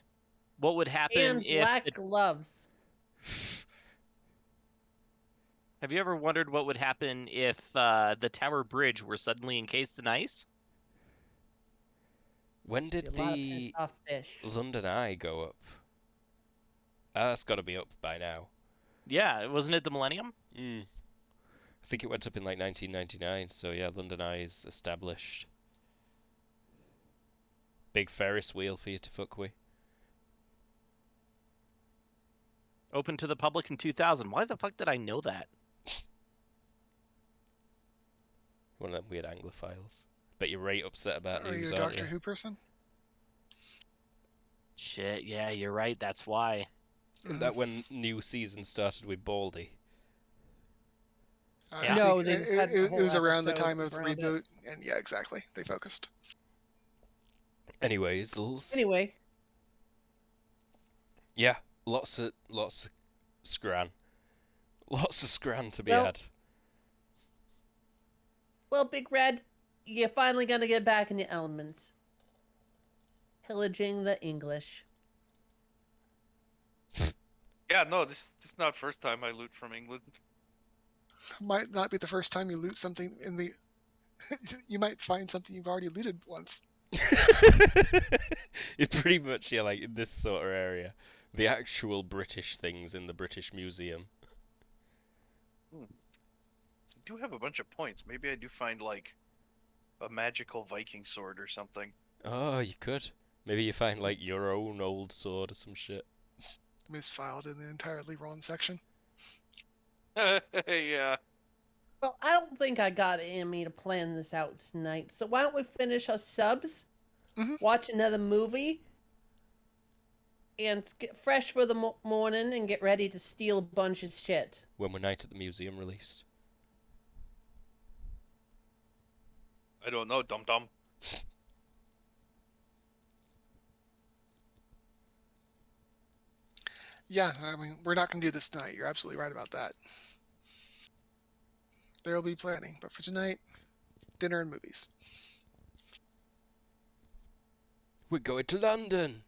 F: what would happen
C: And
F: if
C: black gloves.
F: Have you ever wondered what would happen if the Tower Bridge were suddenly encased in ice?
A: When
C: Be
A: did
C: a lot of
A: the
C: pissed off fish.
A: London Eye go up? That's got to be up by now.
F: Yeah, wasn't it the Millennium?
A: I think it went up in like 1999, so yeah, London Eye is established. Big Ferris wheel for you to fuck with.
F: Open to the public in 2000. Why the fuck did I know that?
A: One of them weird Anglophiles. Bet you're right upset about
B: Are you
A: news,
B: a
A: aren't
B: Doctor
A: you?
B: Who person?
F: Shit, yeah, you're right. That's why.
A: Isn't that when new season started with Baldy?
B: I
F: Yeah.
C: No,
B: think
C: they just had a
B: it
C: whole
B: was around the
C: episode
B: time of
C: around it.
B: reboot, and yeah, exactly. They focused.
A: Anyways, Lils.
C: Anyway,
A: Yeah, lots of scran. Lots of scran to be
C: Well-
A: had.
C: well, Big Red, you're finally gonna get back in your element. Pillaging the English.
D: Yeah, no, this is not first time I loot from England.
B: Might not be the first time you loot something in the. You might find something you've already looted once.
A: It's pretty much, yeah, like in this sort of area. The actual British things in the British Museum.
D: I do have a bunch of points. Maybe I do find like a magical Viking sword or something.
A: Oh, you could. Maybe you find like your own old sword or some shit.
B: Misfiled in the entirely wrong section.
D: Yeah.
C: Well, I don't think I got it in me to plan this out tonight. So why don't we finish our subs,
B: Mhm.
C: watch another movie, and get fresh for the morning and get ready to steal a bunch of shit.
A: When were Night at the Museum released?
D: I don't know, dum dum.
B: Yeah, I mean, we're not going to do this tonight. You're absolutely right about that. There will be planning, but for tonight, dinner and movies.
A: We're going to London.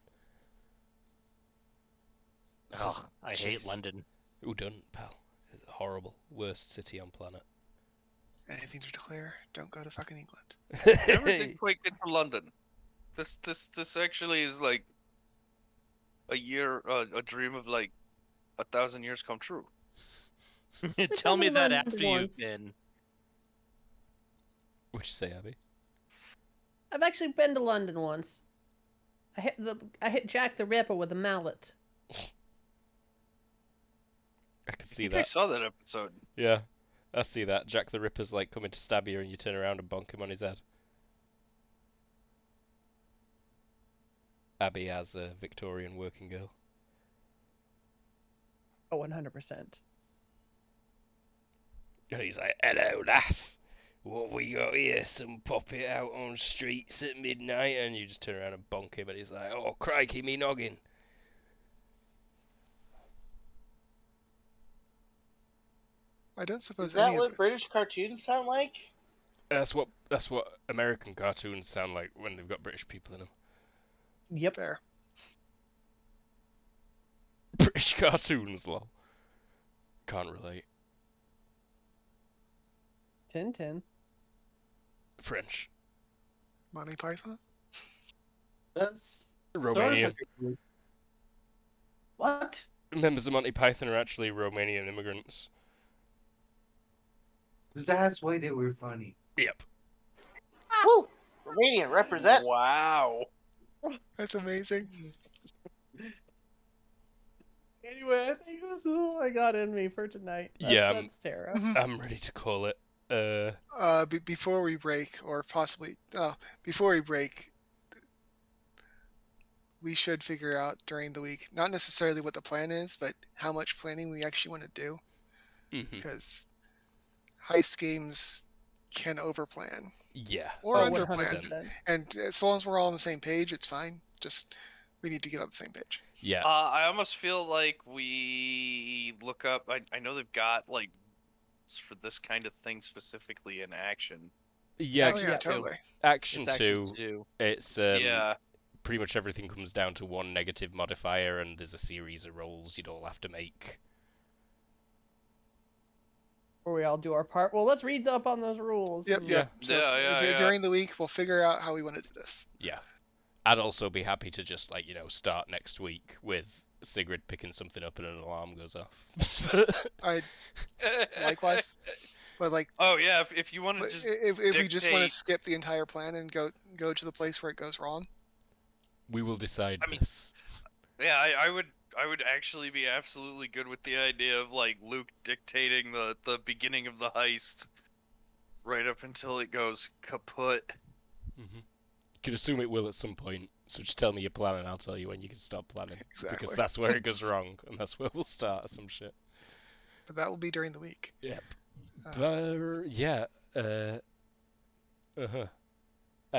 F: Oh, I hate
A: Jeez.
F: London.
A: Who done, pal? Horrible. Worst city on planet.
B: Anything to declare? Don't go to fucking England.
D: Never did quite get to London. This actually is like a dream of like 1,000 years come true.
F: Tell me
C: been to
F: that
C: London
F: after
C: once.
F: you've been.
A: What'd you say, Abby?
C: I've actually been to London once. I hit Jack the Ripper with a mallet.
A: I can
D: I
A: see
D: think I
A: that.
D: saw that episode.
A: Yeah, I see that. Jack the Ripper's like coming to stab you and you turn around and bonk him on his head. Abby as a Victorian working girl.
C: Oh, 100%.
A: And he's like, hello, lass. What we got here? Some pop it out on streets at midnight. And you just turn around and bonk him and he's like, oh, crikey, me noggin.
B: I don't suppose
H: Is that
B: any of
H: what
B: it.
H: British cartoons sound like?
A: That's what American cartoons sound like when they've got British people in them.
C: Yep.
B: Fair.
A: British cartoons, lol. Can't relate.
C: Tintin.
A: French.
B: Monty Python?
E: That's
A: Romanian.
E: What?
A: Members of Monty Python are actually Romanian immigrants.
E: That's why they were funny.
A: Yep.
H: Woo! Romanian, represent.
D: Wow.
B: That's amazing.
C: Anyway, I think this is all I got in me for tonight. That's Tara.
A: I'm ready to call it.
B: Before we break, or possibly before we break, we should figure out during the week, not necessarily what the plan is, but how much planning we actually want to do. Because heist games can overplan.
A: Yeah.
B: Or
C: Oh,
B: underplan.
C: 100%.
B: And as long as we're all on the same page, it's fine. Just we need to get on the same page.
A: Yeah.
D: I almost feel like we look up. I know they've got like for this kind of thing specifically in action.
A: Yeah.
B: Oh yeah, totally.
A: Action
F: It's
A: 2.
F: Action 2.
A: It's
D: Yeah.
A: pretty much everything comes down to one negative modifier, and there's a series of rolls you'd all have to make.
C: Where we all do our part. Well, let's read up on those rules.
B: Yep,
C: and-
B: yep. So
D: Yeah.
B: during the week, we'll figure out how we want to do this.
A: Yeah. I'd also be happy to just, like, start next week with Sigrid picking something up and an alarm goes off.
B: Likewise. But like,
D: oh yeah, if you want to just
B: if we just want to
D: dictate-
B: skip the entire plan and go to the place where it goes wrong.
A: We will decide
D: I mean-
A: this.
D: Yeah, I would actually be absolutely good with the idea of like Luke dictating the beginning of the heist right up until it goes kaput.
A: You can assume it will at some point, so just tell me your plan and I'll tell you when you can stop planning.
B: Exactly.
A: Because that's where it goes wrong, and that's where we'll start some shit.
B: But that will be during the week.
A: Yep. Yeah. I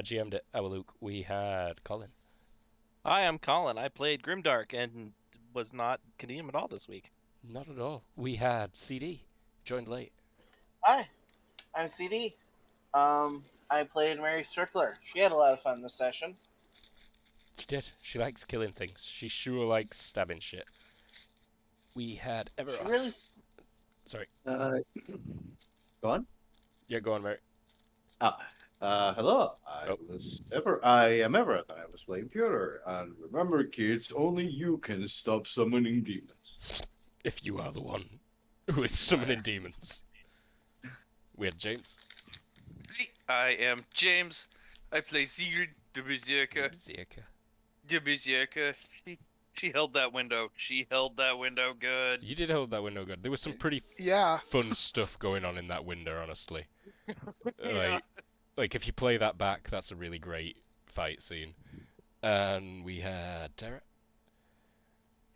A: GM'd it. Our Luke. We had Colin.
F: Hi, I'm Colin. I played Grimdark and was not Kadeem at all this week.
A: Not at all. We had CD. Joined late.
H: Hi, I'm CD. I played Mary Strickler. She had a lot of fun this session.
A: She did. She likes killing things. She sure likes stabbing shit. We had Ever.
H: She really.
A: Sorry.
E: Go on.
A: Yeah, go on, Mary.
E: Hello. I am Everett. I was playing Peter. And remember, kids, only you can stop summoning demons.
A: If you are the one who is summoning demons. We had James.
D: I am James. I play Sigrid the Berserker. The Berserker. She held that window. She held that window good.
A: You did hold that window good. There was some pretty
B: Yeah.
A: fun stuff going on in that window, honestly.
D: Yeah.
A: Like if you play that back, that's a really great fight scene. And we had Tara.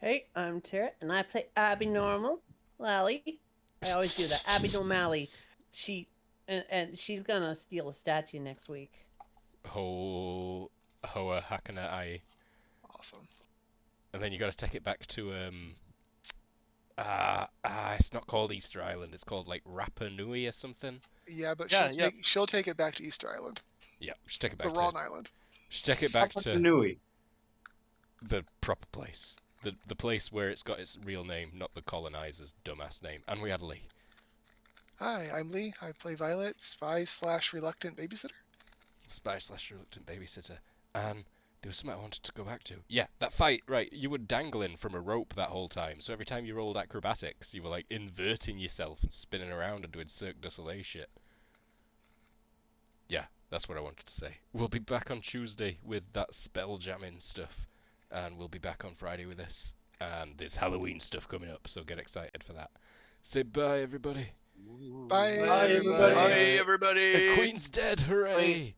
C: Hey, I'm Tara, and I play Abby Normal. Lally. I always do that. Abby Normally. And she's gonna steal a statue next week.
A: Hoa Hakana Ai.
B: Awesome.
A: And then you gotta take it back to it's not called Easter Island, it's called like Rapa Nui or something.
B: Yeah, but
F: Yeah,
B: she'll take it back to Easter Island,
A: Yeah, just take it back
B: the wrong island.
A: just take it back
E: Rapa
A: to
E: Nui.
A: the proper place. The place where it's got its real name, not the colonizer's dumbass name. And we had Lee.
B: Hi, I'm Lee. I play Violet, spy/reluctant babysitter.
A: Spy/reluctant babysitter. And there was something I wanted to go back to. Yeah, that fight, right, you were dangling from a rope that whole time, so every time you rolled acrobatics, you were like inverting yourself and spinning around and doing Cirque du Soleil shit. Yeah, that's what I wanted to say. We'll be back on Tuesday with that spell jamming stuff, and we'll be back on Friday with this. And there's Halloween stuff coming up, so get excited for that. Say bye, everybody.
B: Bye.
J: Bye, everybody.
D: Bye,
A: The
D: everybody.
A: Queen's dead, hooray!